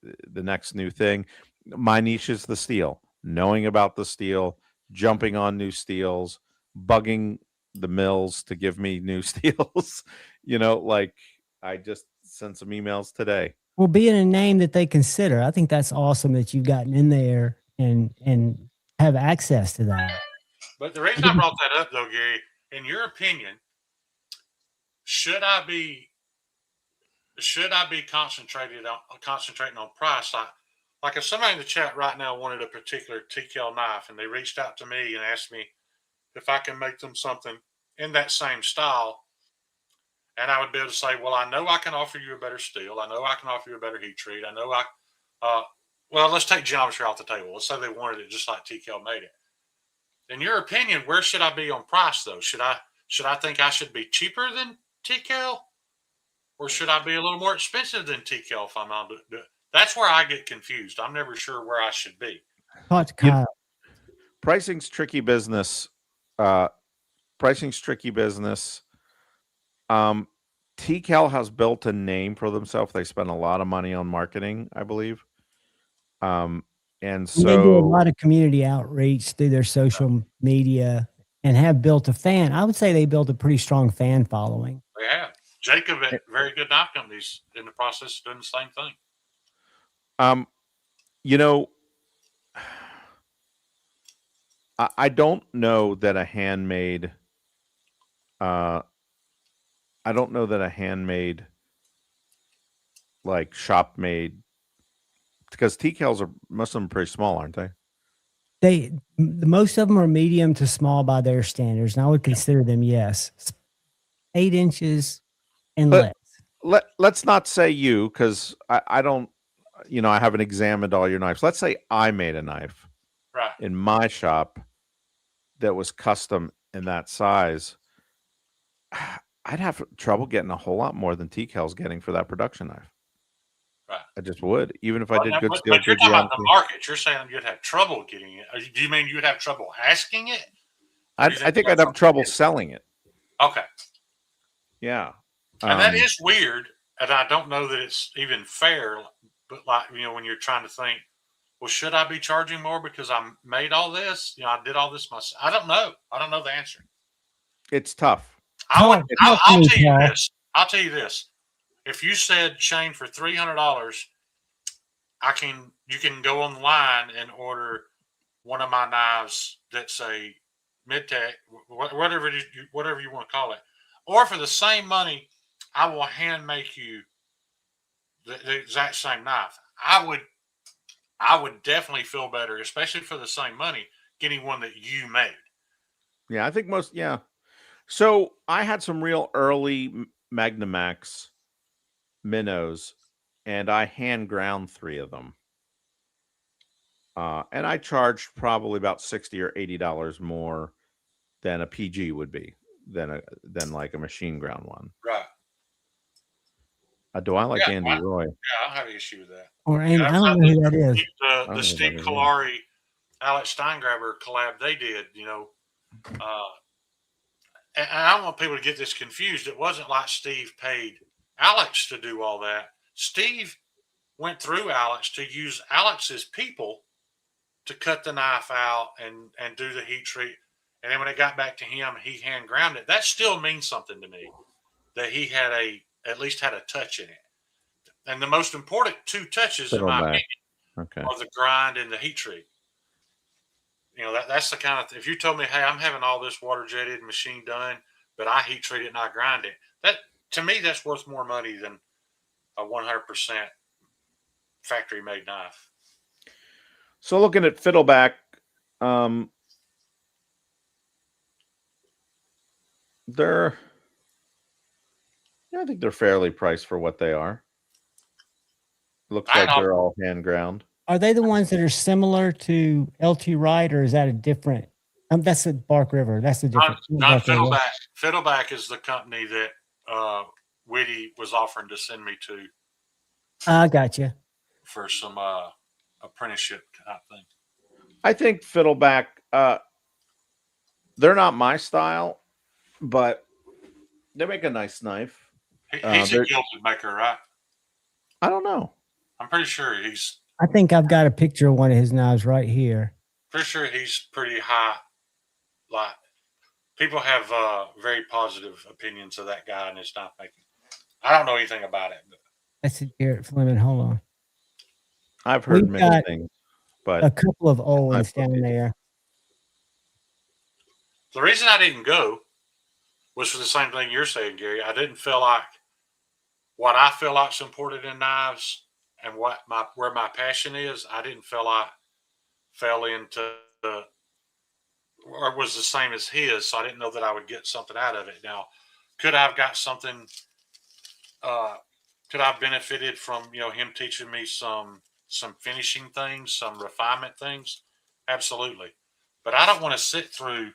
next new thing. My niche is the steel, knowing about the steel, jumping on new steels, bugging the mills to give me new steels. Like I just sent some emails today. Well, being a name that they consider, I think that's awesome that you've gotten in there and have access to that. But the reason I brought that up, though, Gary, in your opinion, should I be concentrating on price? Like if somebody in the chat right now wanted a particular TKL knife and they reached out to me and asked me if I can make them something in that same style, and I would be able to say, well, I know I can offer you a better steel. I know I can offer you a better heat treat. I know well, let's take geometry off the table. Let's say they wanted it just like TKL made it. In your opinion, where should I be on price, though? Should I think I should be cheaper than TKL? Or should I be a little more expensive than TKL if I'm on it? That's where I get confused. I'm never sure where I should be. Talk to Kyle. Pricing's tricky business. TCal has built a name for themselves. They spend a lot of money on marketing, I believe. And so they do a lot of community outreach through their social media and have built a fan. I would say they built a pretty strong fan following. They have. Jacob at Very Good Knife Companies in the process of doing the same thing. I don't know that a handmade. I don't know that a handmade, like shop made, because TCALs are most of them pretty small, aren't they? Most of them are medium to small by their standards, and I would consider them 8 inches and But less. let's not say you, because I don't, I haven't examined all your knives. Let's say I made a knife Right. in my shop that was custom in that size. I'd have trouble getting a whole lot more than TCAL's getting for that production knife. Right. I just would, even if I did good steel, But you're good talking about the geometry. market. You're saying you'd have trouble getting it. Do you mean you'd have trouble asking it? I think I'd have trouble selling it. Okay. Yeah. And that is weird, and I don't know that it's even fair. But like when you're trying to think, well, should I be charging more because I made all this? I did all this myself. I don't know. I don't know the answer. It's tough. I'll tell you this. I'll tell you this. If you said, Shane, for $300, you can go online and order one of my knives that's a mid-tech, whatever you want to call it, or for the same money, I will hand make you the exact same knife. I would definitely feel better, especially for the same money, getting one that you made. Yeah, I think So I had some real early Magnamax minnows, and I hand ground 3 of them. And I charged probably about $60 or $80 more than a PG would be, than like a machine ground one. Right. Do I like Andy Roy? Yeah, I don't have an issue with that. Or Andy, I don't know who that is. The Steve Kalari, Alex Steingraber collab they did, and I don't want people to get this confused. It wasn't like Steve paid Alex to do all that. Steve went through Alex to use Alex's people to cut the knife out and do the heat treat. And then when it got back to him, he hand ground it. That still means something to me, that he had at least had a touch in it. And the most important 2 touches, in my opinion, are the grind and the heat treat. That's the kind of, if you told me, hey, I'm having all this water jetted machine done, but I heat treat it and I grind it, that to me, that's worth more money than a 100% factory made knife. So looking at Fiddleback, I think they're fairly priced for what they are. Looks like they're all hand ground. Are they the ones that are similar to LT Wright, or is that a different? That's at Bark River. That's the different. Not Fiddleback. Fiddleback is the company that Whitty was offering to send me to. I got you. For some apprenticeship type thing. I think Fiddleback, they're not my style, but they make a nice knife. He's a gilded maker, right? I don't know. I'm pretty sure I think I've got a picture of one of his knives right here. Pretty sure he's pretty high. Like, people have very positive opinions of that guy and his knife making. I don't know anything about it. But. That's it, Garrett Fleming. Hold on. I've heard many things, but a couple of old ones down there. The reason I didn't go was for the same thing you're saying, Gary. I didn't feel like what I feel like is important in knives and where my passion is. I didn't feel like fell into or was the same as his, so I didn't know that I would get something out of it. Now, could I have got something? Could I have benefited from him teaching me some finishing things, some refinement things? Absolutely. But I don't want to sit there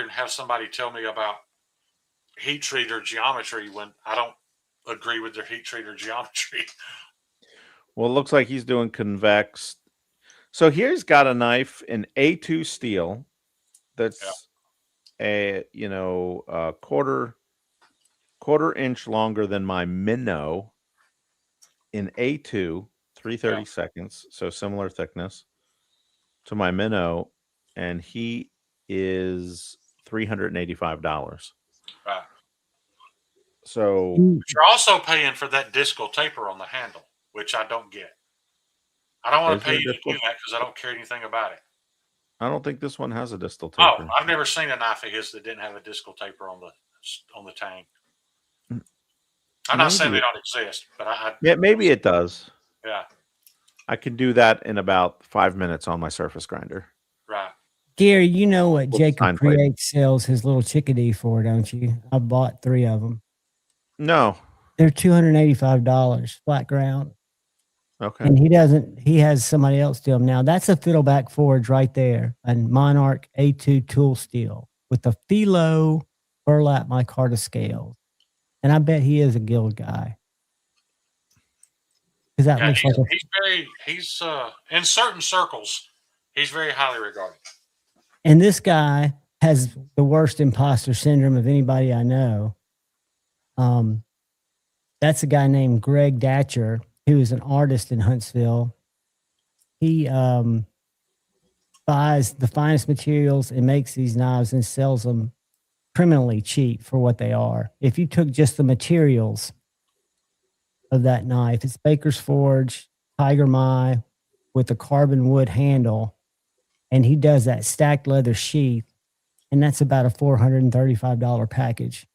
and have somebody tell me about heat treat or geometry when I don't agree with their heat treat or geometry. Well, it looks like he's doing convex. So here's got a knife in A2 steel that's a quarter inch longer than my minnow in A2, 3/32, so similar thickness to my minnow, and he is $385. Right. So you're also paying for that discal taper on the handle, which I don't get. I don't want to pay you to do that because I don't care anything about it. I don't think this one has a distal Oh, taper. I've never seen a knife of his that didn't have a discal taper on the tang. I'm not saying they don't exist, but yeah, maybe it does. Yeah. I can do that in about 5 minutes on my surface grinder. Right. Gary, you know what Jacob Steinblade. Create sells his little chickadee for, don't you? I bought 3 of them. No. They're $285 flat ground. Okay. And he has somebody else do them now. That's a fiddleback forge right there. A Monarch A2 tool steel with a philo burlap micarta scales. And I bet he is a guild guy. Because that looks like he's in certain circles, he's very highly regarded. And this guy has the worst imposter syndrome of anybody I know. That's a guy named Greg Datcher, who is an artist in Huntsville. He buys the finest materials and makes these knives and sells them criminally cheap for what they are. If you took just the materials of that knife, it's Baker's Forge, Tiger Mai with a carbon wood handle, and he does that stacked leather sheath, and that's about a $435 package.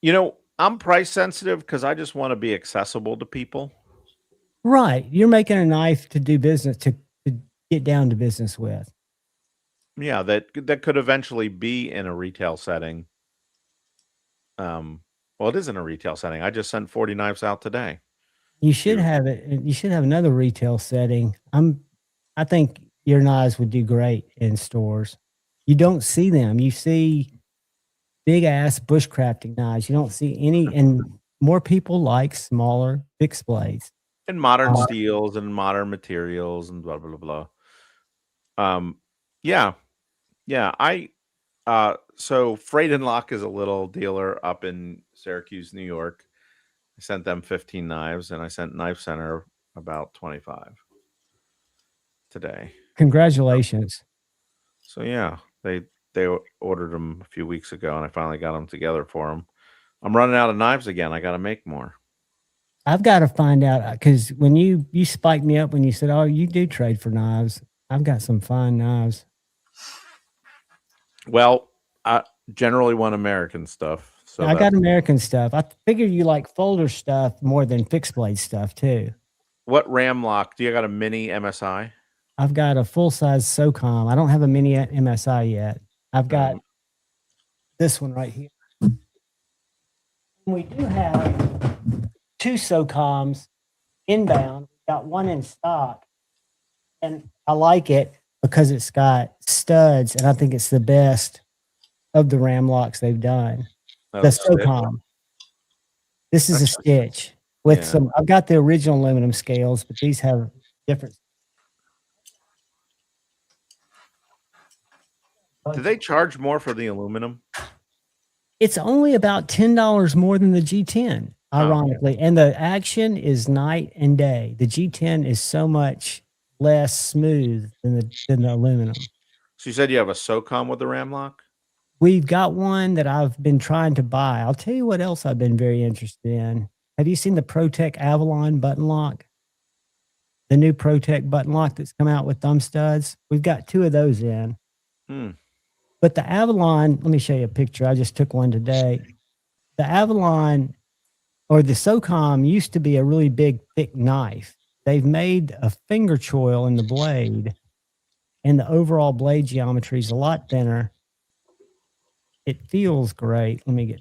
You know, I'm price sensitive because I just want to be accessible to people. Right. You're making a knife to do business, to get down to business with. Yeah, that could eventually be in a retail setting. Well, it is in a retail setting. I just sent 40 knives out today. You should have it. You should have another retail setting. I think your knives would do great in stores. You don't see them. You see big ass bushcrafting knives. You don't see any, and more people like smaller fixed blades. And modern steels and modern materials and blah blah blah. Yeah. So Freight and Lock is a little dealer up in Syracuse, New York. I sent them 15 knives, and I sent Knife Center about 25 today. Congratulations. So yeah, they ordered them a few weeks ago, and I finally got them together for them. I'm running out of knives again. I got to make more. I've got to find out, because when you spiked me up when you said, "Oh, you do trade for knives," I've got some fine knives. Well, I generally want American stuff. So I got American stuff. I figure you like folder stuff more than fixed blade stuff too. What ram lock? Do you got a mini MSI? I've got a full size SOCOM. I don't have a mini MSI yet. I've got this one right here. We do have 2 SOCOMs inbound. We've got one in stock, and I like it because it's got studs, and I think it's the best of the ram locks they've done. The SOCOM. This is a stitch with some. I've got the original aluminum scales, but these have different. Do they charge more for the aluminum? It's only about $10 more than the G10, ironically, and the action is night and day. The G10 is so much less smooth than the aluminum. So you said you have a SOCOM with the ram lock? We've got one that I've been trying to buy. I'll tell you what else I've been very interested in. Have you seen the ProTech Avalon button lock? The new ProTech button lock that's come out with thumb studs? We've got 2 of those in. But the Avalon, let me show you a picture. I just took one today. The Avalon, or the SOCOM, used to be a really big, thick knife. They've made a finger choil in the blade, and the overall blade geometry is a lot thinner. It feels great. Let me get,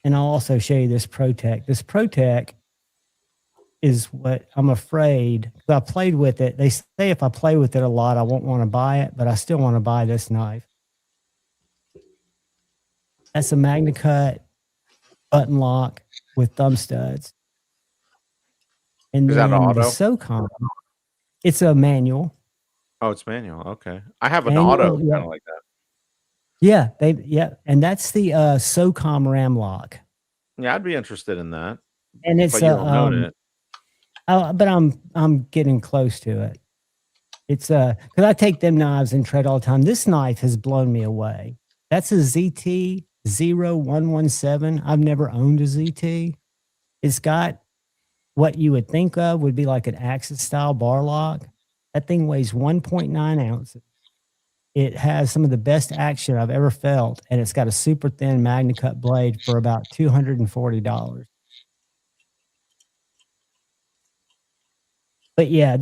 and I'll also show you this ProTech. This ProTech is what I'm afraid, because I played with it. They say if I play with it a lot, I won't want to buy it, but I still want to buy this knife. That's a MagnaCut button lock with thumb studs. And is then that auto? the SOCOM, it's a manual. Oh, it's manual. Okay. I have an auto kind of like that. Yeah, and that's the SOCOM ram lock. Yeah, I'd be interested in that. And it's but you don't own it. But I'm getting close to it. It's because I take them knives and trade all the time. This knife has blown me away. That's a ZT 0117. I've never owned a ZT. It's got what you would think of would be like an Axis style bar lock. That thing weighs 1.9 ounces. It has some of the best action I've ever felt, and it's got a super thin Magna Cut blade for about $240. But yeah, I've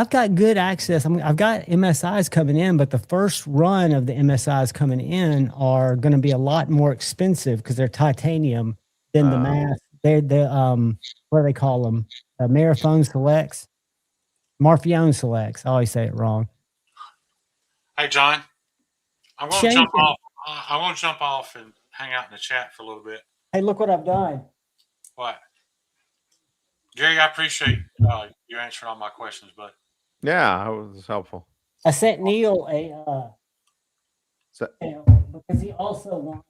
got good access. I've got MSIs coming in, but the first run of the MSIs coming in are going to be a lot more expensive because they're titanium than the mass. They're what do they call them? Marathon Selects. Marfione Selects. I always say it wrong. Hey, John, I'm going to jump off. I want to jump off and hang out in the chat for a little bit. Hey, look what I've done. What? Gary, I appreciate you answering all my questions, bud. Yeah, it was helpful. I sent Neil because he also won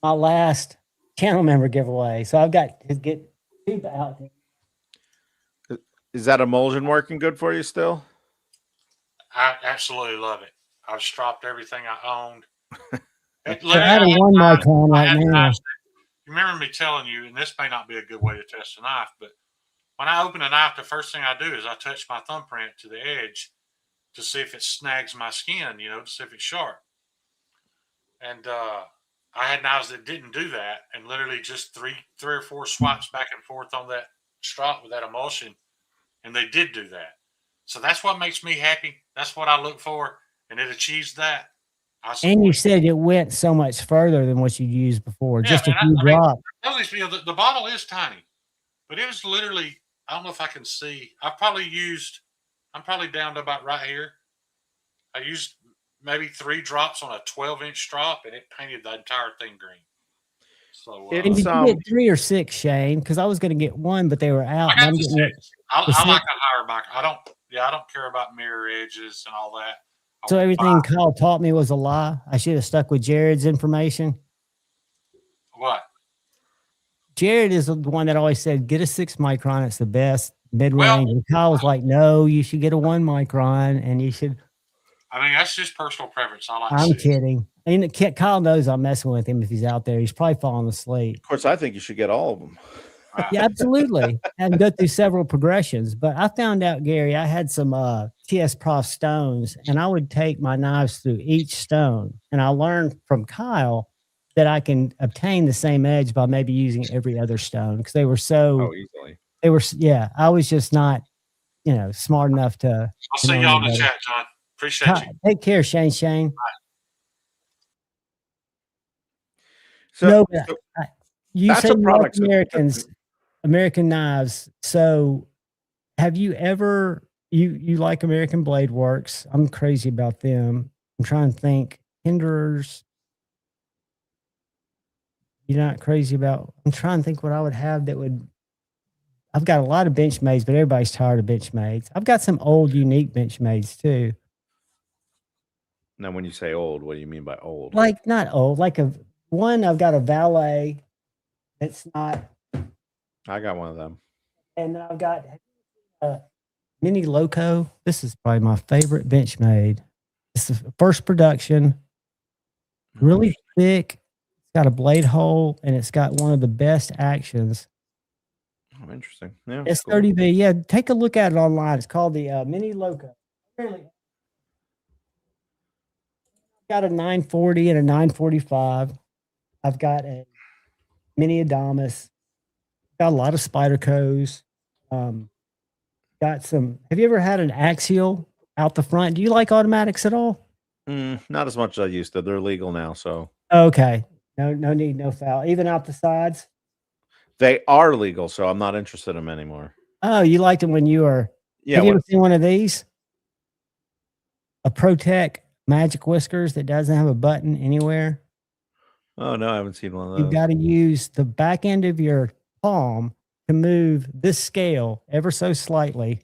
my last channel member giveaway. So I've got to get two out there. Is that emulsion working good for you still? I absolutely love it. I've stropped everything I owned. I had a one mic on right now. You remember me telling you, and this may not be a good way to test a knife, but when I open a knife, the first thing I do is I touch my thumbprint to the edge to see if it snags my skin, to see if it's sharp. And I had knives that didn't do that, and literally just three or four swipes back and forth on that strop with that emulsion, and they did do that. So that's what makes me happy. That's what I look for, and it achieves that. And you said it went so much further than what you used before. Yeah, just a few drops. The bottle is tiny, but it was literally, I don't know if I can see. I'm probably down to about right here. I used maybe 3 drops on a 12-inch strop, and it painted the entire thing green. So, and did you get 3 or 6, Shane? Because I was going to get 1, but they were out. I got 6. I like a higher mic. I don't care about mirror edges and all that. So everything Kyle taught me was a lie. I should have stuck with Jared's information. What? Jared is the one that always said, get a 6 micron. It's the best mid-range. And Kyle was like, no, you should get a 1 micron, and you should. I mean, that's just personal preference. I'm kidding. I mean, Kyle knows I'm messing with him if he's out there. He's probably falling asleep. Of course, I think you should get all of them. Yeah, absolutely. And go through several progressions. But I found out, Gary, I had some TS Prof stones, and I would take my knives through each stone. And I learned from Kyle that I can obtain the same edge by maybe using every other stone because they were so easily. They were, yeah. I was just not, smart enough to. I'll see y'all in the chat, John. Appreciate you. Take care, Shane. Shane. So, you say you love American knives. So have you ever, you like American Blade Works? I'm crazy about them. I'm trying to think. Hinderers. You're not crazy about, I'm trying to think what I would have that would, I've got a lot of Benchmades, but everybody's tired of Benchmades. I've got some old unique Benchmades too. Now, when you say old, what do you mean by old? Like not old, like I've got a Valet. It's not. I got one of them. And then I've got a Mini Loco. This is probably my favorite Benchmade. It's the first production. Really thick. It's got a blade hole, and it's got one of the best actions. Oh, interesting. Yeah, S30V. Cool. Yeah, take a look at it online. It's called the Mini Loco. Really. Got a 940 and a 945. I've got a Mini Adamas. Got a lot of Spydercos. Got some. Have you ever had an axial out the front? Do you like automatics at all? Not as much as I used to. They're legal now, so. Okay. No need, no foul. Even out the sides? They are legal, so I'm not interested in them anymore. Oh, you liked them when you were. Yeah. Have you ever seen one of these? A ProTech Magic Whiskers that doesn't have a button anywhere? Oh, no, I haven't seen one of those. You've got to use the back end of your palm to move this scale ever so slightly.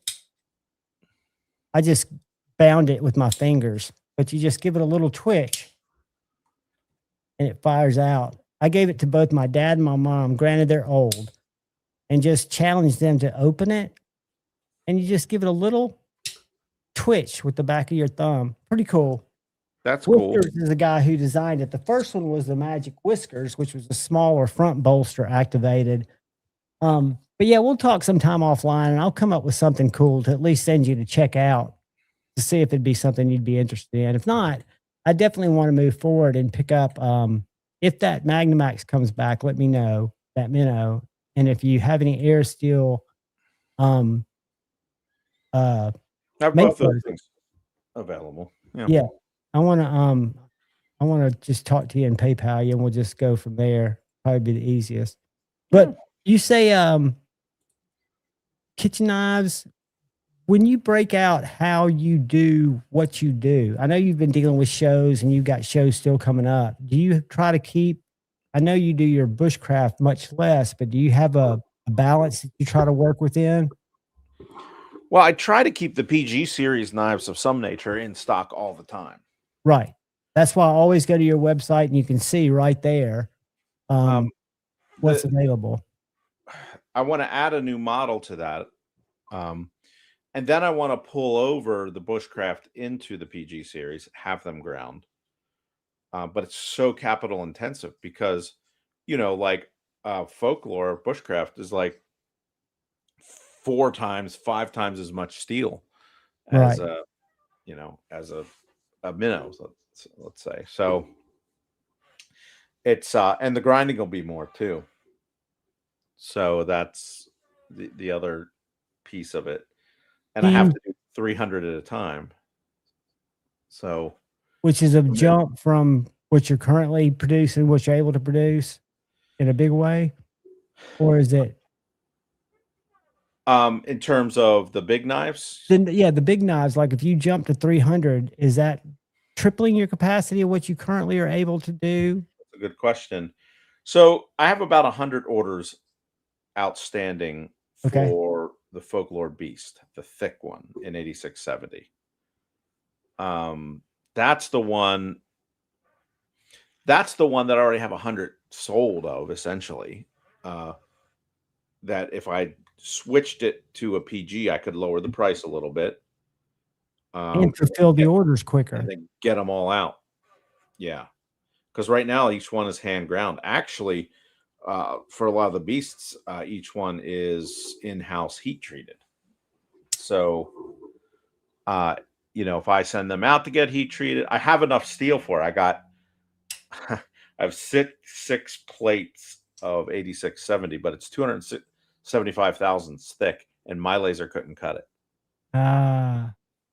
I just bound it with my fingers, but you just give it a little twitch and it fires out. I gave it to both my dad and my mom. Granted, they're old, and just challenged them to open it. And you just give it a little twitch with the back of your thumb. Pretty cool. That's cool. Whiskers is the guy who designed it. The first one was the Magic Whiskers, which was a smaller front bolster activated. But yeah, we'll talk sometime offline, and I'll come up with something cool to at least send you to check out to see if it'd be something you'd be interested in. If not, I definitely want to move forward and pick up. If that Magnamax comes back, let me know that minnow. And if you have any Air Steel, I have both those things available. Yeah, I want to just talk to you and PayPal you, and we'll just go from there. Probably be the easiest. But you say kitchen knives. When you break out how you do what you do, I know you've been dealing with shows and you've got shows still coming up. Do you try to keep, I know you do your bushcraft much less, but do you have a balance that you try to work within? Well, I try to keep the PG series knives of some nature in stock all the time. Right. That's why I always go to your website and you can see right there what's available. I want to add a new model to that. And then I want to pull over the bushcraft into the PG series, have them ground. But it's so capital intensive because, like folklore bushcraft is like 4 times, 5 times as much steel as a minnow, let's say. So it's and the grinding will be more too. So that's the other piece of it. And I have to do 300 at a time. So, which is a jump from what you're currently producing, what you're able to produce in a big way, or is it? In terms of the big knives? Then, yeah, the big knives, like if you jump to 300, is that tripling your capacity of what you currently are able to do? That's a good question. So I have about 100 orders outstanding for the Folklore Beast, the thick one in 8670. That's the one that I already have 100 sold of, essentially. That if I switched it to a PG, I could lower the price a little bit. And fulfill the orders quicker. And then get them all out. Yeah. Because right now, each one is hand ground. Actually, for a lot of the beasts, each one is in-house heat treated. So, if I send them out to get heat treated, I have enough steel for it. I have six plates of 8670, but it's 275 thousandths thick, and my laser couldn't cut it.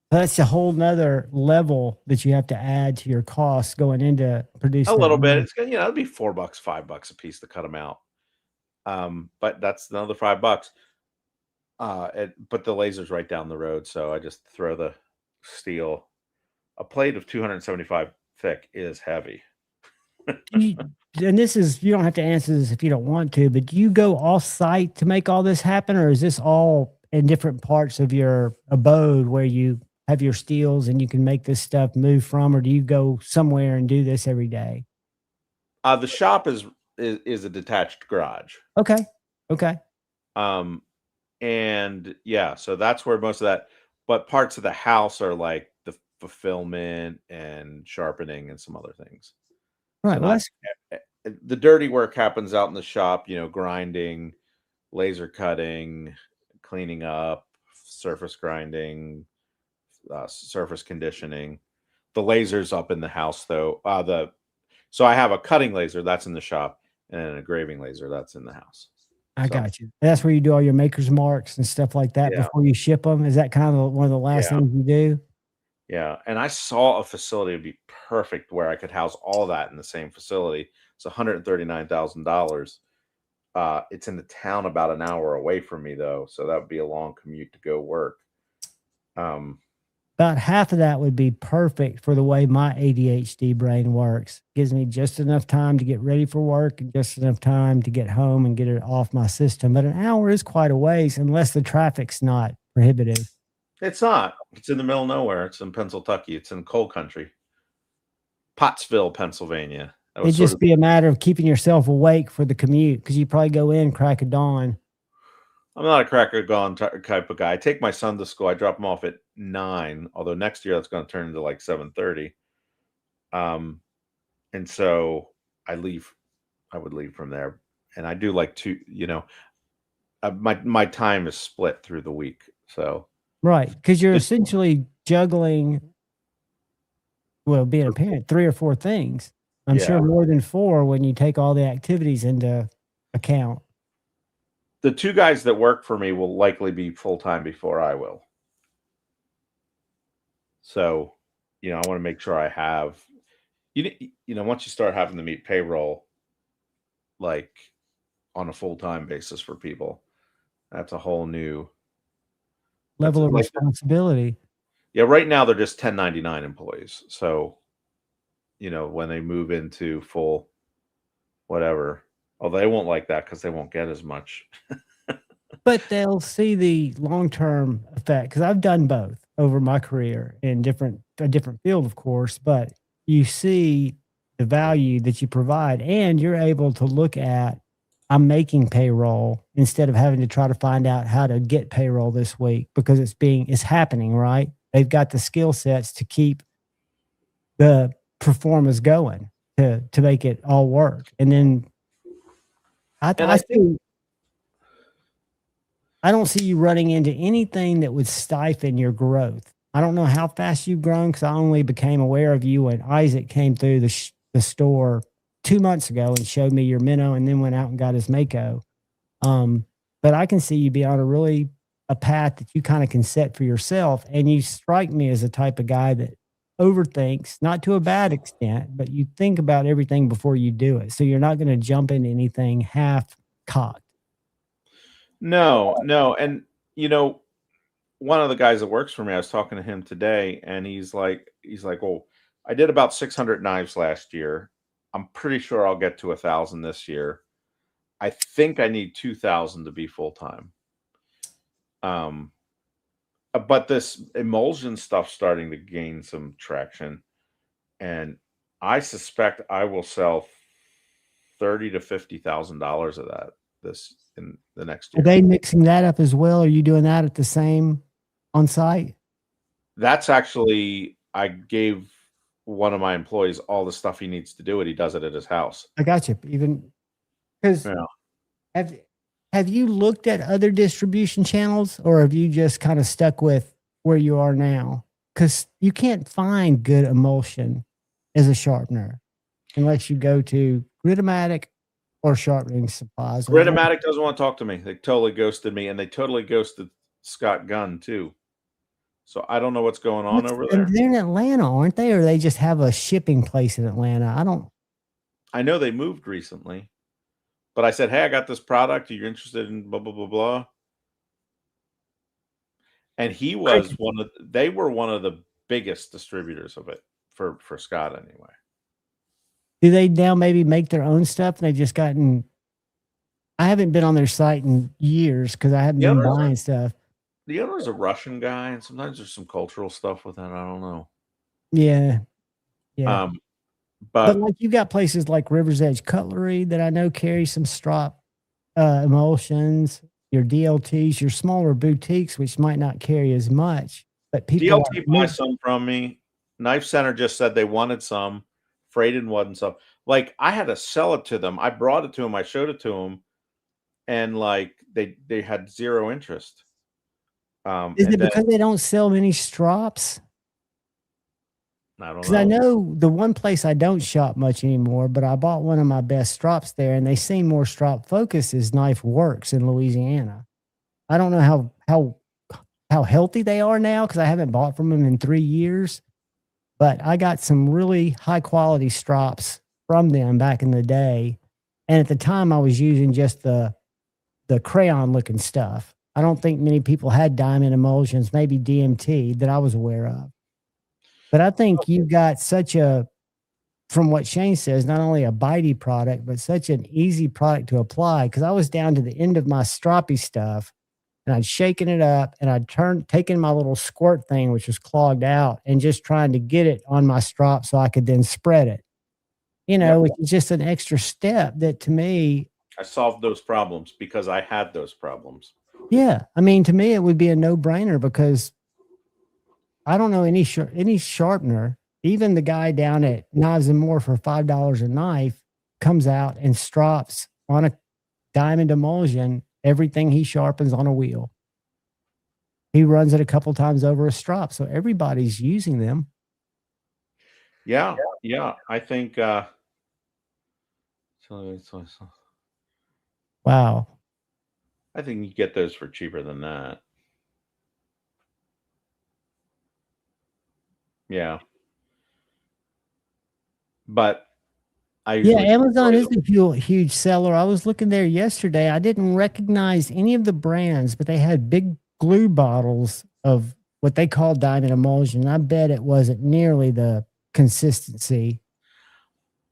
That's a whole nother level that you have to add to your costs going into producing. A little bit. It's gonna, it'd be $4, $5 a piece to cut them out. But that's another $5. But the laser's right down the road, so I just throw the steel. A plate of 275 thick is heavy. And this is, you don't have to answer this if you don't want to, but do you go off site to make all this happen, or is this all in different parts of your abode where you have your steels and you can make this stuff move from, or do you go somewhere and do this every day? The shop is a detached garage. Okay. And yeah, so that's where most of that, but parts of the house are like the fulfillment and sharpening and some other things. Right. So the dirty work happens out in the shop, grinding, laser cutting, cleaning up, surface grinding, surface conditioning. The laser's up in the house though. So I have a cutting laser that's in the shop and a engraving laser that's in the house. I got you. That's where you do all your maker's marks and stuff like that before you ship them. Is that kind of one of the last things you do? Yeah. And I saw a facility would be perfect where I could house all that in the same facility. It's $139,000. It's in the town about an hour away from me though. So that would be a long commute to go work. About half of that would be perfect for the way my ADHD brain works. Gives me just enough time to get ready for work and just enough time to get home and get it off my system. But an hour is quite a ways unless the traffic's not prohibitive. It's not. It's in the middle of nowhere. It's in Pennsylvania. It's in coal country. Pottsville, Pennsylvania. It'd just be a matter of keeping yourself awake for the commute because you probably go in crack of dawn. I'm not a crack of dawn type of guy. I take my son to school. I drop him off at 9, although next year that's going to turn into like 7:30. And so I would leave from there. And I do like to, my time is split through the week. So Right. Because you're essentially juggling, well, being a parent, 3 or 4 things. I'm sure more than 4 when you take all the activities into account. The 2 guys that work for me will likely be full-time before I will. So, I want to make sure I have, once you start having to meet payroll, like on a full-time basis for people, that's a whole new level of responsibility. Yeah, right now they're just 1099 employees. So, when they move into full whatever, they won't like that because they won't get as much. But they'll see the long-term effect, because I've done both over my career in a different field, of course, but you see the value that you provide, and you're able to look at, I'm making payroll instead of having to try to find out how to get payroll this week, because it's happening, right? They've got the skill sets to keep the performance going to make it all work. And then I don't see you running into anything that would stifle your growth. I don't know how fast you've grown, because I only became aware of you when Isaac came through the store 2 months ago and showed me your minnow, and then went out and got his Mako. But I can see you be on a path that you kind of can set for yourself. And you strike me as a type of guy that overthinks, not to a bad extent, but you think about everything before you do it. So you're not going to jump into anything half cocked. No. And, one of the guys that works for me, I was talking to him today, and he's like, well, I did about 600 knives last year. I'm pretty sure I'll get to 1,000 this year. I think I need 2,000 to be full-time. But this emulsion stuff's starting to gain some traction, and I suspect I will sell $30,000 to $50,000 of that in the next year. Are they mixing that up as well? Are you doing that at the same on site? That's actually, I gave one of my employees all the stuff he needs to do it. He does it at his house. I got you. Even because have you looked at other distribution channels, or have you just kind of stuck with where you are now? Because you can't find good emulsion as a sharpener unless you go to Gritomatic or Sharpening Supplies. Gritomatic doesn't want to talk to me. They totally ghosted me, and they totally ghosted Scott Gunn too. So I don't know what's going on over there. They're in Atlanta, aren't they? Or they just have a shipping place in Atlanta? I know they moved recently, but I said, hey, I got this product. Are you interested in blah, blah, blah, blah? And they were one of the biggest distributors of it for Scott anyway. Do they now maybe make their own stuff? They've just gotten, I haven't been on their site in years because I haven't been buying stuff. The owner's a Russian guy, and sometimes there's some cultural stuff with that. I don't know. Yeah. But like you got places like River's Edge Cutlery that I know carry some strop emulsions, your DLTs, your smaller boutiques, which might not carry as much. But people DLT buy some from me. Knife Center just said they wanted some. Freighted wasn't some. Like, I had to sell it to them. I brought it to them. I showed it to them, and like they had zero interest. Is it because they don't sell many strops? I don't know. Because I know the one place I don't shop much anymore, but I bought one of my best strops there, and they seem more strop focused, is Knife Works in Louisiana. I don't know how healthy they are now, because I haven't bought from them in 3 years. But I got some really high quality strops from them back in the day. And at the time I was using just the crayon looking stuff. I don't think many people had diamond emulsions, maybe DMT that I was aware of. But I think you got from what Shane says, not only a bitey product, but such an easy product to apply. Because I was down to the end of my stroppy stuff, and I'd shaken it up, and I'd taken my little squirt thing, which was clogged out, and just trying to get it on my strop so I could then spread it. Which is just an extra step that, to me, I solved those problems because I had those problems. Yeah. I mean, to me, it would be a no-brainer, because I don't know any sharpener Even the guy down at Knives and More for $5 a knife comes out and strops on a diamond emulsion everything he sharpens on a wheel. He runs it a couple times over a strop, so everybody's using them. Yeah. I think. Wow. I think you get those for cheaper than that. Yeah. But Amazon is a huge seller. I was looking there yesterday. I didn't recognize any of the brands, but they had big glue bottles of what they call diamond emulsion. I bet it wasn't nearly the consistency.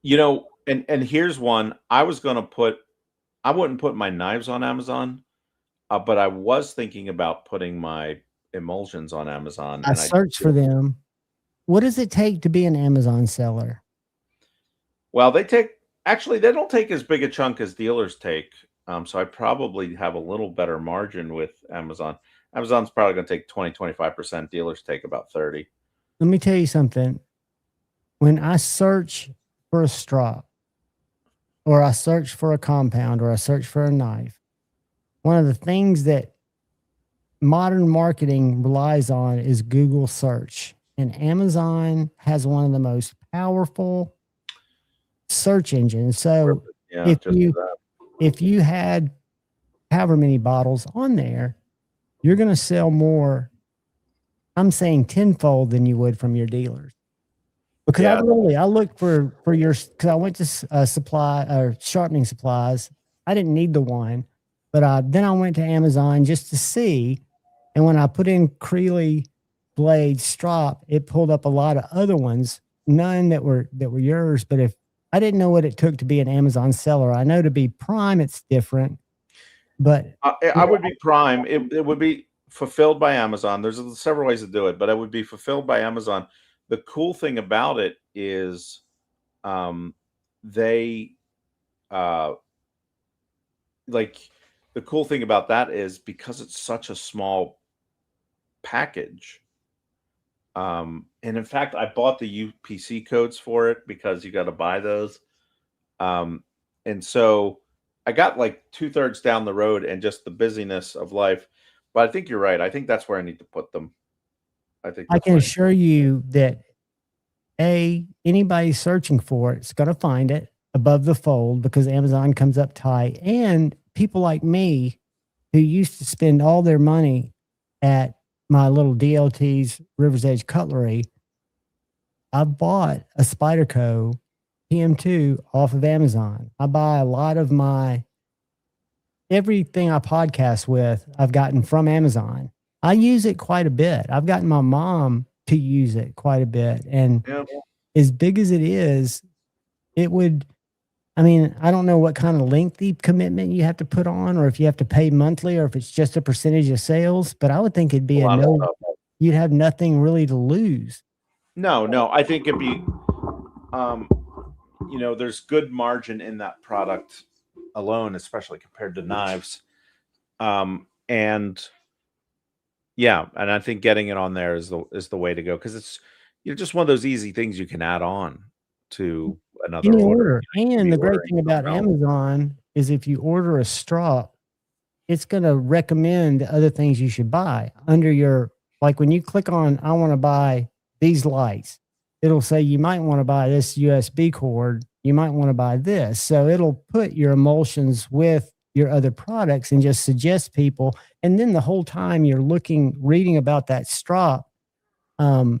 And here's one. I wouldn't put my knives on Amazon, but I was thinking about putting my emulsions on Amazon. I searched for them. What does it take to be an Amazon seller? Well, they don't take as big a chunk as dealers take. So I probably have a little better margin with Amazon. Amazon's probably going to take 20-25%. Dealers take about 30%. Let me tell you something. When I search for a strop, or I search for a compound, or I search for a knife, one of the things that modern marketing relies on is Google search. And Amazon has one of the most powerful search engines. So if you had however many bottles on there, you're going to sell more, I'm saying tenfold, than you would from your dealers. Because I looked for your, because I went to supply or sharpening supplies. I didn't need the one, but then I went to Amazon just to see. And when I put in Creeley blade strop, it pulled up a lot of other ones, none that were yours. But if I didn't know what it took to be an Amazon seller, I know to be Prime, it's different. But I would be Prime. It would be fulfilled by Amazon. There's several ways to do it, but it would be fulfilled by Amazon. The cool thing about it is the cool thing about that is because it's such a small package. And in fact, I bought the UPC codes for it because you got to buy those. And so I got like 2/3 down the road and just the busyness of life. But I think you're right. I think that's where I need to put them. I can assure you that anybody searching for it's going to find it above the fold because Amazon comes up tight. And people like me who used to spend all their money at my little DLT's River's Edge Cutlery, I bought a Spyderco PM2 off of Amazon. I buy a lot of everything I podcast with, I've gotten from Amazon. I use it quite a bit. I've gotten my mom to use it quite a bit. And as big as it is, it would, I mean, I don't know what kind of lengthy commitment you have to put on, or if you have to pay monthly, or if it's just a percentage of sales, but I would think it'd be you'd have nothing really to lose. No, I think it'd be, there's good margin in that product alone, especially compared to knives. And I think getting it on there is the way to go, because it's just one of those easy things you can add on to another order. And the great thing about Amazon is if you order a strop, it's going to recommend other things you should buy under your, like when you click on, I want to buy these lights, it'll say you might want to buy this USB cord. You might want to buy this. So it'll put your emulsions with your other products and just suggest people. And then the whole time you're reading about that strop, I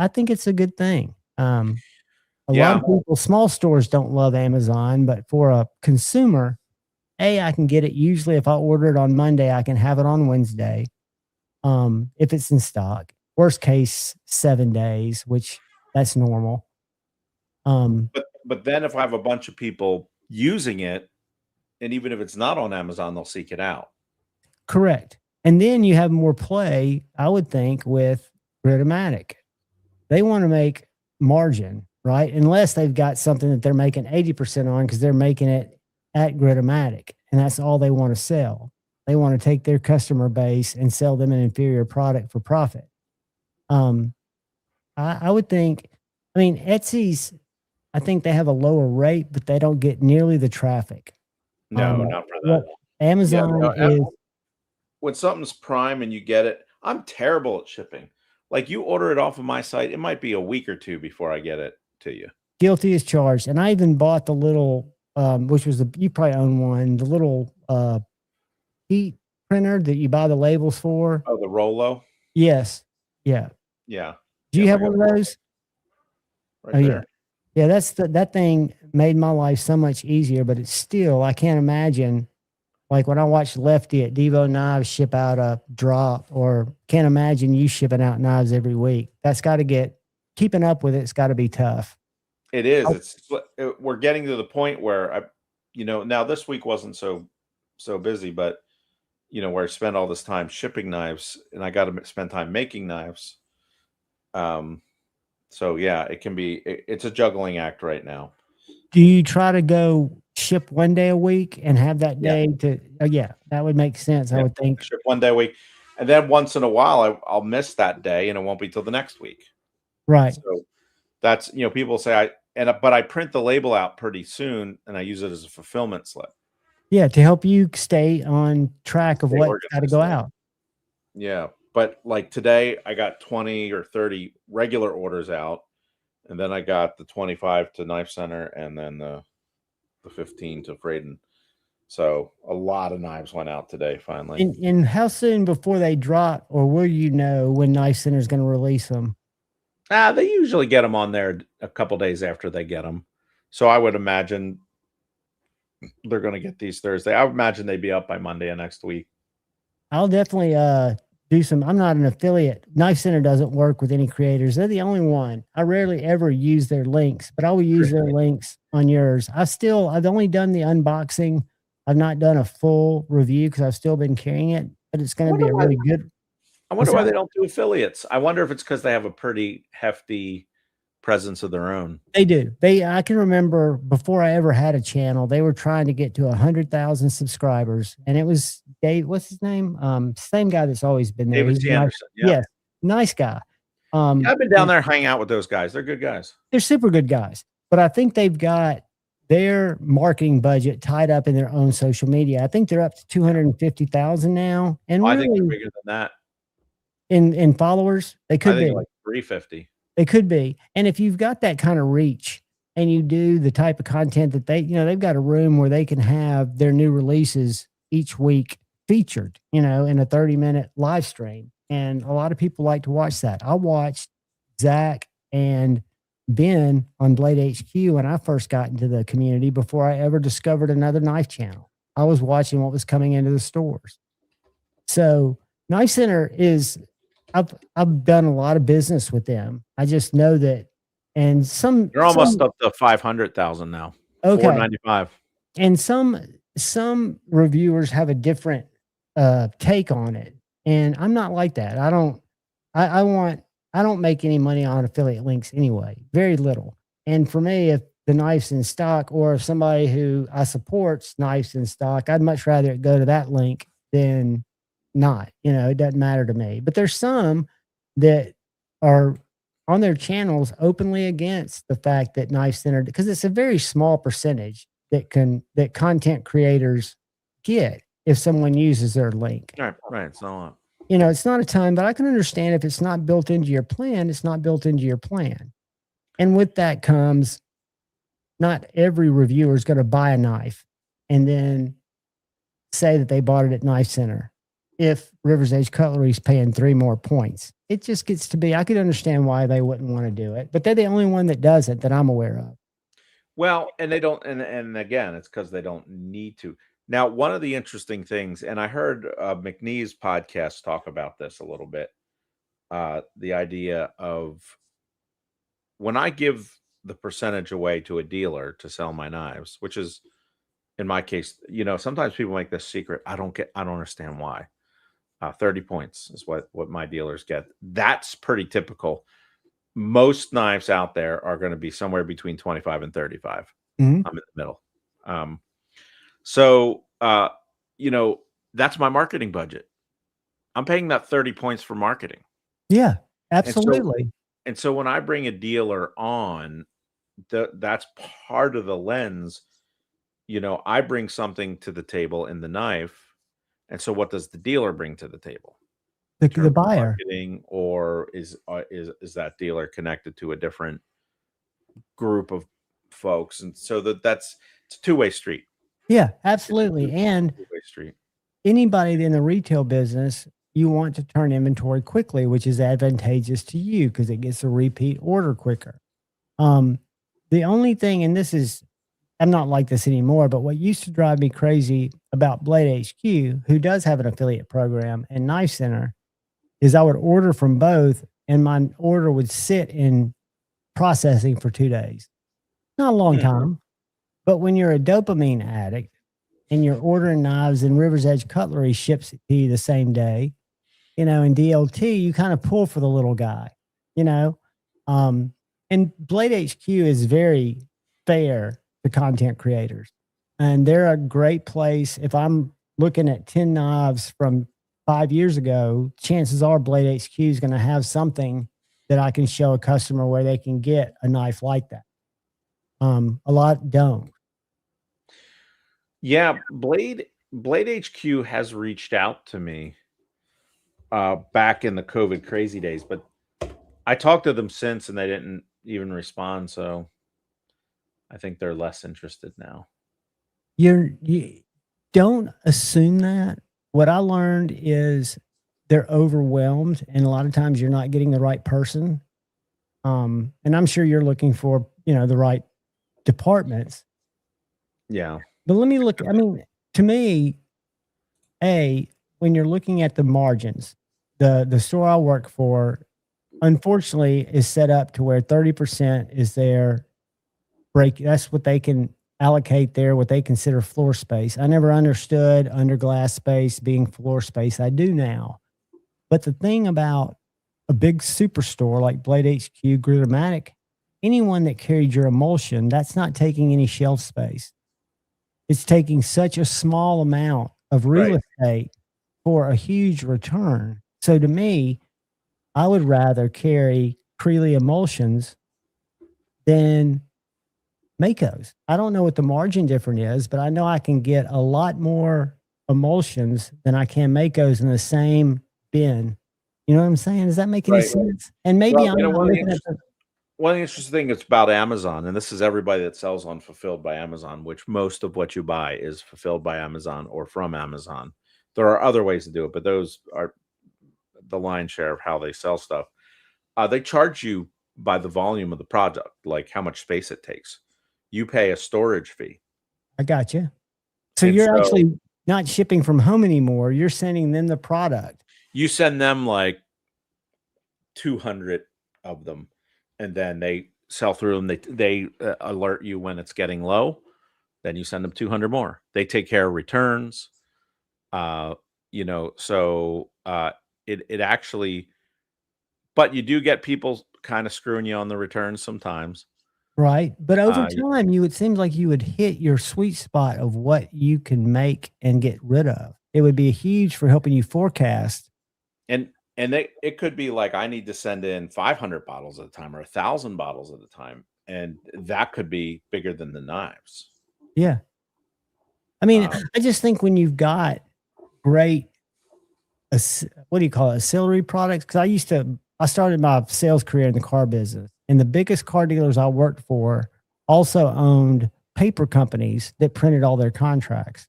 think it's a good thing. A lot of people, small stores don't love Amazon, but for a consumer, I can get it. Usually if I order it on Monday, I can have it on Wednesday. If it's in stock, worst case 7 days, which that's normal. But then if I have a bunch of people using it, and even if it's not on Amazon, they'll seek it out. Correct. And then you have more play, I would think, with Gritomatic. They want to make margin, right? Unless they've got something that they're making 80% on because they're making it at Gritomatic, and that's all they want to sell. They want to take their customer base and sell them an inferior product for profit. I would think I mean, Etsy's, I think they have a lower rate, but they don't get nearly the traffic. No, not for What that. Amazon no, is, when something's Prime and you get it, I'm terrible at shipping. Like you order it off of my site, it might be a week or two before I get it to you. guilty as charged. And I even bought the little, which was you probably own one, the little heat printer that you buy the labels for. Oh, the Rolo? Yes. Yeah. Yeah. Do you have one of those? Right Oh, there. yeah. Yeah, that thing made my life so much easier, but it's still, I can't imagine, like when I watch Lefty at Devo Knives ship out a drop, or can't imagine you shipping out knives every week. That's got to keeping up with it's got to be tough. It is. We're getting to the point where now this week wasn't so busy, but where I spent all this time shipping knives and I got to spend time making knives. So yeah, it's a juggling act right now. Do you try to go ship one day a week and have that day to, that would make sense. I would think. Ship one day a week. And then once in a while I'll miss that day and it won't be till the next week. Right. So that's, people say but I print the label out pretty soon and I use it as a fulfillment slip. Yeah. To help you stay on track of what's got to go out. Yeah. But like today I got 20 or 30 regular orders out. And then I got the 25 to Knife Center and then the 15 to Fraden. So a lot of knives went out today finally. And how soon before they drop, or will you know when Knife Center is going to release them? They usually get them on there a couple days after they get them. So I would imagine they're going to get these Thursday. I would imagine they'd be up by Monday of next week. I'll definitely do some. I'm not an affiliate. Knife Center doesn't work with any creators. They're the only one. I rarely ever use their links, but I will use their links on yours. I've only done the unboxing. I've not done a full review because I've still been carrying it, but it's going to be a really good. I wonder why they don't do affiliates. I wonder if it's because they have a pretty hefty presence of their own. They do. I can remember before I ever had a channel, they were trying to get to 100,000 subscribers, and it was Dave. What's his name? Same guy that's always been there. David Anderson. Nice, yes, nice guy. I've been down there hanging out with those guys. They're good guys. They're super good guys, but I think they've got their marketing budget tied up in their own social media. I think they're up to 250,000 now, and I think they're bigger than that. In followers, they could be like 350. They could be. And if you've got that kind of reach and you do the type of content that they've got a room where they can have their new releases each week featured, in a 30-minute live stream. And a lot of people like to watch that. I watched Zach and Ben on Blade HQ when I first got into the community before I ever discovered another knife channel. I was watching what was coming into the stores. So Knife Center I've done a lot of business with them. I just know that, and they're almost up to 500,000 now. Okay, 495. And some reviewers have a different take on it, and I'm not like that. I don't make any money on affiliate links anyway, very little. And for me, if the knife's in stock, or if somebody who I support's knife's in stock, I'd much rather it go to that link than not. It doesn't matter to me. But there's some that are on their channels openly against the fact that Knife Center, because it's a very small percentage that content creators get if someone uses their link. Right. It's not a lot. It's not a ton, but I can understand if it's not built into your plan, it's not built into your plan. And with that comes, not every reviewer is going to buy a knife and then say that they bought it at Knife Center. If River's Edge Cutlery is paying 3 more points, it just gets to be, I could understand why they wouldn't want to do it, but they're the only one that does it that I'm aware of. Well, and they don't, and again, it's because they don't need to. Now, one of the interesting things, and I heard McNee's podcast talk about this a little bit, the idea of when I give the percentage away to a dealer to sell my knives, which is, in my case, sometimes people make this secret. I don't understand why. 30 points is what my dealers get. That's pretty typical. Most knives out there are going to be somewhere between 25 and 35. Mm-hmm. I'm in the middle. So that's my marketing budget. I'm paying that 30 points for marketing. Yeah, absolutely. And so when I bring a dealer on, that's part of the lens. I bring something to the table in the knife. And so what does the dealer bring to the table? The In terms of buyer. marketing, or is that dealer connected to a different group of folks? And so it's a two-way street. Yeah, absolutely. And Two-way street. anybody in the retail business, you want to turn inventory quickly, which is advantageous to you because it gets a repeat order quicker. The only thing, and I'm not like this anymore, but what used to drive me crazy about Blade HQ, who does have an affiliate program, and Knife Center, is I would order from both and my order would sit in processing for 2 days. Not a long time, but when you're a dopamine addict and you're ordering knives and River's Edge Cutlery ships it to you the same day, in DLT, you kind of pull for the little guy, and Blade HQ is very fair to content creators. And they're a great place. If I'm looking at 10 knives from 5 years ago, chances are Blade HQ is going to have something that I can show a customer where they can get a knife like that. A lot don't. Yeah, Blade HQ has reached out to me back in the COVID crazy days, but I talked to them since and they didn't even respond. So I think they're less interested now. You don't assume that. What I learned is they're overwhelmed, and a lot of times you're not getting the right person. And I'm sure you're looking for, the right departments. Yeah. But let me look. I mean, to me, when you're looking at the margins, the store I work for, unfortunately, is set up to where 30% is their break. That's what they can allocate there, what they consider floor space. I never understood under glass space being floor space. I do now. But the thing about a big superstore like Blade HQ, Groomatic, anyone that carried your emulsion, that's not taking any shelf space. It's taking such a small amount of real estate for a huge return. So to me, I would rather carry Creeley emulsions than Makos. I don't know what the margin difference is, but I know I can get a lot more emulsions than I can Makos in the same bin. You know what I'm saying? Does that make any sense? And maybe I'm not looking at the... One interesting thing is about Amazon, and this is everybody that sells on Fulfilled by Amazon, which most of what you buy is fulfilled by Amazon or from Amazon. There are other ways to do it, but those are the lion's share of how they sell stuff. They charge you by the volume of the product, like how much space it takes. You pay a storage fee. I got you. So you're actually not shipping from home anymore. You're sending them the product. You send them like 200 of them, and then they sell through them. They alert you when it's getting low. Then you send them 200 more. They take care of returns. It actually, but you do get people kind of screwing you on the returns sometimes. Right. But over time, it seems like you would hit your sweet spot of what you can make and get rid of. It would be huge for helping you forecast. And it could be like, I need to send in 500 bottles at a time or 1,000 bottles at a time. And that could be bigger than the knives. Yeah. I mean, I just think when you've got great, what do you call it, ancillary products? Because I started my sales career in the car business, and the biggest car dealers I worked for also owned paper companies that printed all their contracts.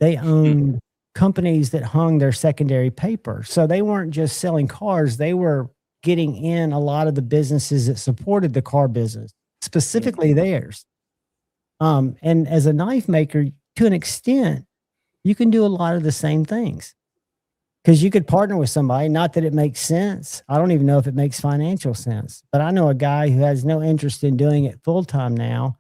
They owned companies that hung their secondary paper. So they weren't just selling cars, they were getting in a lot of the businesses that supported the car business, specifically theirs. And as a knife maker, to an extent, you can do a lot of the same things. Because you could partner with somebody, not that it makes sense. I don't even know if it makes financial sense. But I know a guy who has no interest in doing it full-time now,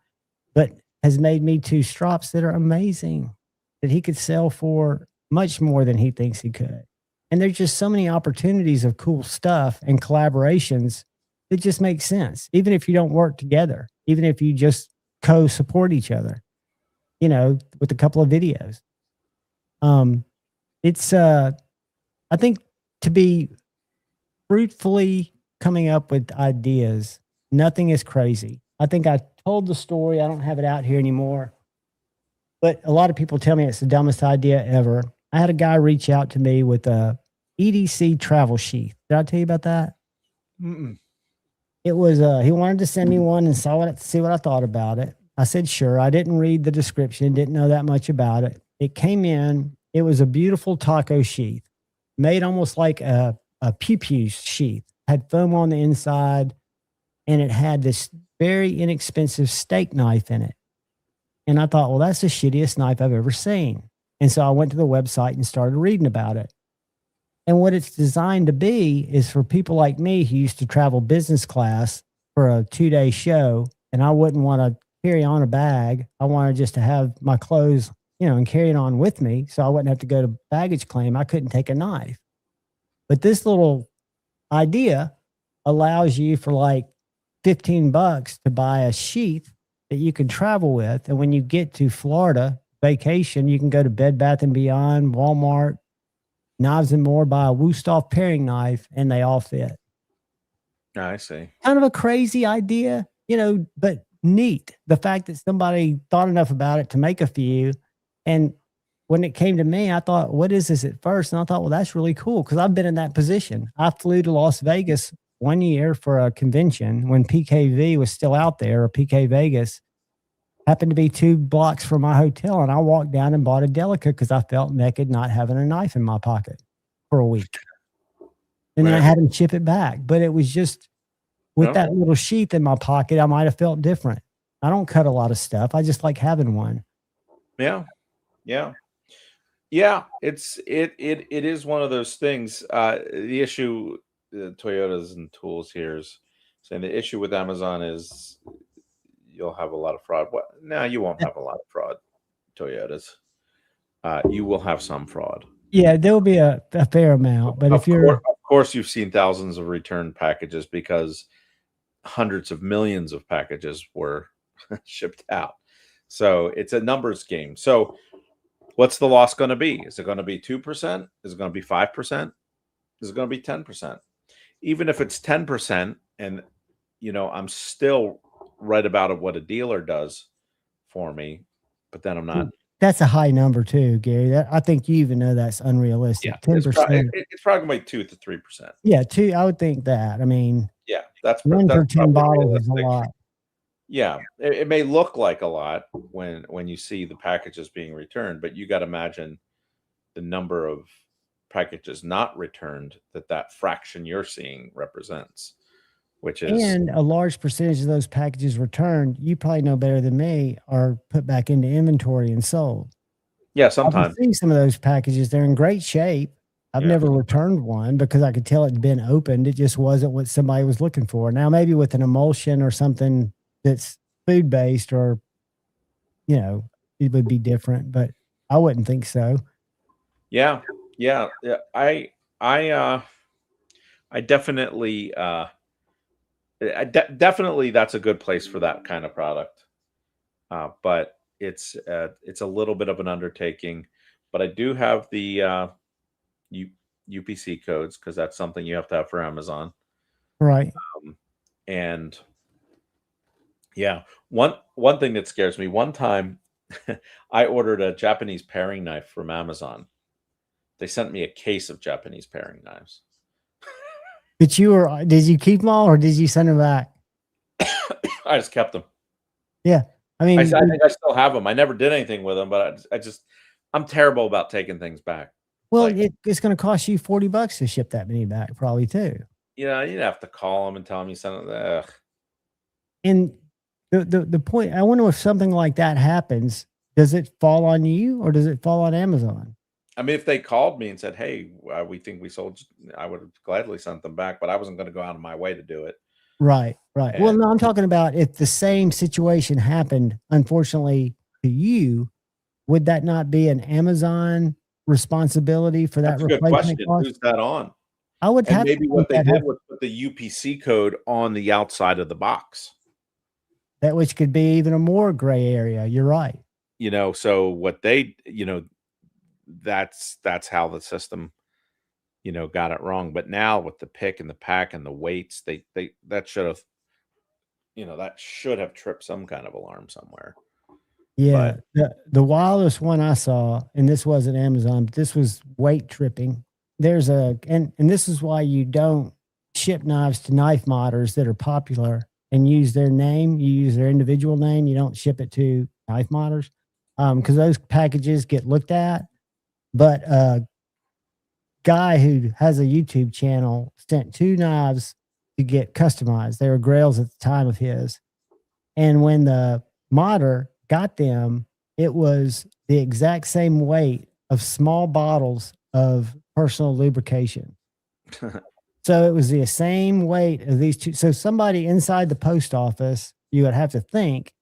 but has made me 2 strops that are amazing, that he could sell for much more than he thinks he could. And there's just so many opportunities of cool stuff and collaborations that just make sense, even if you don't work together, even if you just co-support each other, with a couple of videos. I think to be fruitfully coming up with ideas. Nothing is crazy. I think I told the story. I don't have it out here anymore. But a lot of people tell me it's the dumbest idea ever. I had a guy reach out to me with a EDC travel sheath. Did I tell you about that? Mm-mm. It was he wanted to send me one and see what I thought about it. I said sure. I didn't read the description, didn't know that much about it. It came in. It was a beautiful taco sheath, made almost like a pew sheath. Had foam on the inside, and it had this very inexpensive steak knife in it. And I thought, well, that's the shittiest knife I've ever seen. And so I went to the website and started reading about it. And what it's designed to be is for people like me who used to travel business class for a 2-day show, and I wouldn't want to carry on a bag. I wanted just to have my clothes, and carry it on with me, so I wouldn't have to go to baggage claim. I couldn't take a knife. But this little idea allows you for like $15 to buy a sheath that you can travel with. And when you get to Florida vacation, you can go to Bed Bath & Beyond, Walmart, Knives and More, buy a Wusthof paring knife, and they all fit. I see. Kind of a crazy idea, but neat. The fact that somebody thought enough about it to make a few. And when it came to me, I thought, what is this at first? And I thought, well, that's really cool because I've been in that position. I flew to Las Vegas one year for a convention when PKV was still out there, or PK Vegas. Happened to be 2 blocks from my hotel, and I walked down and bought a Delica because I felt naked not having a knife in my pocket for a week. And then I had him ship it back. But it was just with that little sheath in my pocket, I might have felt different. I don't cut a lot of stuff. I just like having one. Yeah. It is one of those things. The issue, Toyotas and Tools here is saying the issue with Amazon is you'll have a lot of fraud. No, you won't have a lot of fraud, Toyotas. You will have some fraud. Yeah, there'll be a fair amount. But of course, you've seen thousands of return packages because hundreds of millions of packages were shipped out. So it's a numbers game. So what's the loss going to be? Is it going to be 2%? Is it going to be 5%? Is it going to be 10%? Even if it's 10%, and I'm still right about what a dealer does for me, but then I'm not. That's a high number too, Gary. I think you even know that's unrealistic. Yeah, 10%. It's probably like 2 to 3%. Yeah, 2. I would think that. I mean, yeah, that's 1 for 10 bottles is a lot. Yeah, it may look like a lot when you see the packages being returned, but you got to imagine the number of packages not returned that fraction you're seeing represents, which is, and a large percentage of those packages returned, you probably know better than me, are put back into inventory and sold. Yeah, sometimes. I've seen some of those packages. They're in great shape. I've never returned one because I could tell it'd been opened. It just wasn't what somebody was looking for. Now, maybe with an emulsion or something that's food-based, or, it would be different, but I wouldn't think so. Yeah. I definitely, definitely that's a good place for that kind of product. But it's a little bit of an undertaking, but I do have the UPC codes because that's something you have to have for Amazon. Right. And yeah, one thing that scares me, one time I ordered a Japanese paring knife from Amazon. They sent me a case of Japanese paring knives. But did you keep them all or did you send them back? I just kept them. Yeah. I mean, I think I still have them. I never did anything with them, but I'm terrible about taking things back. Well, it's going to cost you $40 to ship that many back, probably too. Yeah, you'd have to call them and tell them you sent it. And the point, I wonder if something like that happens, does it fall on you or does it fall on Amazon? I mean, if they called me and said, "Hey, we think we sold," I would have gladly sent them back, but I wasn't going to go out of my way to do it. Right. Well, no, I'm talking about if the same situation happened, unfortunately, to you, would that not be an Amazon responsibility for that replacement cost? Who's that on? I would have maybe what they did was put the UPC code on the outside of the box. That which could be even a more gray area. You're right. So what they, that's how the system, got it wrong. But now with the pick and the pack and the weights, that should have, that should have tripped some kind of alarm somewhere. Yeah, the wildest one I saw, and this wasn't Amazon, but this was weight tripping. There's and this is why you don't ship knives to knife modders that are popular and use their name. You use their individual name. You don't ship it to knife modders because those packages get looked at. But a guy who has a YouTube channel sent 2 knives to get customized. They were Grails at the time of his. And when the modder got them, it was the exact same weight of small bottles of personal lubrication. So it was the same weight of these 2. So somebody inside the post office, you would have to think,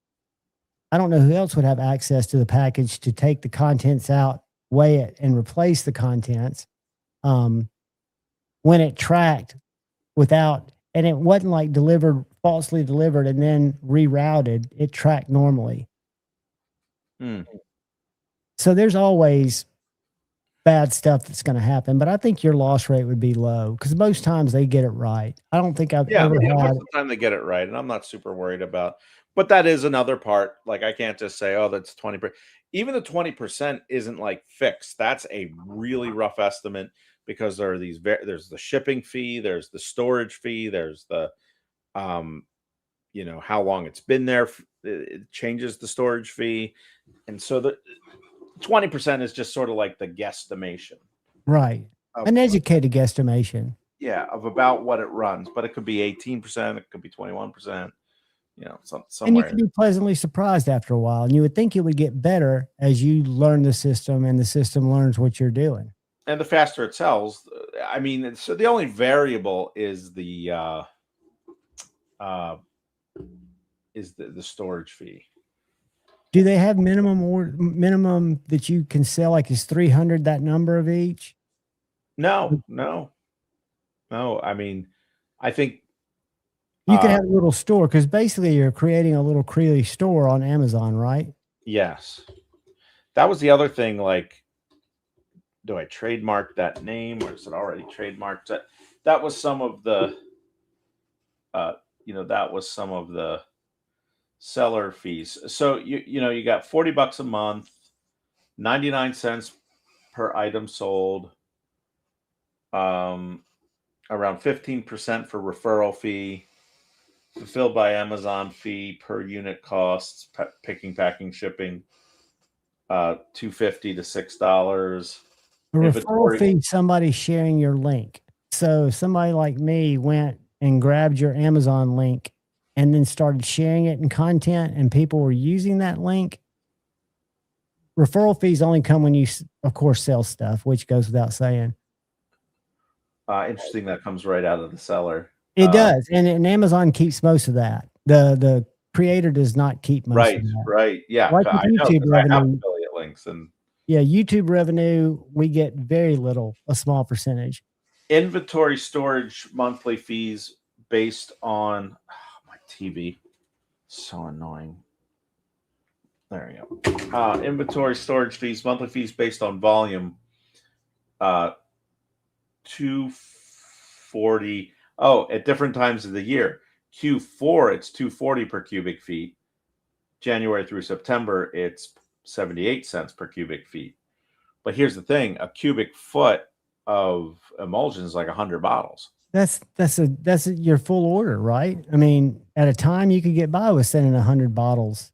I don't know who else would have access to the package to take the contents out, weigh it, and replace the contents. When it tracked without, and it wasn't like falsely delivered and then rerouted, it tracked normally. So there's always bad stuff that's going to happen, but I think your loss rate would be low because most times they get it right. I don't think I've ever had. Most of the time they get it right, and I'm not super worried about. But that is another part. Like I can't just say, oh, that's 20%. Even the 20% isn't like fixed. That's a really rough estimate because there are there's the shipping fee, there's the storage fee, there's the how long it's been there. It changes the storage fee. And so the 20% is just sort of like the guesstimation. Right. An educated guesstimation. Yeah, of about what it runs. But it could be 18%, it could be 21%, somewhere. And you can be pleasantly surprised after a while. And you would think it would get better as you learn the system and the system learns what you're doing. And the faster it sells, I mean, so the only variable is the storage fee. Do they have minimum that you can sell? Like is 300 that number of each? No. I mean, I think you could have a little store because basically you're creating a little Creeley store on Amazon, right? Yes. That was the other thing. Like, do I trademark that name or is it already trademarked? That was some of the, that was some of the seller fees. So you got $40 a month, 99 cents per item sold, around 15% for referral fee, fulfilled by Amazon fee per unit costs, picking, packing, shipping, $2.50 to $6. A referral fee, somebody sharing your link. So if somebody like me went and grabbed your Amazon link and then started sharing it in content and people were using that link, referral fees only come when you, of course, sell stuff, which goes without saying. Interesting. That comes right out of the seller. It does. And Amazon keeps most of that. The creator does not keep most of that. Right. Yeah. Like I YouTube know, I have revenue. affiliate links and Yeah, YouTube revenue, we get very little, a small percentage. Inventory storage monthly fees based on my TV. So annoying. There you go. Inventory storage fees, monthly fees based on volume. $240. Oh, at different times of the year. Q4, it's $240 per cubic feet. January through September, it's 78 cents per cubic feet. But here's the thing: a cubic foot of emulsion is like 100 bottles. That's your full order, right? I mean, at a time you could get by with sending 100 bottles.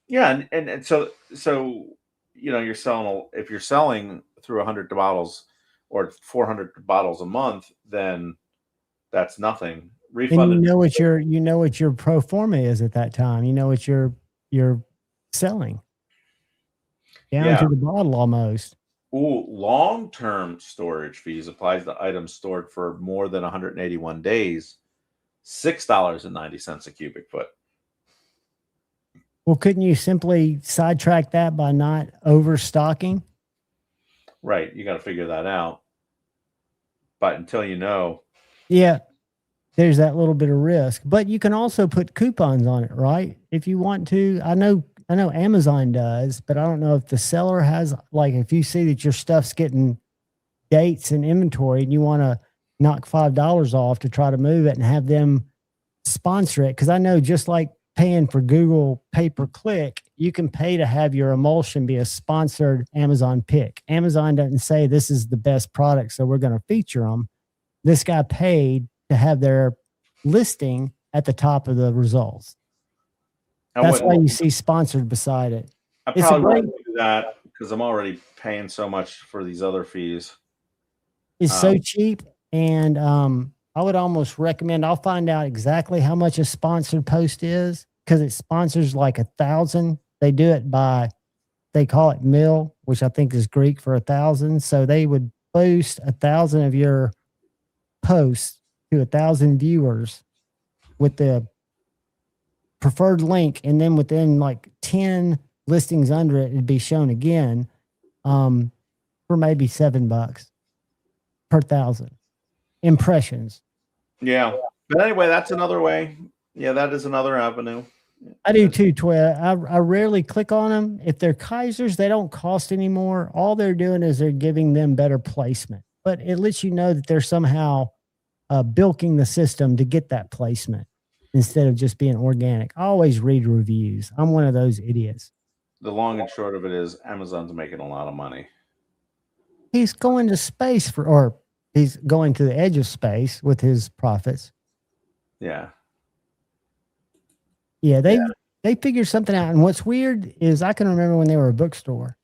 Yeah, and so you're selling, if you're selling through 100 bottles or 400 bottles a month, then that's nothing. Refunded. And you know what your pro forma is at that time. You know what you're selling down to the bottle almost. Ooh, long-term storage fees applies to items stored for more than 181 days. $6.90 a cubic foot. Well, couldn't you simply sidetrack that by not overstocking? Right. You got to figure that out. But until you know. Yeah. There's that little bit of risk. But you can also put coupons on it, right? If you want to. I know Amazon does, but I don't know if the seller has, like, if you see that your stuff's getting dates and inventory, and you want to knock $5 off to try to move it and have them sponsor it. Because I know, just like paying for Google pay-per-click, you can pay to have your emulsion be a sponsored Amazon pick. Amazon doesn't say this is the best product, so we're going to feature them. This guy paid to have their listing at the top of the results. That's why you see sponsored beside it. I probably won't do that because I'm already paying so much for these other fees. It's so cheap, and I would almost recommend. I'll find out exactly how much a sponsored post is, because it sponsors like 1,000. They do it by, they call it mil, which I think is Greek for 1,000. So they would boost 1,000 of your posts to 1,000 viewers with the preferred link, and then within like 10 listings under it, it'd be shown again for maybe $7 per 1,000 impressions. Yeah. But anyway, that's another way. Yeah, that is another avenue. I do too, Toya. I rarely click on them. If they're Kaisers, they don't cost anymore. All they're doing is they're giving them better placement. But it lets you know that they're somehow bilking the system to get that placement instead of just being organic. I always read reviews. I'm one of those idiots. The long and short of it is Amazon's making a lot of money. He's going to space or he's going to the edge of space with his profits. Yeah. Yeah, they figured something out. And what's weird is I can remember when they were a bookstore.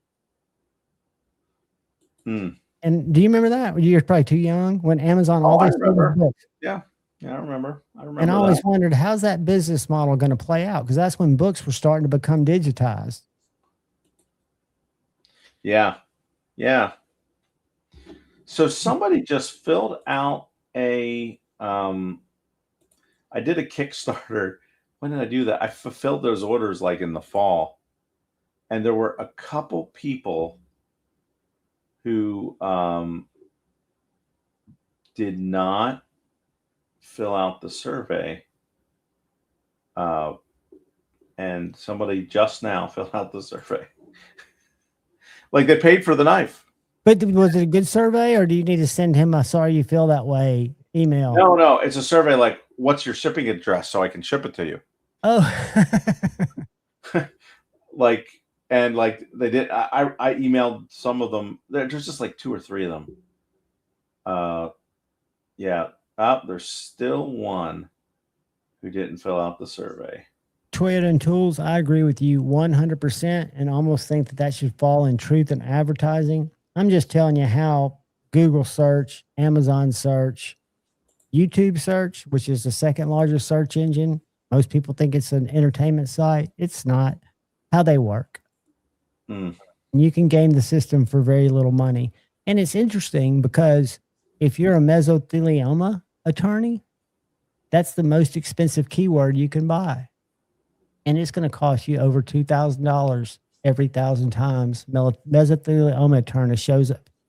Mm. And do you remember that? You're probably too young when Amazon I remember. Books. Yeah, I remember. And I always wondered, how's that business model going to play out? Because that's when books were starting to become digitized. Yeah. So somebody just filled out a I did a Kickstarter. When did I do that? I fulfilled those orders like in the fall. And there were a couple people who did not fill out the survey. And somebody just now filled out the survey. Like they paid for the knife. But was it a good survey, or do you need to send him a sorry you feel that way email? No. It's a survey like, what's your shipping address so I can ship it to you? Oh. Like they did. I emailed some of them. There's just like 2 or 3 of them. Yeah. There's still one who didn't fill out the survey. Toyota and Tools, I agree with you 100%, and almost think that should fall in truth in advertising. I'm just telling you how Google search, Amazon search, YouTube search, which is the second largest search engine. Most people think it's an entertainment site. It's not. How they work. And you can game the system for very little money. And it's interesting because if you're a mesothelioma attorney, that's the most expensive keyword you can buy. And it's going to cost you over $2,000 every 1,000 times mesothelioma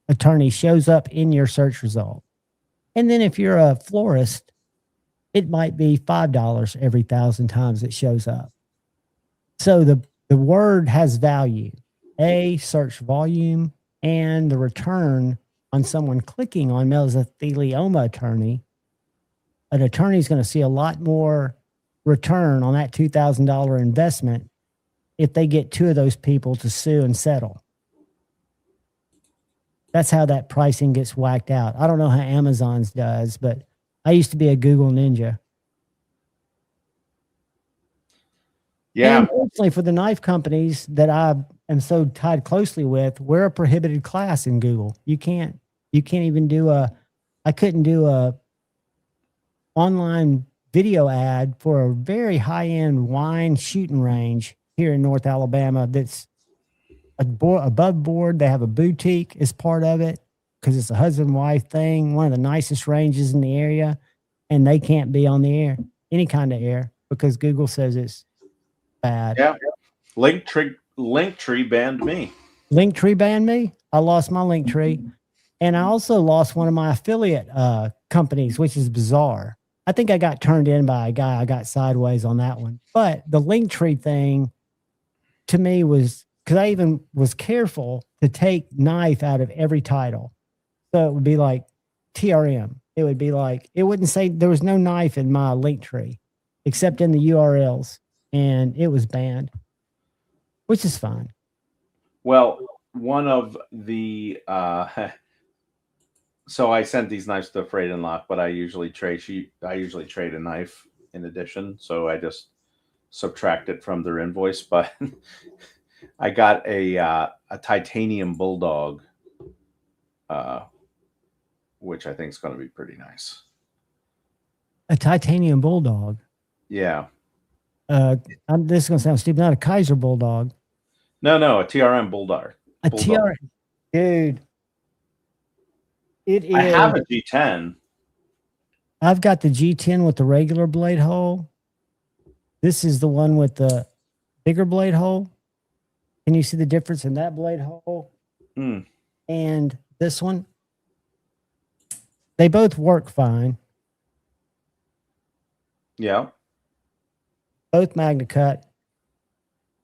attorney shows up in your search result. And then if you're a florist, it might be $5 every 1,000 times it shows up. So the word has value. Search volume, and the return on someone clicking on mesothelioma attorney. An attorney is going to see a lot more return on that $2,000 investment if they get 2 of those people to sue and settle. That's how that pricing gets whacked out. I don't know how Amazon's does, but I used to be a Google ninja. Yeah. And unfortunately for the knife companies that I am so tied closely with, we're a prohibited class in Google. You can't even do I couldn't do a online video ad for a very high-end wine shooting range here in North Alabama that's above board. They have a boutique as part of it because it's a husband-wife thing, one of the nicest ranges in the area, and they can't be on the air, any kind of air, because Google says it's bad. Yeah. Linktree banned me. Linktree banned me? I lost my Linktree. And I also lost one of my affiliate companies, which is bizarre. I think I got turned in by a guy. I got sideways on that one. But the Linktree thing to me was, because I even was careful to take knife out of every title. So it would be like TRM. It would be like, it wouldn't say, there was no knife in my link tree except in the URLs, and it was banned, which is fine. Well, one of the so I sent these knives to Freight and Lock, but I usually trade a knife in addition, so I just subtract it from their invoice. But I got a titanium bulldog, which I think is going to be pretty nice. A titanium bulldog. Yeah. This is going to sound stupid. Not a Kaiser bulldog. No, a TRM bulldog. A TRM, dude. It is. I have a G10. I've got the G10 with the regular blade hole. This is the one with the bigger blade hole. Can you see the difference in that blade hole? And this one? They both work fine. Yeah. Both MagnaCut.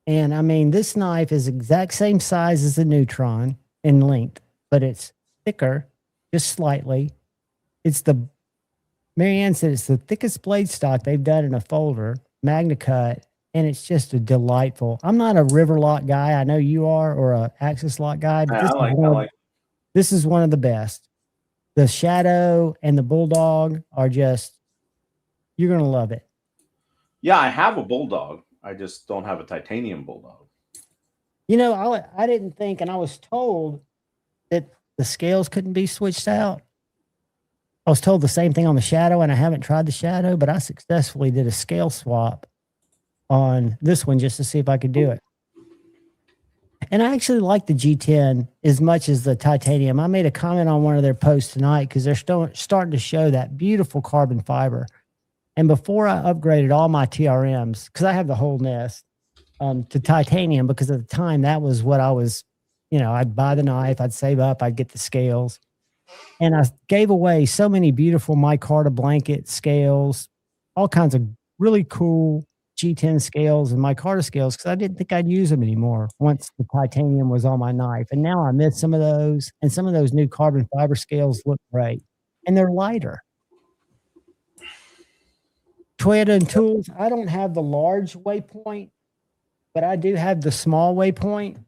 And I mean, this knife is exact same size as the Neutron in length, but it's thicker, just slightly. It's the, Marianne said it's the thickest blade stock they've done in a folder, MagnaCut, and it's just a delightful. I'm not a river lock guy. I know you are, or a Axis lock guy. But this is one of the best. The Shadow and the Bulldog are just, you're going to love it. Yeah, I have a Bulldog. I just don't have a titanium bulldog. You know, I didn't think, and I was told that the scales couldn't be switched out. I was told the same thing on the Shadow, and I haven't tried the Shadow, but I successfully did a scale swap on this one just to see if I could do it. And I actually like the G10 as much as the titanium. I made a comment on one of their posts tonight because they're starting to show that beautiful carbon fiber. And before I upgraded all my TRMs, because I have the whole nest, to titanium, because at the time that was what I was, you know, I'd buy the knife, I'd save up, I'd get the scales. And I gave away so many beautiful micarta blanket scales, all kinds of really cool G10 scales and micarta scales, because I didn't think I'd use them anymore once the titanium was on my knife. And now I miss some of those, and some of those new carbon fiber scales look great. And they're lighter. Toyota and Tools, I don't have the large waypoint, but I do have the small waypoint,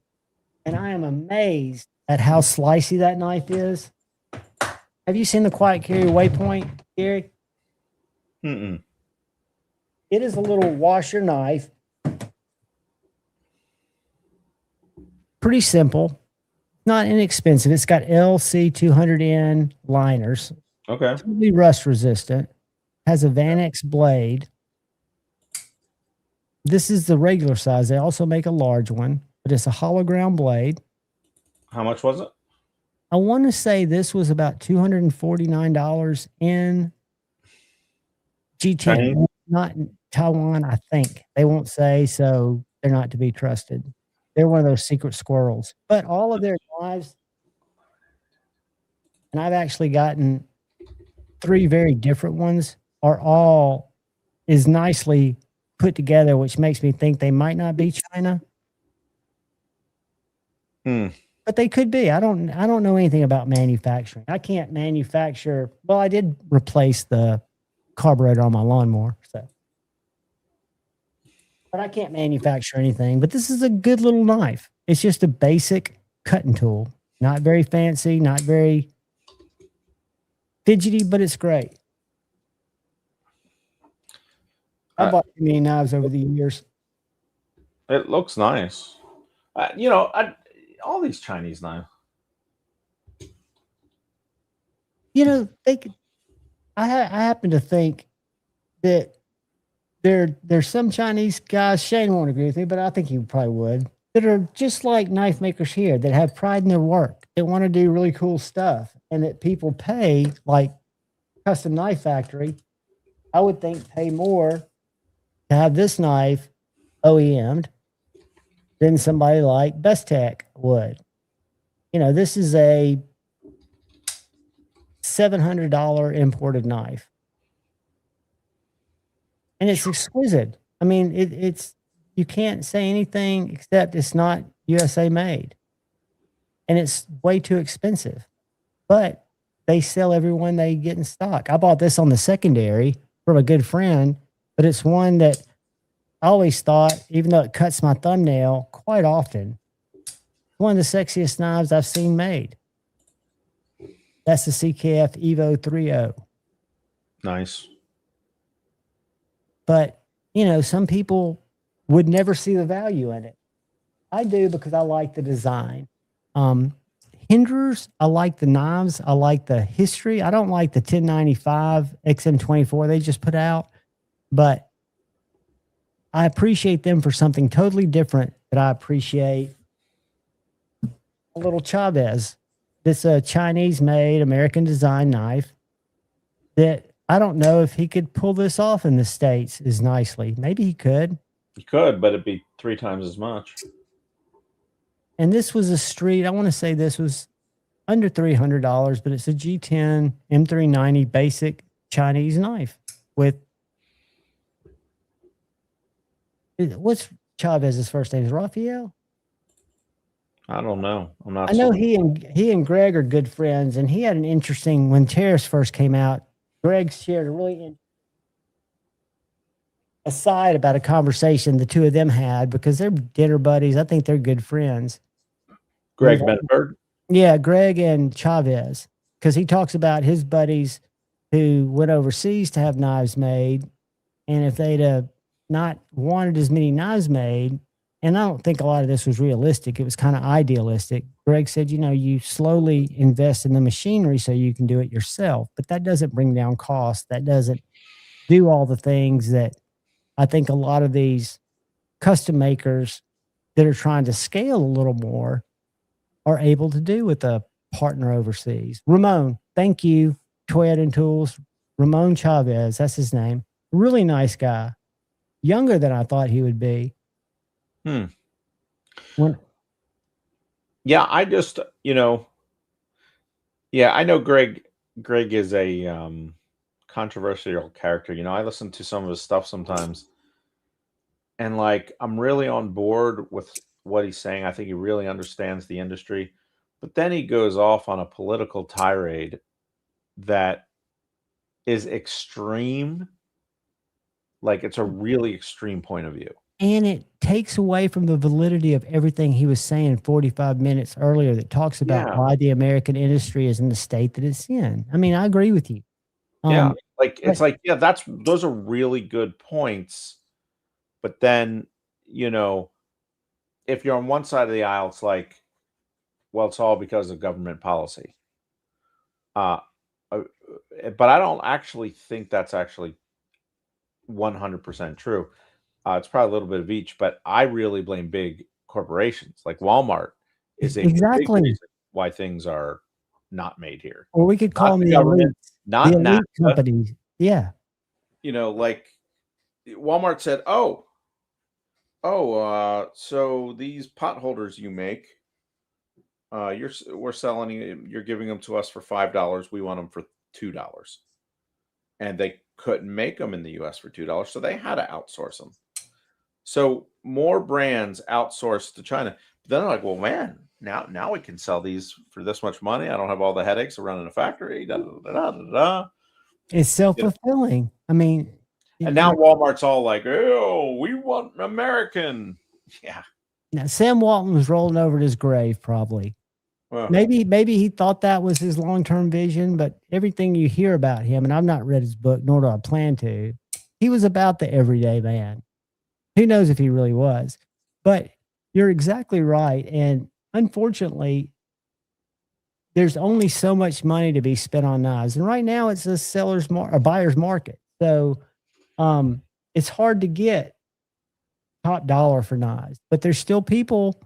and I am amazed at how slicey that knife is. Have you seen the Quiet Carrier waypoint, Gary? Mm-mm. It is a little washer knife. Pretty simple. Not inexpensive. It's got LC200N liners. Okay. Totally rust resistant. Has a Vanex blade. This is the regular size. They also make a large one, but it's a hollow ground blade. How much was it? I want to say this was about $249 in G10, not in Taiwan, I think. They won't say, so they're not to be trusted. They're one of those secret squirrels. But all of their knives, and I've actually gotten 3 very different ones, are all is nicely put together, which makes me think they might not be China. But they could be. I don't know anything about manufacturing. I can't manufacture. Well, I did replace the carburetor on my lawnmower, so. But I can't manufacture anything. But this is a good little knife. It's just a basic cutting tool. Not very fancy, not very fidgety, but it's great. I bought many knives over the years. It looks nice. You know, all these Chinese knives. You know, I happen to think that there's some Chinese guys, Shane won't agree with me, but I think he probably would, that are just like knife makers here, that have pride in their work, that want to do really cool stuff, and that people pay, like Custom Knife Factory, I would think pay more to have this knife OEM'd than somebody like Best Tech would. You know, this is a $700 imported knife. And it's exquisite. I mean, it's you can't say anything except it's not USA made. And it's way too expensive. But they sell every one they get in stock. I bought this on the secondary from a good friend, but it's one that I always thought, even though it cuts my thumbnail quite often, one of the sexiest knives I've seen made. That's the CKF Evo 3.0. Nice. But, some people would never see the value in it. I do because I like the design. Hinderers, I like the knives. I like the history. I don't like the 1095 XM24 they just put out, but I appreciate them for something totally different that I appreciate. A little Chavez. It's a Chinese-made, American-designed knife that I don't know if he could pull this off in the States as nicely. Maybe he could. He could, but it'd be 3 times as much. And this was a street. I want to say this was under $300, but it's a G10 M390 basic Chinese knife with. What's Chavez's first name? Is Raphael? I don't know. I'm not. I know he and Greg are good friends, and he had an interesting when Terrace first came out. Greg shared a really aside about a conversation the two of them had because they're dinner buddies. I think they're good friends. Greg Benford? Yeah, Greg and Chavez, because he talks about his buddies who went overseas to have knives made, and if they'd not wanted as many knives made, and I don't think a lot of this was realistic, it was kind of idealistic. Greg said, you slowly invest in the machinery so you can do it yourself, but that doesn't bring down costs. That doesn't do all the things that I think a lot of these custom makers that are trying to scale a little more are able to do with a partner overseas. Ramon, thank you. Toyota and Tools. Ramon Chavez, that's his name. Really nice guy. Younger than I thought he would be. Yeah, I just, I know Greg is a controversial character. I listen to some of his stuff sometimes, and I'm really on board with what he's saying. I think he really understands the industry, but then he goes off on a political tirade that is extreme. It's a really extreme point of view. And it takes away from the validity of everything he was saying 45 minutes earlier that talks about why the American industry is in the state that it's in. I mean, I agree with you. Those are really good points. But then, if you're on one side of the aisle, it's it's all because of government policy. But I don't actually think that's actually 100% true. It's probably a little bit of each, but I really blame big corporations like Walmart is a big reason why things are not made here. Or we could call them the elite, not the elite companies. Yeah. Walmart said, so these pot holders you make, you're giving them to us for $5. We want them for $2. And they couldn't make them in the US for $2, so they had to outsource them. So more brands outsourced to China. But then they're like, well, man, now we can sell these for this much money. I don't have all the headaches of running a factory. It's self-fulfilling. I mean, and now Walmart's all like, oh, we want American. Yeah. Now Sam Walton was rolling over to his grave, probably. Well, maybe he thought that was his long-term vision, but everything you hear about him, and I've not read his book, nor do I plan to, he was about the everyday man. Who knows if he really was? But you're exactly right. And unfortunately, there's only so much money to be spent on knives. And right now it's a buyer's market. So it's hard to get top dollar for knives. But there's still people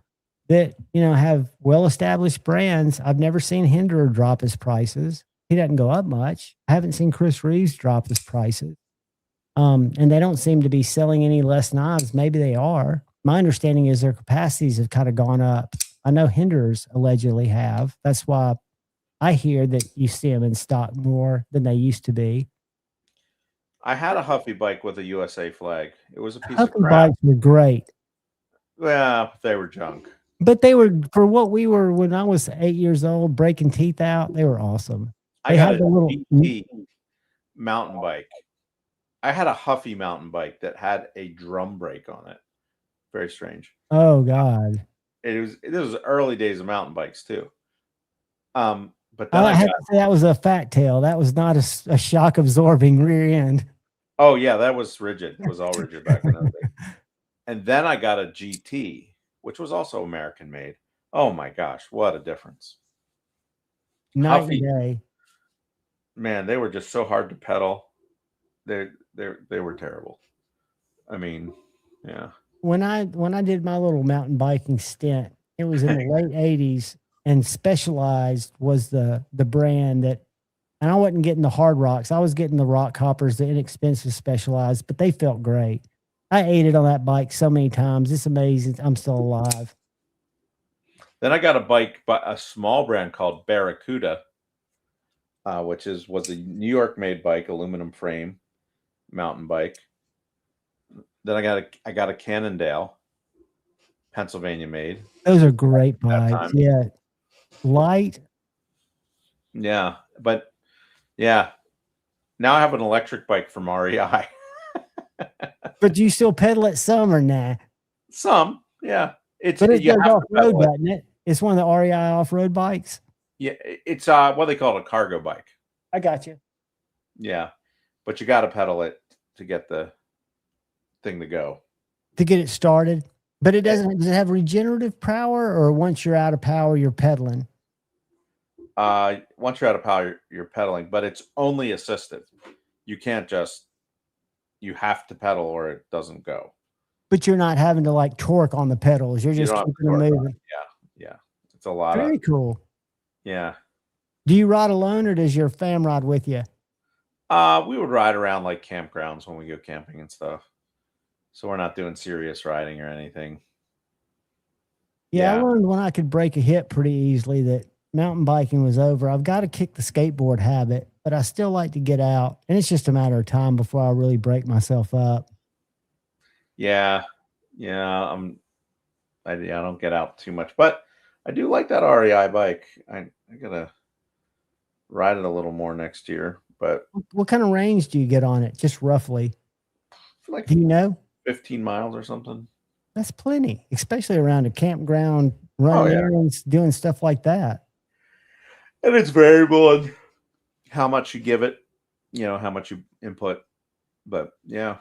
that, have well-established brands. I've never seen Hinderer drop his prices. He doesn't go up much. I haven't seen Chris Reeves drop his prices. And they don't seem to be selling any less knives. Maybe they are. My understanding is their capacities have kind of gone up. I know Hinderers allegedly have. That's why I hear that you see them in stock more than they used to be. I had a Huffy bike with a USA flag. It was a piece Huffy of crap. Bikes were great. Well, they were junk. But they were, for what we were when I was 8 years old, breaking teeth out, they were awesome. I They got had a the little GT mountain bike. I had a Huffy mountain bike that had a drum brake on it. Very strange. Oh God. This was early days of mountain bikes too. But then I I had got to say that was a fat tail. That was not a shock absorbing rear end. oh yeah, that was rigid. It was all rigid back in those days. And then I got a GT, which was also American made. Oh my gosh, what a difference! Night Huffy, and day. man, they were just so hard to pedal. They were terrible. I mean, yeah. When I did my little mountain biking stint, it was in the late 80s, and Specialized was the brand that, and I wasn't getting the hard rocks. I was getting the rock hoppers, the inexpensive Specialized, but they felt great. I ate it on that bike so many times. It's amazing. I'm still alive. Then I got a bike by a small brand called Barracuda, which was a New York made bike, aluminum frame mountain bike. Then I got a Cannondale, Pennsylvania made. Those are great bikes. Yeah. Light. Yeah. But yeah. Now I have an electric bike from REI. But do you still pedal it some or nah? Some, yeah. But it goes off-road, doesn't it? It's one of the REI off-road bikes. Yeah, it's what they call a cargo bike. I got you. Yeah. But you got to pedal it to get the thing to go. To get it started. But it does it have regenerative power, or once you're out of power, you're pedaling? Once you're out of power, you're pedaling, but it's only assisted. You can't you have to pedal or it doesn't go. But you're not having to like torque on the pedals. You're just keeping them moving. Yeah. It's a lot. Very cool. Yeah. Do you ride alone, or does your fam ride with you? We would ride around like campgrounds when we go camping and stuff. So we're not doing serious riding or anything. Yeah, I learned when I could break a hip pretty easily that mountain biking was over. I've got to kick the skateboard habit, but I still like to get out. And it's just a matter of time before I really break myself up. Yeah. Yeah. I don't get out too much, but I do like that REI bike. I gotta ride it a little more next year. But what kind of range do you get on it? Just roughly. Like, do you know? 15 miles or something. That's plenty, especially around a campground, running errands, doing stuff like that. And it's variable on how much you give it, how much you input. But yeah,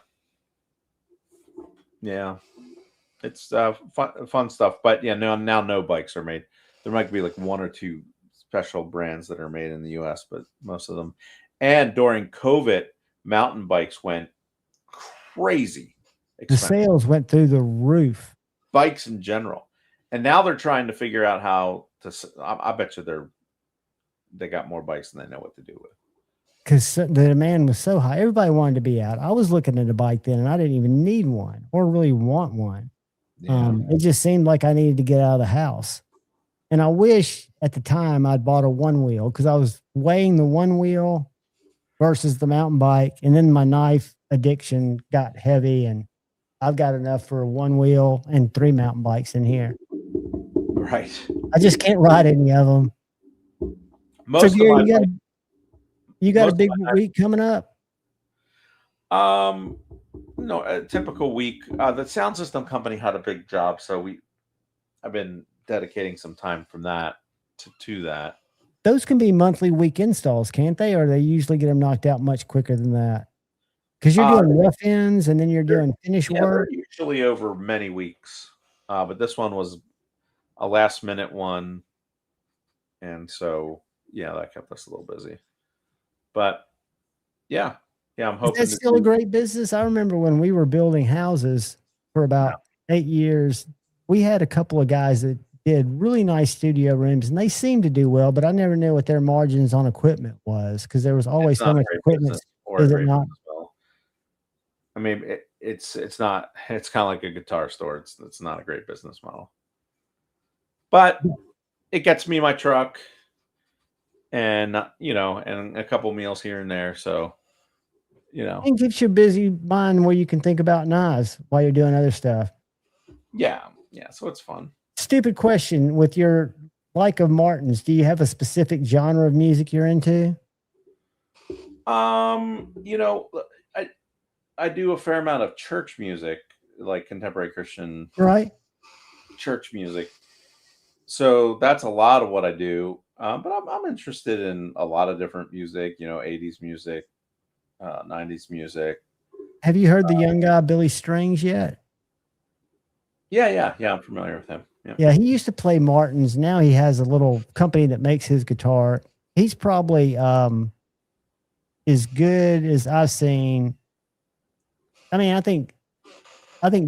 it's fun stuff. But yeah, now no bikes are made. There might be like one or two special brands that are made in the U.S., but most of them. And during COVID, mountain bikes went crazy expensive. The sales went through the roof. Bikes in general. And now they're trying to figure out how to. I bet you they got more bikes than they know what to do with. Because the demand was so high. Everybody wanted to be out. I was looking at a bike then, and I didn't even need one or really want one. Yeah. It just seemed like I needed to get out of the house. And I wish at the time I'd bought a one wheel, because I was weighing the one wheel versus the mountain bike. And then my knife addiction got heavy, and I've got enough for a one wheel and 3 mountain bikes in here. Right. I just can't ride any of them. Most so Gary, of you got a big week coming up? No, a typical week. The sound system company had a big job, so I've been dedicating some time from that to that. Those can be monthly week installs, can't they? Or they usually get them knocked out much quicker than that? Because you're doing rough ends and then you're doing finish work. They're usually over many weeks. But this one was a last minute one. And so, yeah, that kept us a little busy. But yeah, I'm hoping. That's still a great business. I remember when we were building houses for about 8 years, we had a couple of guys that did really nice studio rooms, and they seemed to do well, but I never knew what their margins on equipment was, because there was always so much equipment. Is it not? Well. I mean, it's not. It's kind of like a guitar store. It's not a great business model, but it gets me my truck, and and a couple meals here and there. So, and keeps you busy mind where you can think about knives while you're doing other stuff. Yeah. So it's fun. Stupid question. With your like of Martins, do you have a specific genre of music you're into? You know, I do a fair amount of church music, like contemporary Christian Right. church music. So that's a lot of what I do. But I'm interested in a lot of different music. You know, 80s music, 90s music. Have you heard the young guy Billy Strings yet? Yeah. I'm familiar with him. Yeah. Yeah, he used to play Martins. Now he has a little company that makes his guitar. He's probably as good as I've seen. I mean, I think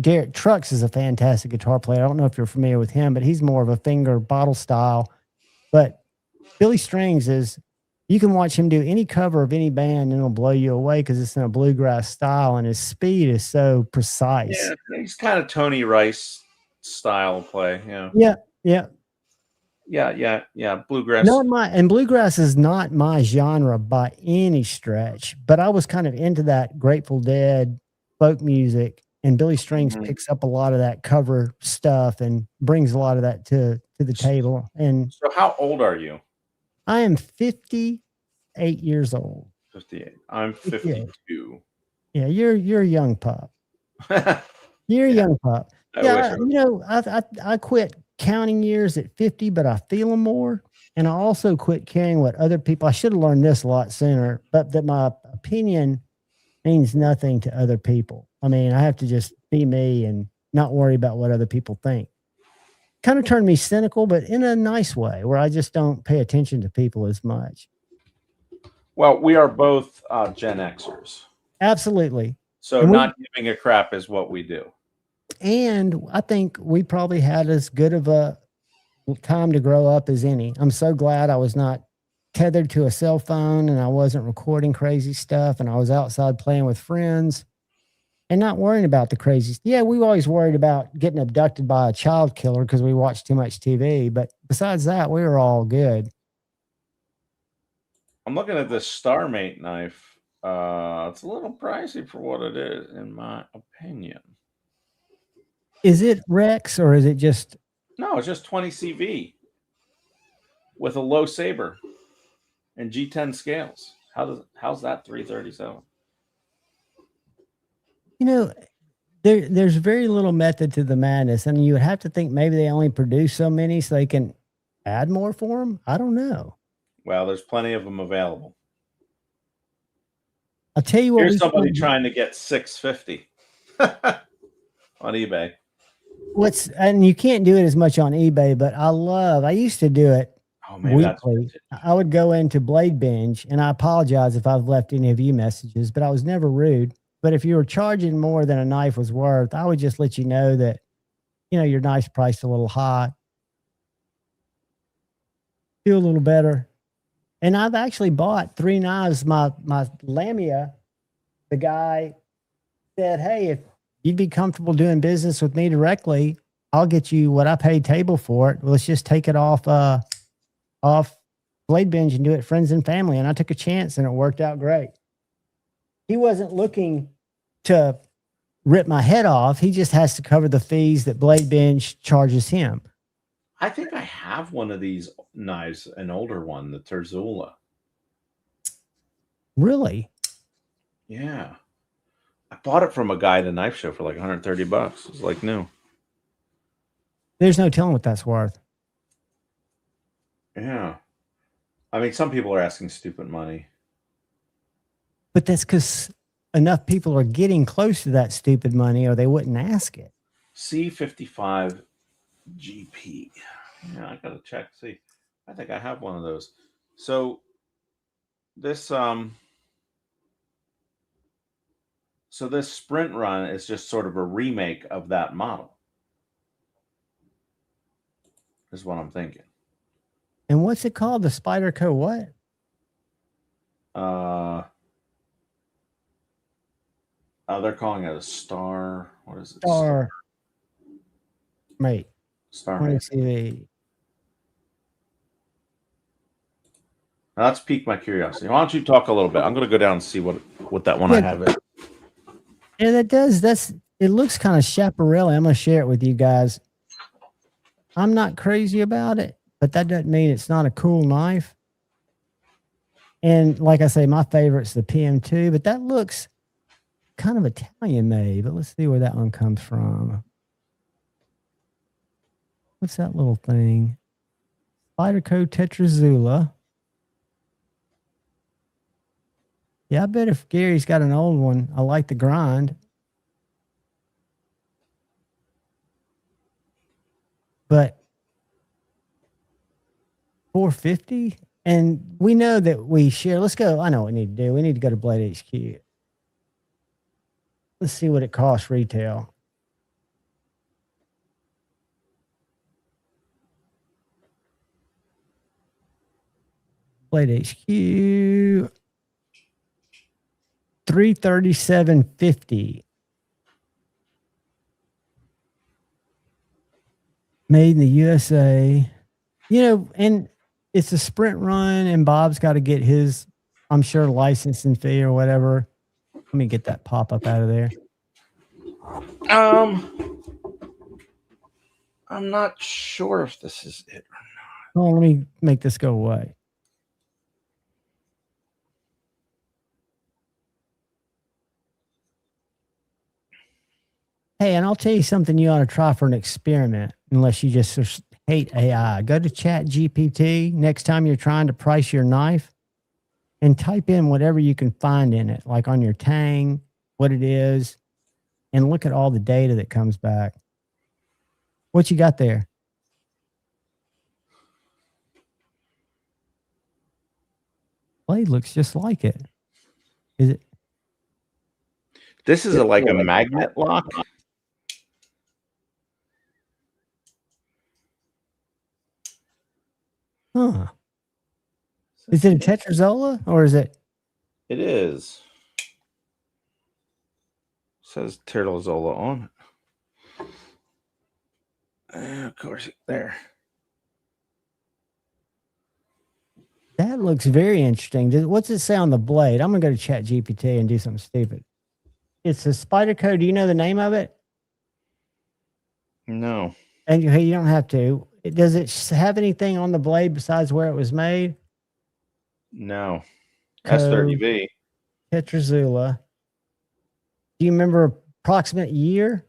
Derek Trucks is a fantastic guitar player. I don't know if you're familiar with him, but he's more of a finger bottle style. But Billy Strings is, you can watch him do any cover of any band and it'll blow you away because it's in a bluegrass style and his speed is so precise. Yeah, he's kind of Tony Rice style play. Yeah. Bluegrass. And bluegrass is not my genre by any stretch, but I was kind of into that Grateful Dead folk music, and Billy Strings picks up a lot of that cover stuff and brings a lot of that to the table. And so how old are you? I am 58 years old. 58. I'm 52. Yeah, you're a young pup. You're a young pup. I quit counting years at 50, but I feel them more. And I also quit caring what other people, I should have learned this a lot sooner, but that my opinion means nothing to other people. I mean, I have to just be me and not worry about what other people think. Kind of turned me cynical, but in a nice way where I just don't pay attention to people as much. Well, we are both Gen Xers. Absolutely. So not giving a crap is what we do. And I think we probably had as good of a time to grow up as any. I'm so glad I was not tethered to a cell phone and I wasn't recording crazy stuff and I was outside playing with friends and not worrying about the crazy. Yeah, we always worried about getting abducted by a child killer because we watched too much TV. But besides that, we were all good. I'm looking at this Starmate knife. It's a little pricey for what it is, in my opinion. Is it Rex or is it just? No, it's just 20 CV with a low saber and G10 scales. How's that 337? You know, there's very little method to the madness, and you would have to think maybe they only produce so many so they can add more for them. I don't know. Well, there's plenty of them available. I'll tell you what. Here's somebody trying to get 650 on eBay. And you can't do it as much on eBay, but I used to do it weekly. I would go into Blade Binge, and I apologize if I've left any of you messages, but I was never rude. But if you were charging more than a knife was worth, I would just let you know that, your knife's priced a little high. Feel a little better. And I've actually bought 3 knives. My Lamia, the guy said, hey, if you'd be comfortable doing business with me directly, I'll get you what I paid table for it. Let's just take it off Blade Binge and do it friends and family. And I took a chance and it worked out great. He wasn't looking to rip my head off. He just has to cover the fees that Blade Binge charges him. I think I have one of these knives, an older one, the Terzula. Really? Yeah. I bought it from a guy at a knife show for like $130. It was like new. There's no telling what that's worth. Yeah. I mean, some people are asking stupid money. But that's because enough people are getting close to that stupid money or they wouldn't ask it. C55 GP. Yeah, I gotta check. See, I think I have one of those. So this this Sprint Run is just sort of a remake of that model. Is what I'm thinking. And what's it called? The Spyderco what? They're calling it a Star. What is it? Star. Mate. Star. Now that's piqued my curiosity. Why don't you talk a little bit? I'm going to go down and see what that one I have is. Yeah, that does. It looks kind of chaparral. I'm going to share it with you guys. I'm not crazy about it, but that doesn't mean it's not a cool knife. And like I say, my favorite's the PM2, but that looks kind of Italian made. But let's see where that one comes from. What's that little thing? Spyderco Tetrazula. Yeah, I bet if Gary's got an old one, I like the grind. But $450, and we know that we share. Let's go. I know what we need to do. We need to go to Blade HQ. Let's see what it costs retail. Blade HQ. $337.50. Made in the USA. You know, and it's a sprint run, and Bob's got to get his, I'm sure, licensing fee or whatever. Let me get that pop up out of there. I'm not sure if this is it or not. Oh, let me make this go away. Hey, and I'll tell you something you ought to try for an experiment, unless you just hate AI. Go to ChatGPT next time you're trying to price your knife and type in whatever you can find in it, like on your tang, what it is, and look at all the data that comes back. What you got there? Blade looks just like it. Is it? This is like a magnet lock. Huh. Is it a Tetrazola or is it? It is. It says Tetrazola on it. Of course, there. That looks very interesting. What's it say on the blade? I'm going to go to ChatGPT and do something stupid. It's a Spyderco. Do you know the name of it? No. And you don't have to. Does it have anything on the blade besides where it was made? No. S30V. Tetrazula. Do you remember approximate year?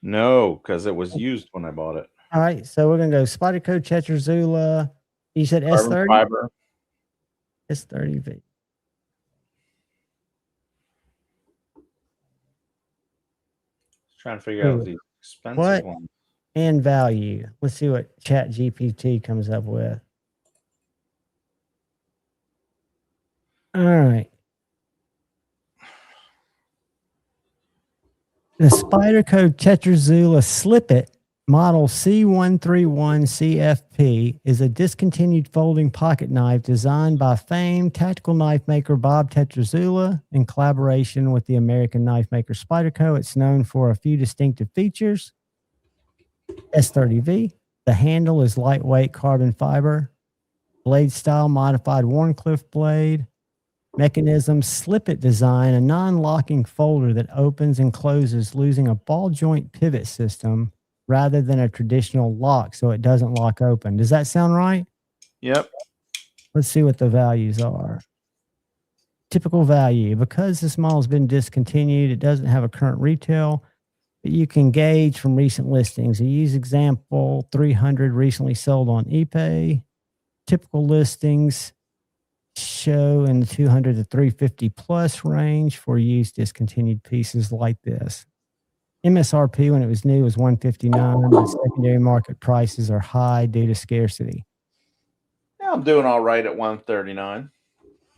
No, because it was used when I bought it. All right. So we're going to go Spyderco Tetrazula. You said S30? Fiber. S30V. Trying to figure out these expensive ones. And value. Let's see what ChatGPT comes up with. All right. The Spyderco Tetrazula Slip It model C131CFP is a discontinued folding pocket knife designed by famed tactical knife maker Bob Tetrazula in collaboration with the American knife maker Spyderco. It's known for a few distinctive features. S30V. The handle is lightweight carbon fiber. Blade style modified Warncliffe blade. Mechanism slip it design, a non-locking folder that opens and closes using a ball joint pivot system rather than a traditional lock, so it doesn't lock open. Does that sound right? Yep. Let's see what the values are. Typical value. Because this model has been discontinued, it doesn't have a current retail, but you can gauge from recent listings. A used example, 300 recently sold on eBay. Typical listings show in the 200 to 350 plus range for used discontinued pieces like this. MSRP when it was new was $159, but secondary market prices are high due to scarcity. Yeah, I'm doing all right at $139.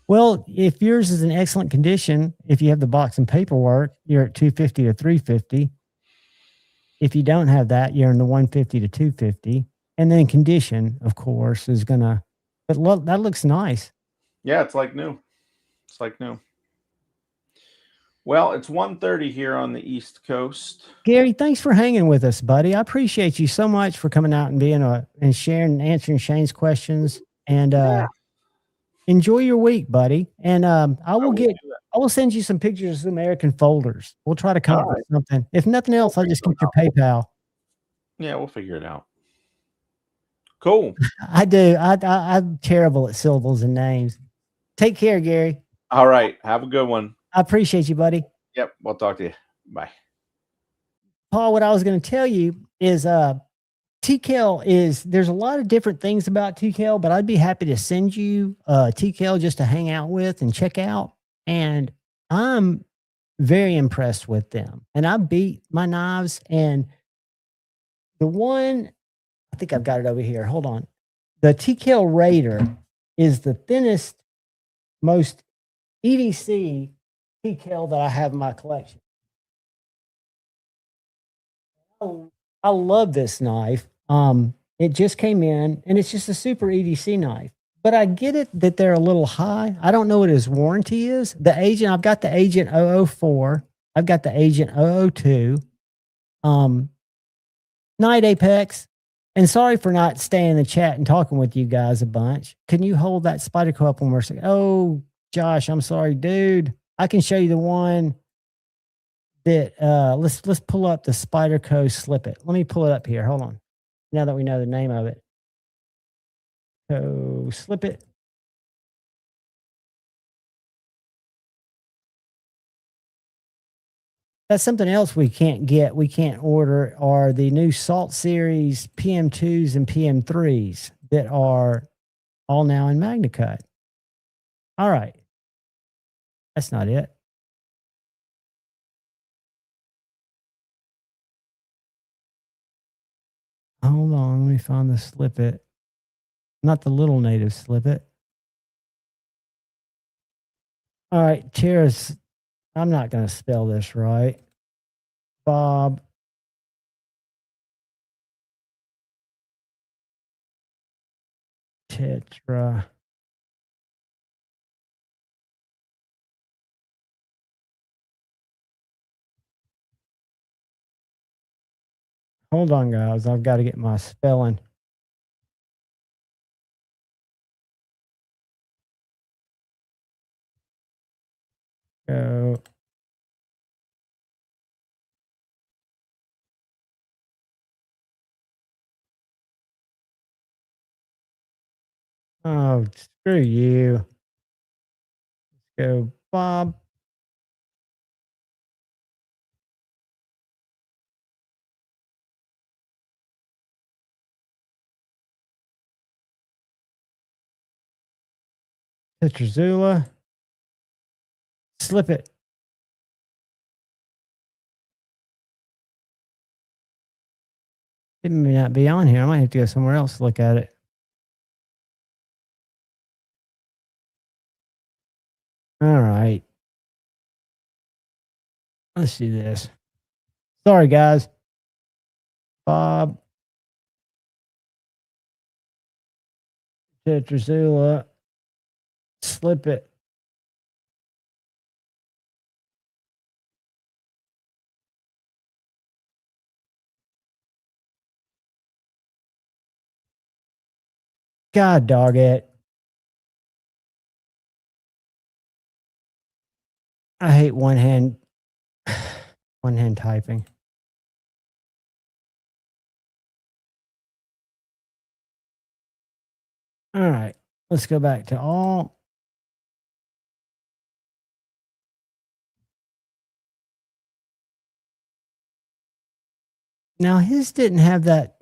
Well, if yours is in excellent condition, if you have the box and paperwork, you're at $250 to $350. If you don't have that, you're in the $150 to $250. And then condition, of course, is gonna. But look, that looks nice. Yeah, it's like new. It's like new. Well, it's 1:30 here on the East Coast. Gary, thanks for hanging with us, buddy. I appreciate you so much for coming out and being and sharing and answering Shane's questions. And enjoy your week, buddy. And I will send you some pictures of some American folders. We'll try to come up with something. If nothing else, I'll just get your PayPal. Yeah, we'll figure it out. Cool. I do. I'm terrible at syllables and names. Take care, Gary. All right. Have a good one. I appreciate you, buddy. Yep. We'll talk to you. Bye. Paul, what I was going to tell you is TKL there's a lot of different things about TKL, but I'd be happy to send you TKL just to hang out with and check out. And I'm very impressed with them. And I beat my knives, and the one, I think I've got it over here. Hold on. The TKL Raider is the thinnest, most EDC TKL that I have in my collection. I love this knife. It just came in, and it's just a super EDC knife. But I get it that they're a little high. I don't know what his warranty is. The Agent, I've got the Agent 004. I've got the Agent 002. Night Apex. And sorry for not staying in the chat and talking with you guys a bunch. Can you hold that Spyderco up one more second? Oh, Josh, I'm sorry, dude. I can show you the one that let's pull up the Spyderco Slip It. Let me pull it up here. Hold on. Now that we know the name of it. So Slip It. That's something else we can't get. We can't order are the new Salt Series PM2s and PM3s that are all now in MagnaCut. All right. That's not it. Hold on, let me find the Slip It. Not the little native Slip It. All right, cheers. I'm not going to spell this right. Bob. Tetra. Hold on, guys. I've got to get my spelling. Go. Oh, screw you. Let's go, Bob. Tetrazula. Slip It. It may not be on here. I might have to go somewhere else to look at it. All right. Let's do this. Sorry, guys. Bob. Tetrazula. Slip It. God dog it. I hate one hand typing. All right. Let's go back to all. Now his didn't have that.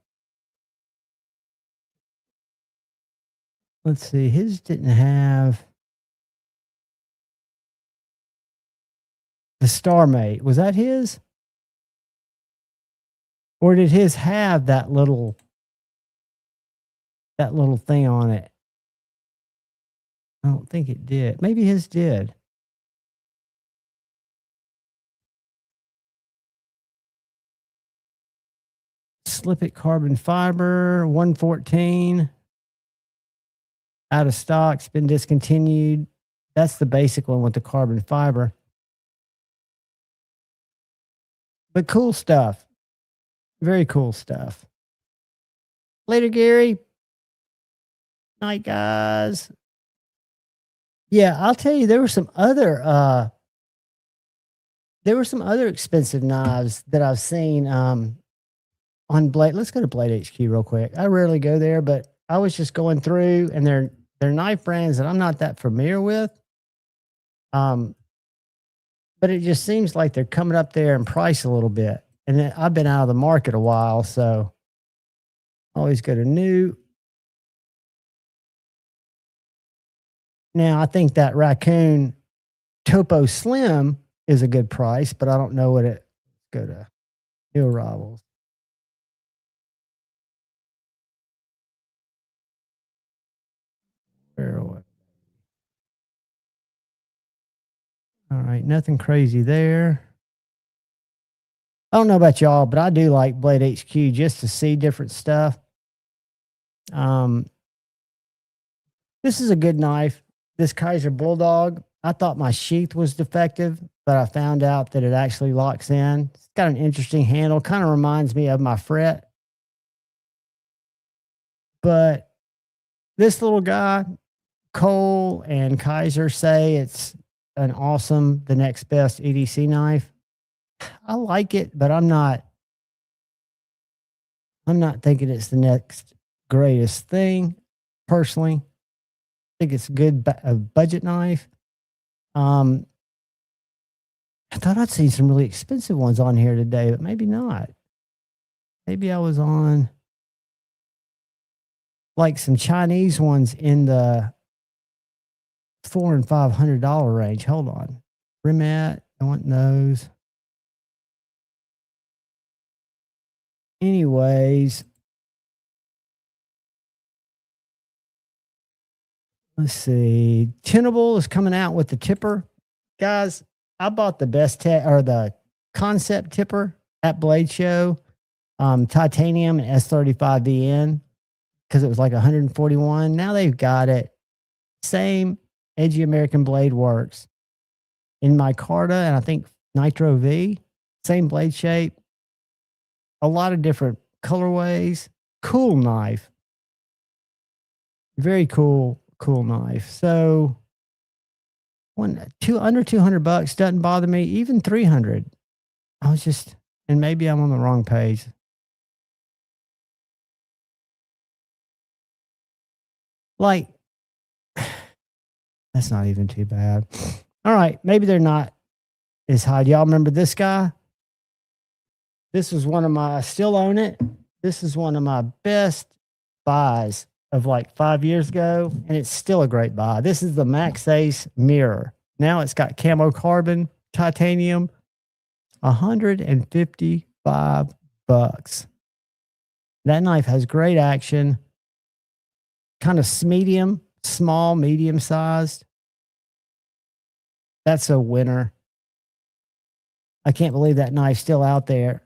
Let's see. His didn't have the StarMate. Was that his? Or did his have that little thing on it? I don't think it did. Maybe his did. Slip It carbon fiber 114. Out of stock. It's been discontinued. That's the basic one with the carbon fiber. But cool stuff. Very cool stuff. Later, Gary. Night, guys. Yeah, I'll tell you, there were some other expensive knives that I've seen on Blade. Let's go to Blade HQ real quick. I rarely go there, but I was just going through, and they're knife brands that I'm not that familiar with. But it just seems like they're coming up there in price a little bit. And then I've been out of the market a while, so always go to new. Now, I think that Raccoon Topo Slim is a good price, but I don't know what it. Go to new arrivals. Where are we? All right, nothing crazy there. I don't know about y'all, but I do like Blade HQ just to see different stuff. This is a good knife. This Kaiser Bulldog, I thought my sheath was defective, but I found out that it actually locks in. It's got an interesting handle, kind of reminds me of my fret. But this little guy, Cole and Kaiser say it's an awesome, the next best EDC knife. I like it, but I'm not thinking it's the next greatest thing personally. I think it's a budget knife. I thought I'd seen some really expensive ones on here today, but maybe not. Maybe I was on like some Chinese ones in the $400 and $500 range. Hold on. Rimat, I want those. Anyways, let's see. Tenable is coming out with the tipper. Guys, I bought the the concept tipper at Blade Show, titanium and S35VN, because it was like 141. Now they've got it. Same Edgy American Blade Works in micarta, and I think Nitro V. Same blade shape. A lot of different colorways. Cool knife. Very cool knife. So under $200 doesn't bother me. Even 300. I was just, and maybe I'm on the wrong page. Like, that's not even too bad. All right, maybe they're not as high. Y'all remember this guy? This was I still own it. This is one of my best buys of like 5 years ago, and it's still a great buy. This is the Max Ace mirror. Now it's got camo carbon, titanium, $155. That knife has great action, kind of small, medium sized. That's a winner. I can't believe that knife's still out there.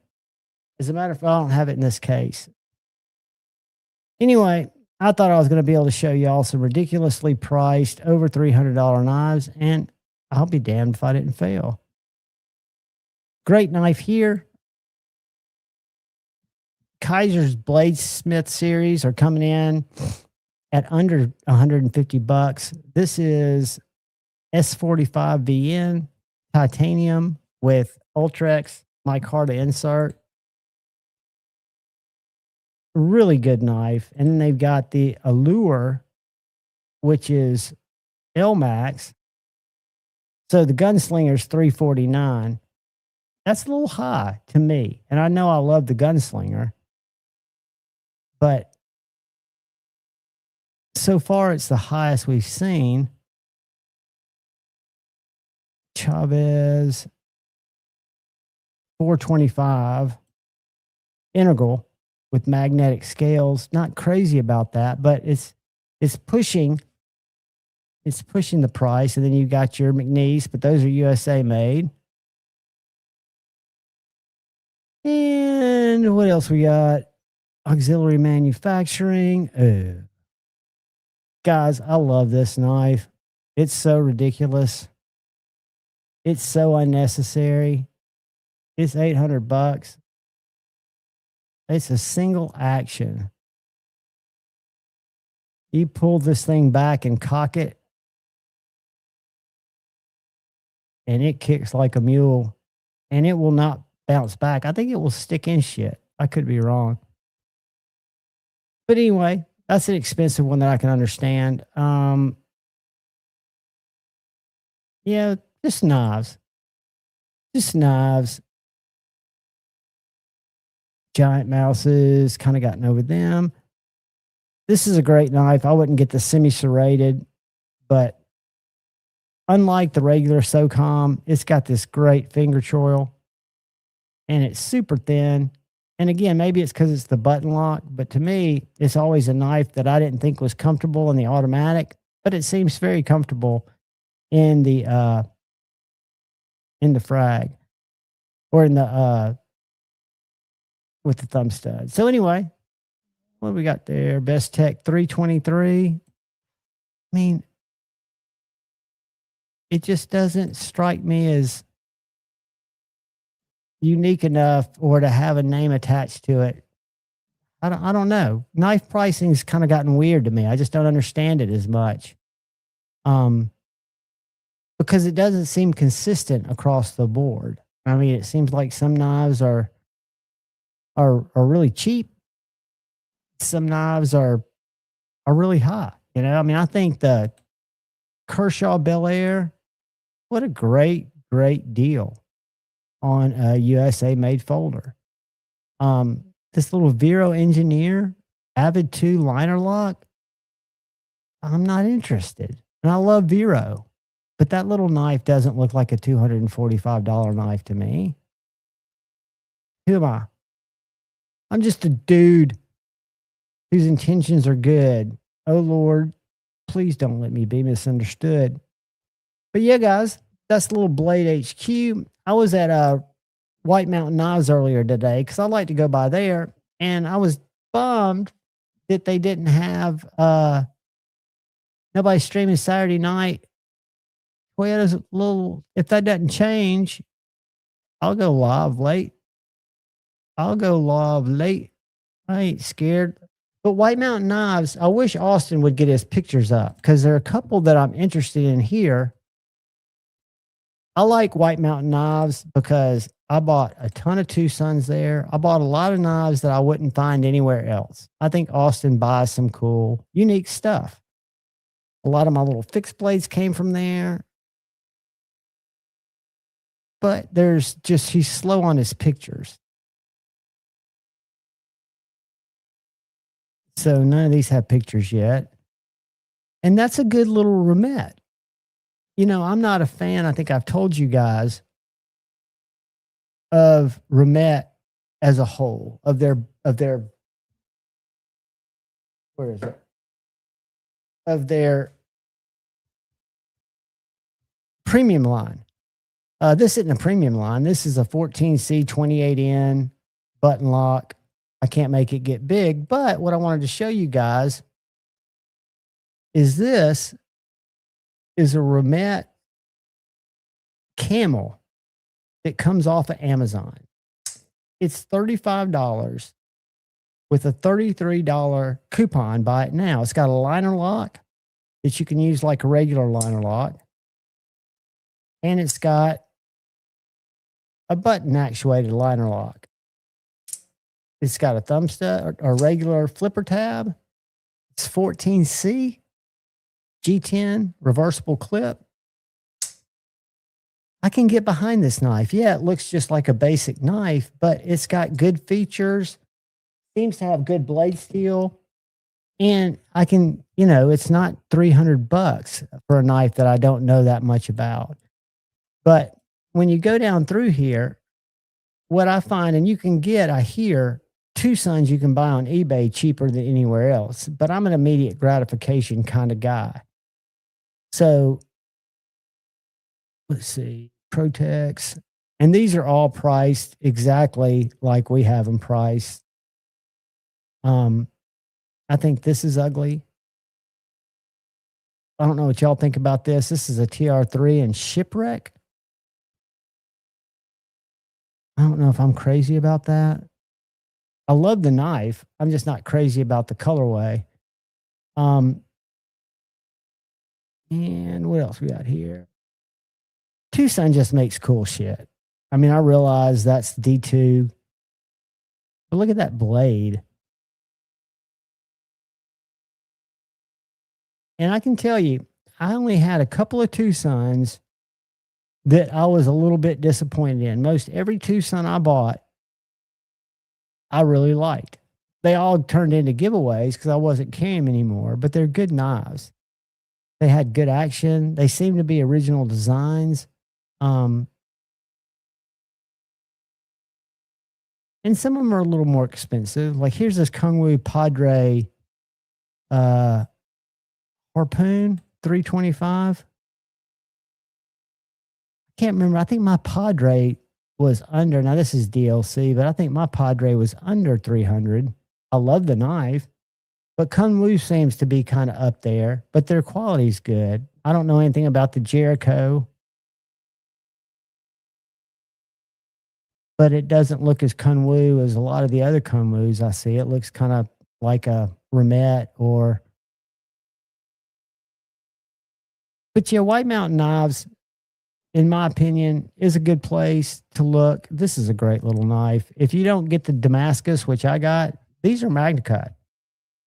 As a matter of fact, I don't have it in this case. Anyway, I thought I was going to be able to show y'all some ridiculously priced, over $300 knives, and I'll be damned if I didn't fail. Great knife here. Kaiser's Bladesmith series are coming in at under $150. This is S45VN titanium with Ultrex micarta insert. Really good knife. And then they've got the Allure, which is LMAX. So the Gunslinger's $349. That's a little high to me. And I know I love the Gunslinger, but so far it's the highest we've seen. Chavez, $425. Integral with magnetic scales. Not crazy about that, but it's pushing the price. And then you got your McNeese, but those are USA made. And what else we got? Auxiliary manufacturing. Guys, I love this knife. It's so ridiculous. It's so unnecessary. It's $800. It's a single action. You pull this thing back and cock it, and it kicks like a mule, and it will not bounce back. I think it will stick in shit. I could be wrong. But anyway, That's an expensive one that I can understand. Yeah, just knives. Just knives. Giant mouses, kind of gotten over them. This is a great knife. I wouldn't get the semi-serrated, but unlike the regular SOCOM, it's got this great finger choil and it's super thin. And again, maybe it's because it's the button lock, but to me, it's always a knife that I didn't think was comfortable in the automatic, but it seems very comfortable in the frag or in the with the thumb stud. So anyway, what do we got there? Best Tech 323. I mean, it just doesn't strike me as unique enough or to have a name attached to it. I don't know. Knife pricing's kind of gotten weird to me. I just don't understand it as much. Because it doesn't seem consistent across the board. I mean, it seems like some knives are really cheap. Some knives are really high. You know, I mean, I think the Kershaw Bel Air, what a great deal on a USA made folder. This little Vero Engineer Avid 2 liner lock, I'm not interested. And I love Vero, but that little knife doesn't look like a $245 knife to me. Who am I? I'm just a dude whose intentions are good. Oh, Lord, please don't let me be misunderstood. But yeah, guys, that's the little Blade HQ. I was at White Mountain Knives earlier today because I like to go by there, and I was bummed that they didn't have nobody streaming Saturday night. Well, a little, if that doesn't change, I'll go live late. I ain't scared. But White Mountain Knives, I wish Austin would get his pictures up because there are a couple that I'm interested in here. I like White Mountain Knives because I bought a ton of Tucson's there. I bought a lot of knives that I wouldn't find anywhere else. I think Austin buys some cool, unique stuff. A lot of my little fixed blades came from there. But he's slow on his pictures. So none of these have pictures yet. And that's a good little Remet. You know, I'm not a fan, I think I've told you guys, of Remet as a whole, of their where is it? Of their premium line. This isn't a premium line. This is a 14C 28N button lock. I can't make it get big, but what I wanted to show you guys is this is a Remet Camel that comes off of Amazon. It's $35 with a $33 coupon. Buy it now. It's got a liner lock that you can use like a regular liner lock. And it's got a button actuated liner lock. It's got a thumb stud or regular flipper tab. It's 14C, G10, reversible clip. I can get behind this knife. Yeah, it looks just like a basic knife, but it's got good features. Seems to have good blade steel. And I can, you know, it's not $300 for a knife that I don't know that much about. But when you go down through here, what I find, and you can get, I hear, Tucson's you can buy on eBay cheaper than anywhere else, but I'm an immediate gratification kind of guy. So let's see, Protex, and these are all priced exactly like we have them priced. I think this is ugly. I don't know what y'all think about this. This is a TR3 and Shipwreck. I don't know if I'm crazy about that. I love the knife. I'm just not crazy about the colorway. And what else we got here? Tucson just makes cool shit. I mean, I realize that's D2, but look at that blade. And I can tell you, I only had a couple of Tucsons that I was a little bit disappointed in. Most every Tucson I bought, I really liked. They all turned into giveaways because I wasn't carrying them anymore, but they're good knives. They had good action. They seem to be original designs. And some of them are a little more expensive. Like here's this Kungwu Padre harpoon, 325. I can't remember. I think my Padre was under. Now this is DLC, but I think my Padre was under 300. I love the knife, but Kungwu seems to be kind of up there. But their quality's good. I don't know anything about the Jericho, but it doesn't look as Kungwu as a lot of the other Kungwus I see. It looks kind of like a Remet or. But yeah, White Mountain Knives, in my opinion, is a good place to look. This is a great little knife. If you don't get the Damascus, which I got, these are MagnaCut.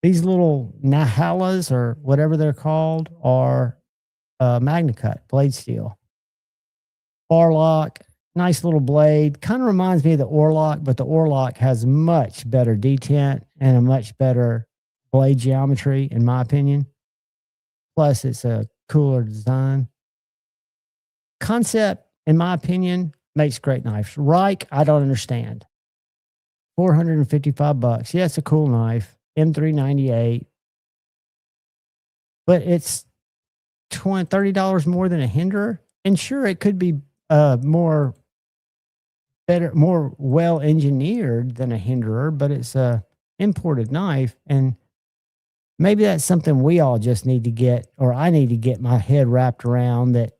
These little Nahalas or whatever they're called are MagnaCut, blade steel. Bar lock, nice little blade. Kind of reminds me of the Orlock, but the Orlock has much better detent and a much better blade geometry, in my opinion. Plus, it's a cooler design. Concept, in my opinion, makes great knives. Reich, I don't understand. $455. Yeah, it's a cool knife. M398. But it's $30 more than a Hinderer. And sure, it could be more well engineered than a Hinderer, but it's a imported knife. And maybe that's something we all just need to get, or I need to get my head wrapped around, that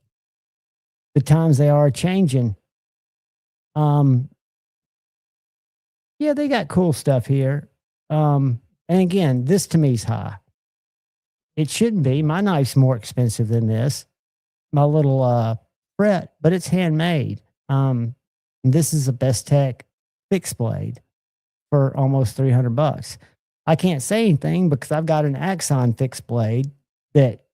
the times they are changing. Yeah, they got cool stuff here. And again, this to me is high. It shouldn't be. My knife's more expensive than this. My little fret, but it's handmade. This is a Best Tech fixed blade for almost $300. I can't say anything because I've got an Axon fixed blade that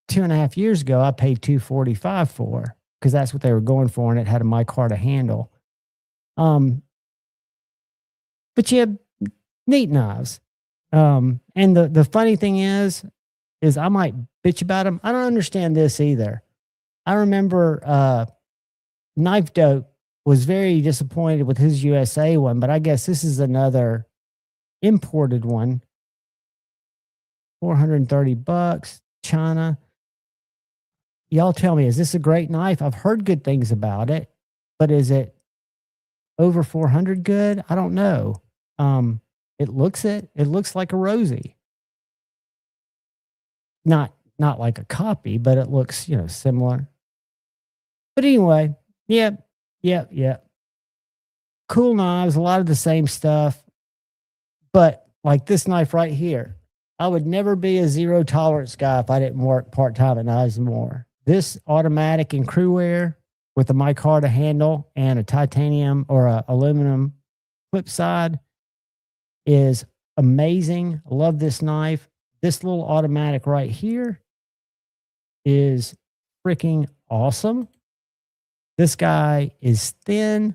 2.5 years ago I paid $245 for, because that's what they were going for, and it had a micarta handle. But yeah, neat knives. And the funny thing is I might bitch about them. I don't understand this either. I remember Knife Dope was very disappointed with his USA one, but I guess this is another imported one. $430, China. Y'all tell me, is this a great knife? I've heard good things about it, but is it over 400 good? I don't know. It looks like a Rosie. Not like a copy, but it looks, similar. But anyway, yeah. Cool knives, a lot of the same stuff. But like this knife right here, I would never be a zero tolerance guy if I didn't work part-time at Knives and More. This automatic and crew wear with a micarta handle and a titanium or a aluminum flip side is amazing. I love this knife. This little automatic right here is freaking awesome. This guy is thin.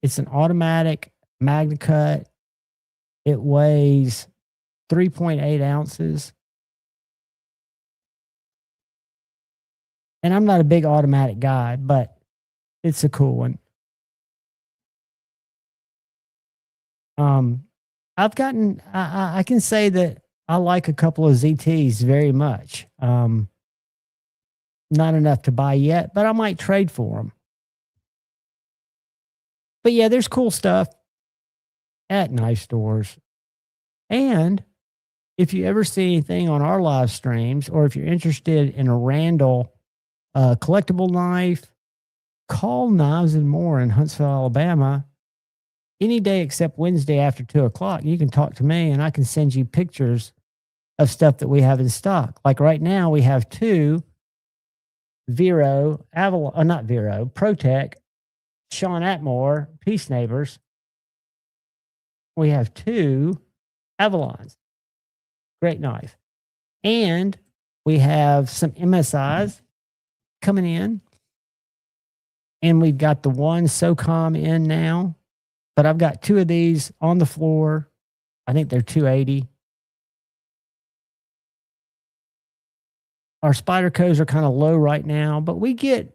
It's an automatic MagnaCut. It weighs 3.8 ounces. And I'm not a big automatic guy, but it's a cool one. I can say that I like a couple of ZTs very much. Not enough to buy yet, but I might trade for them. But yeah, there's cool stuff at knife stores. And if you ever see anything on our live streams, or if you're interested in a Randall collectible knife, call Knives and More in Huntsville, Alabama. Any day except Wednesday after 2:00. You can talk to me and I can send you pictures of stuff that we have in stock. Like right now, we have two ProTech, Sean Atmore, Peace Neighbors. We have two Avalons. Great knife. And We have some MSIs coming in. And we've got the one SOCOM in now. But I've got 2 of these on the floor. I think they're 280. Our Spydercos are kind of low right now, but we get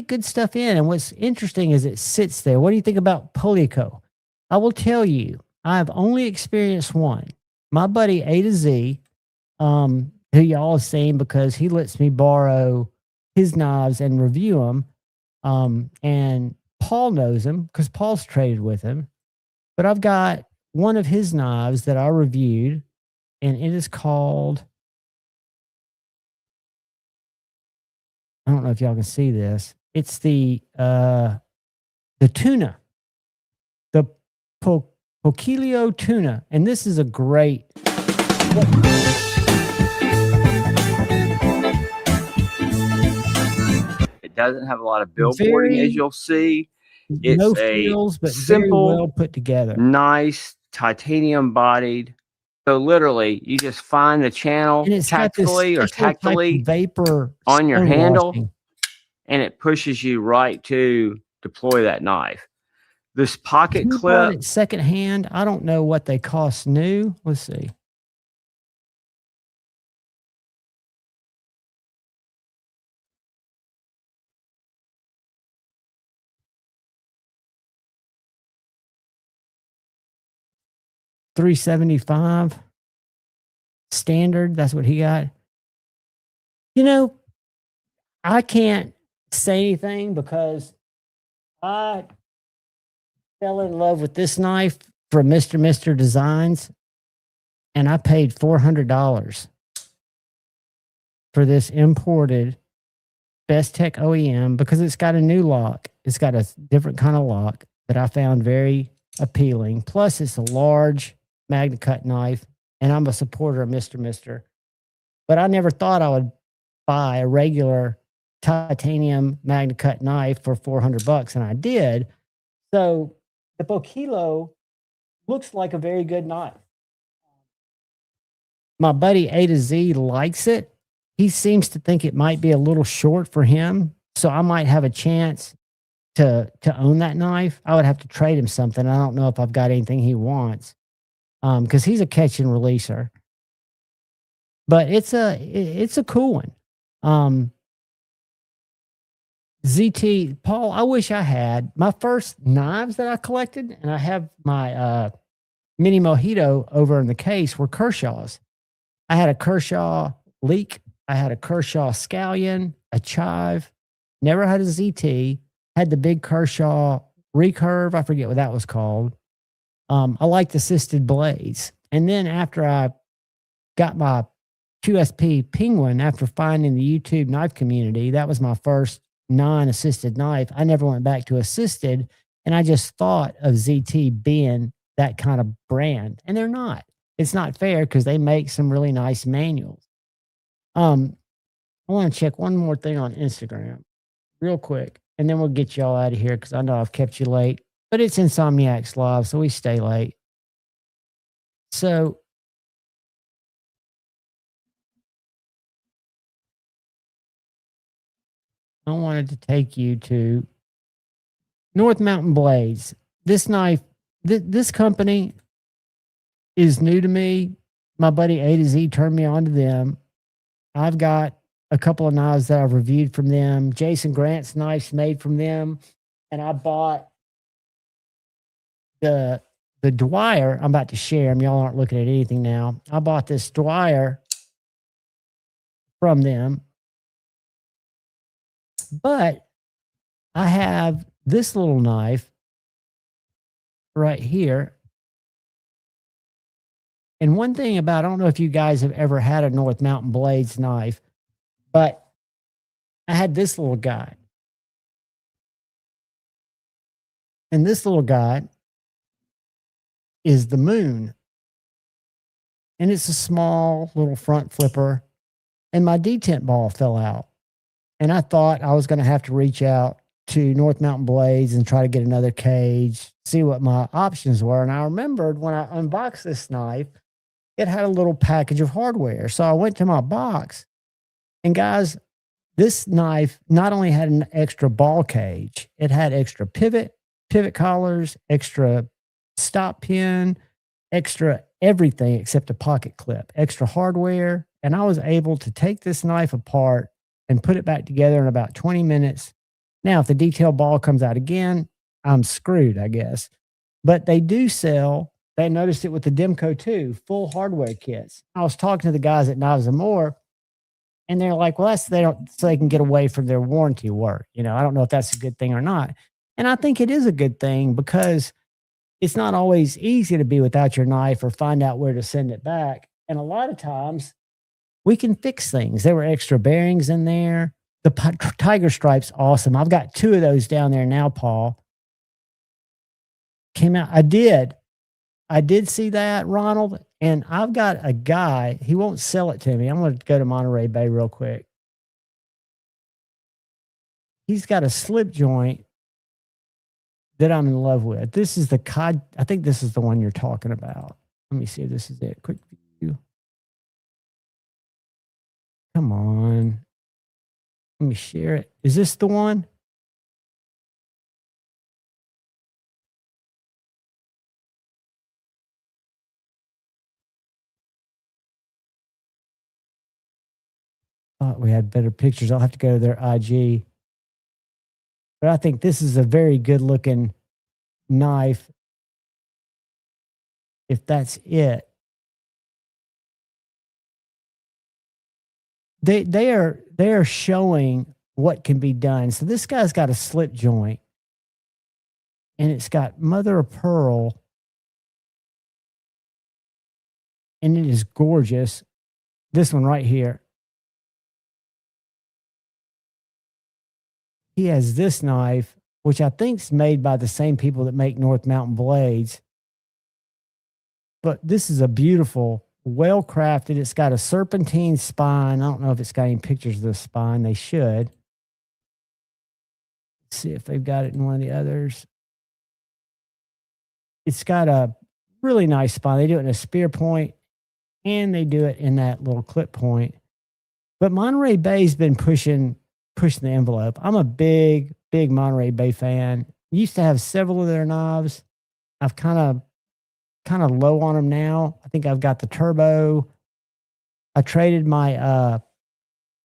good stuff in. And what's interesting is it sits there. What do you think about Polico? I will tell you, I've only experienced one. My buddy A to Z, who y'all have seen because he lets me borrow his knives and review them. And Paul knows him because Paul's traded with him. But I've got one of his knives that I reviewed, and it is called, I don't know if y'all can see this. It's the tuna, the Pochilio tuna. And this is a great. It doesn't have a lot of billboarding, as you'll see. It's no frills, but simple, very well put together. Nice, titanium bodied. So literally, you just find the channel tactfully or tactily vapor on your handle, and it pushes you right to deploy that knife. This pocket clip, secondhand. I don't know what they cost new. Let's see. $375 standard. That's what he got. You know, I can't say anything because I fell in love with this knife from Mr. Designs, and I paid $400 for this imported Best Tech OEM because it's got a new lock. It's got a different kind of lock that I found very appealing. Plus, it's a large Magna Cut knife, and I'm a supporter of Mr. But I never thought I would buy a regular titanium Magna Cut knife for $400, and I did. So the Pochilio looks like a very good knife. My buddy A to Z likes it. He seems to think it might be a little short for him, so I might have a chance to own that knife. I would have to trade him something. I don't know if I've got anything he wants, because he's a catch and releaser. But it's a cool one. ZT, Paul, I wish I had my first knives that I collected, and I have my mini Mojito over in the case, were Kershaw's. I had a Kershaw Leak. I had a Kershaw Scallion, a Chive. Never had a ZT. Had the big Kershaw Recurve. I forget what that was called. I liked assisted blades. And then after I got my QSP Penguin, after finding the YouTube knife community, that was my first non-assisted knife. I never went back to assisted, and I just thought of ZT being that kind of brand, and they're not. It's not fair because they make some really nice manuals. I want to check one more thing on Instagram real quick, and then we'll get y'all out of here because I know I've kept you late, but it's Insomniac's live, so we stay late. So I wanted to take you to North Mountain Blades. This knife, this company is new to me. My buddy A to Z turned me on to them. I've got a couple of knives that I've reviewed from them. Jason Grant's knives made from them. And I bought the Dwyer. I'm about to share them. Y'all aren't looking at anything now. I bought this Dwyer from them. But I have this little knife right here. And one thing about, I don't know if you guys have ever had a North Mountain Blades knife, but I had this little guy. And this little guy is the Moon. And it's a small little front flipper. And my detent ball fell out. And I thought I was going to have to reach out to North Mountain Blades and try to get another cage, see what my options were. And I remembered when I unboxed this knife, it had a little package of hardware. So I went to my box And guys, this knife not only had an extra ball cage, it had extra pivot collars, extra stop pin, extra everything except a pocket clip, extra hardware. And I was able to take this knife apart and put it back together in about 20 minutes. Now, if the detail ball comes out again, I'm screwed, I guess. But they do sell, they noticed it with the Demco too, full hardware kits. I was talking to the guys at Knives and More, and they're like, well, that's so they can get away from their warranty work. You know, I don't know if that's a good thing or not. And I think it is a good thing because it's not always easy to be without your knife or find out where to send it back. And a lot of times we can fix things. There were extra bearings in there. The Tiger Stripe's awesome. I've got 2 of those down there now, Paul. Came out. I did see that, Ronald. And I've got a guy, he won't sell it to me. I'm going to go to Monterey Bay real quick. He's got a slip joint that I'm in love with. This is I think this is the one you're talking about. Let me see if this is it. Quick view. Come on. Let me share it. Is this the one? Thought we had better pictures. I'll have to go to their IG. But I think this is a very good looking knife. If that's it. They are showing what can be done. So this guy's got a slip joint. And it's got mother of pearl. And it is gorgeous. This one right here. He has this knife, which I think is made by the same people that make North Mountain blades. But this is a beautiful, well-crafted. It's got a serpentine spine. I don't know if it's got any pictures of the spine. They should. Let's see if they've got it in one of the others. It's got a really nice spine. They do it in a spear point, and they do it in that little clip point. But Monterey Bay's been pushing the envelope. I'm a big Monterey Bay fan. Used to have several of their knives. I've kind of low on them now. I think I've got the turbo. I traded my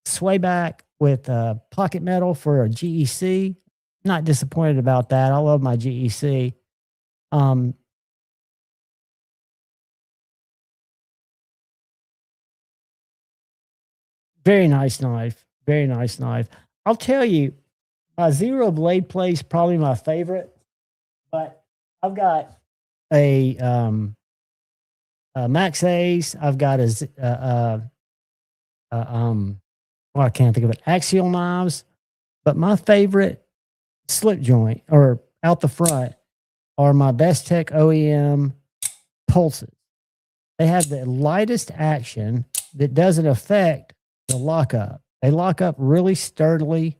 swayback with pocket metal for a GEC. Not disappointed about that. I love my GEC. Very nice knife. Very nice knife. I'll tell you, my zero blade play is probably my favorite, but I've got a Max Ace. I've got I can't think of it. Axial knives, but my favorite slip joint or out the front are my Best Tech OEM pulses. They have the lightest action that doesn't affect the lockup. They lock up really sturdily,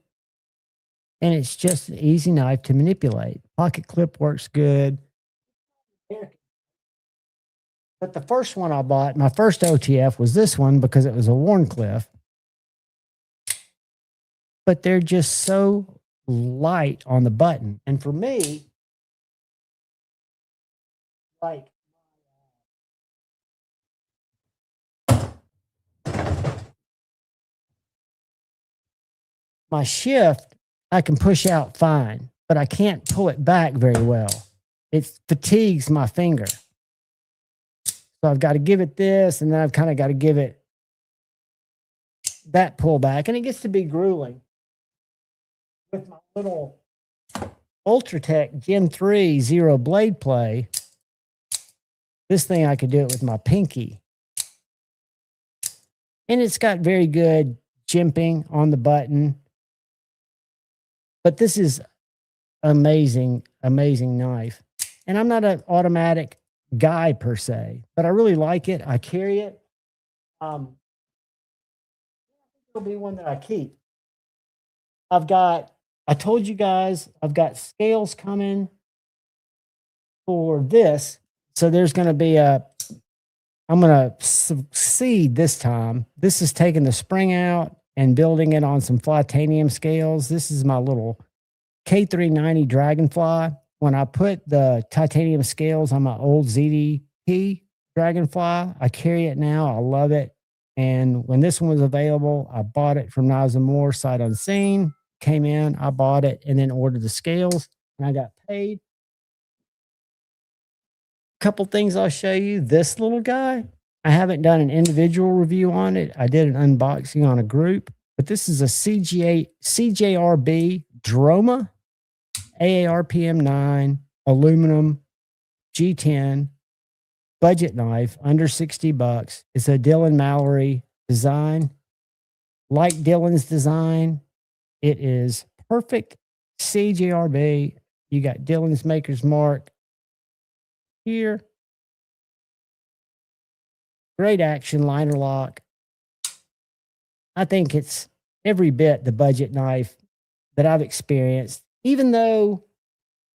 and it's just an easy knife to manipulate. Pocket clip works good. But the first one I bought, my first OTF, was this one because it was a Warncliffe. But they're just so light on the button. And for me, like, my shift, I can push out fine, but I can't pull it back very well. It fatigues my finger. So I've got to give it this, and then I've kind of got to give it that pullback, and it gets to be grueling. With my little Ultratech Gen 3 zero blade play, this thing I could do it with my pinky. And it's got very good jimping on the button. But this is amazing, amazing knife. And I'm not an automatic guy per se, but I really like it. I carry it. It'll be one that I keep. I told you guys, I've got scales coming for this. So there's going to be I'm going to succeed this time. This is taking the spring out and building it on some Flytanium scales. This is my little K390 Dragonfly. When I put the titanium scales on my old ZDP Dragonfly, I carry it now. I love it. And when this one was available, I bought it from Knives and More, sight unseen. Came in, I bought it, and then ordered the scales, and I got paid. Couple things I'll show you. This little guy, I haven't done an individual review on it. I did an unboxing on a group, but this is a CJRB Droma AARPM 9 aluminum G10 budget knife under $60. It's a Dylan Mallory design. Like Dylan's design, it is perfect CJRB. You got Dylan's maker's mark here. Great action liner lock. I think it's every bit the budget knife that I've experienced, even though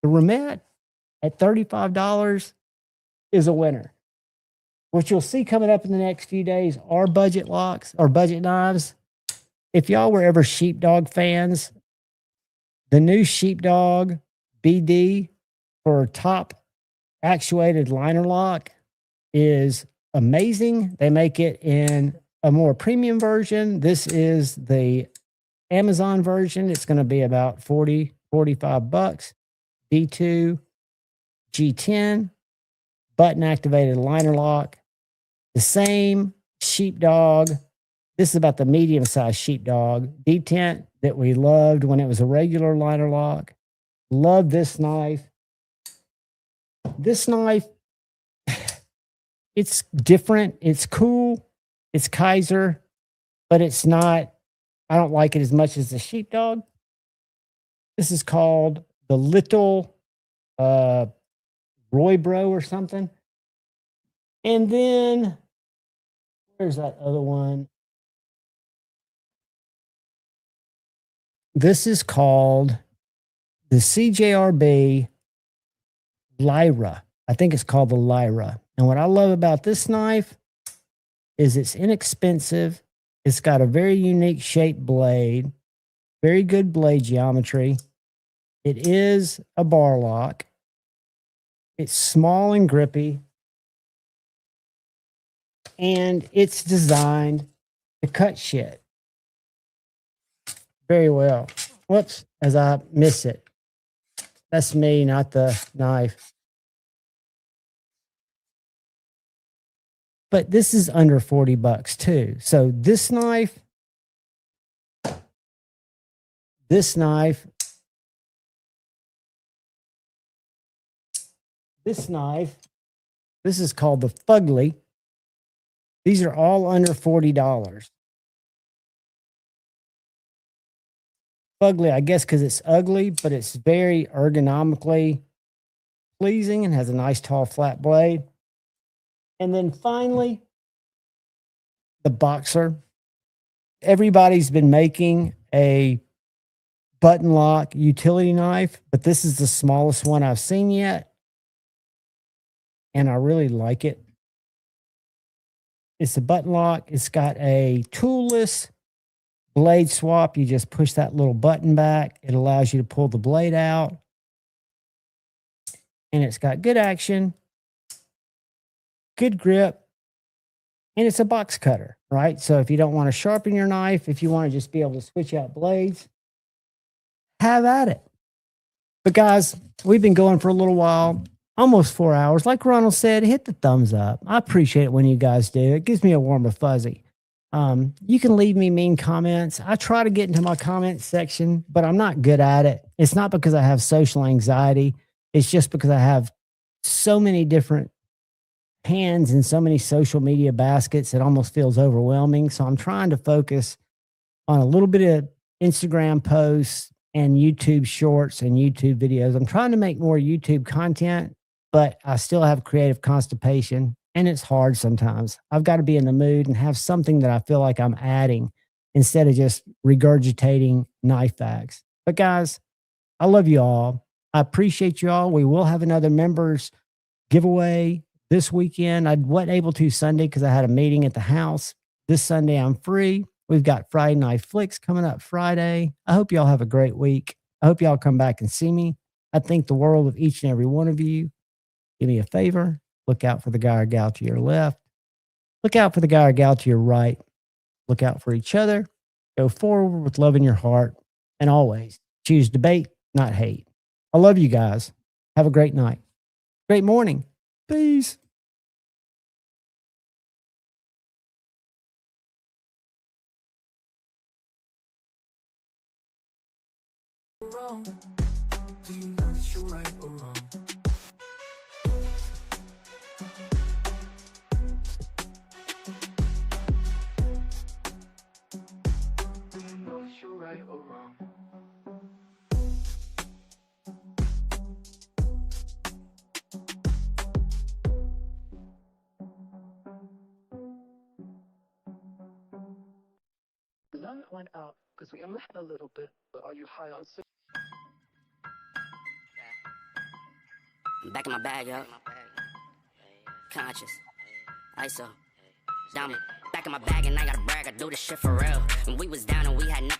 the Remet at $35 is a winner. What you'll see coming up in the next few days are budget locks or budget knives. If y'all were ever Sheepdog fans, the new Sheepdog BD for top actuated liner lock is amazing. They make it in a more premium version. This is the Amazon version. It's going to be about $45. D2 G10 button activated liner lock. The same Sheepdog. This is about the medium sized Sheepdog detent that we loved when it was a regular liner lock. Love this knife. This knife, it's different. It's cool. It's Kaiser, but it's not, I don't like it as much as the Sheepdog. This is called the Little Roybro or something. And then, where's that other one? This is called the CJRB Lyra. I think it's called the Lyra. And what I love about this knife is it's inexpensive. It's got a very unique shaped blade, very good blade geometry. It is a bar lock. It's small and grippy. And it's designed to cut shit very well. Whoops, as I miss it. That's me, not the knife. But this is under $40 too. So this knife, this is called the Fugly. These are all under $40. Fugly, I guess because it's ugly, but it's very ergonomically pleasing and has a nice tall flat blade. And then finally, the Boxer. Everybody's been making a button lock utility knife, but this is the smallest one I've seen yet. And I really like it. It's a button lock. It's got a toolless blade swap. You just push that little button back. It allows you to pull the blade out. And it's got good action, good grip, and it's a box cutter, right? So if you don't want to sharpen your knife, if you want to just be able to switch out blades, have at it. But guys, we've been going for a little while, almost 4 hours. Like Ronald said, hit the thumbs up. I appreciate it when you guys do. It gives me a warm and fuzzy. You can leave me mean comments. I try to get into my comments section, but I'm not good at it. It's not because I have social anxiety. It's just because I have so many different hands in so many social media baskets. It almost feels overwhelming. So I'm trying to focus on a little bit of Instagram posts and YouTube shorts and YouTube videos. I'm trying to make more YouTube content, but I still have creative constipation. And it's hard sometimes. I've got to be in the mood and have something that I feel like I'm adding instead of just regurgitating knife facts. But guys, I love you all. I appreciate you all. We will have another members giveaway this weekend. I wasn't able to Sunday because I had a meeting at the house. This Sunday I'm free. We've got Friday Night Flicks coming up Friday. I hope y'all have a great week. I hope y'all come back and see me. I think the world of each and every one of you. Do me a favor. Look out for the guy or gal to your left. Look out for the guy or gal to your right. Look out for each other. Go forward with love in your heart. And always choose debate, not hate. I love you guys. Have a great night. Great morning. Peace. Wrong. Do you know that you're right or wrong? Do you know that you're right or wrong? The light went out because we only had a little bit, but are you high on cigarettes? Back in my bag, yo. Conscious. ISO. Diamond. Back in my bag and I gotta brag. I do this shit for real. And we was down and we had nothing.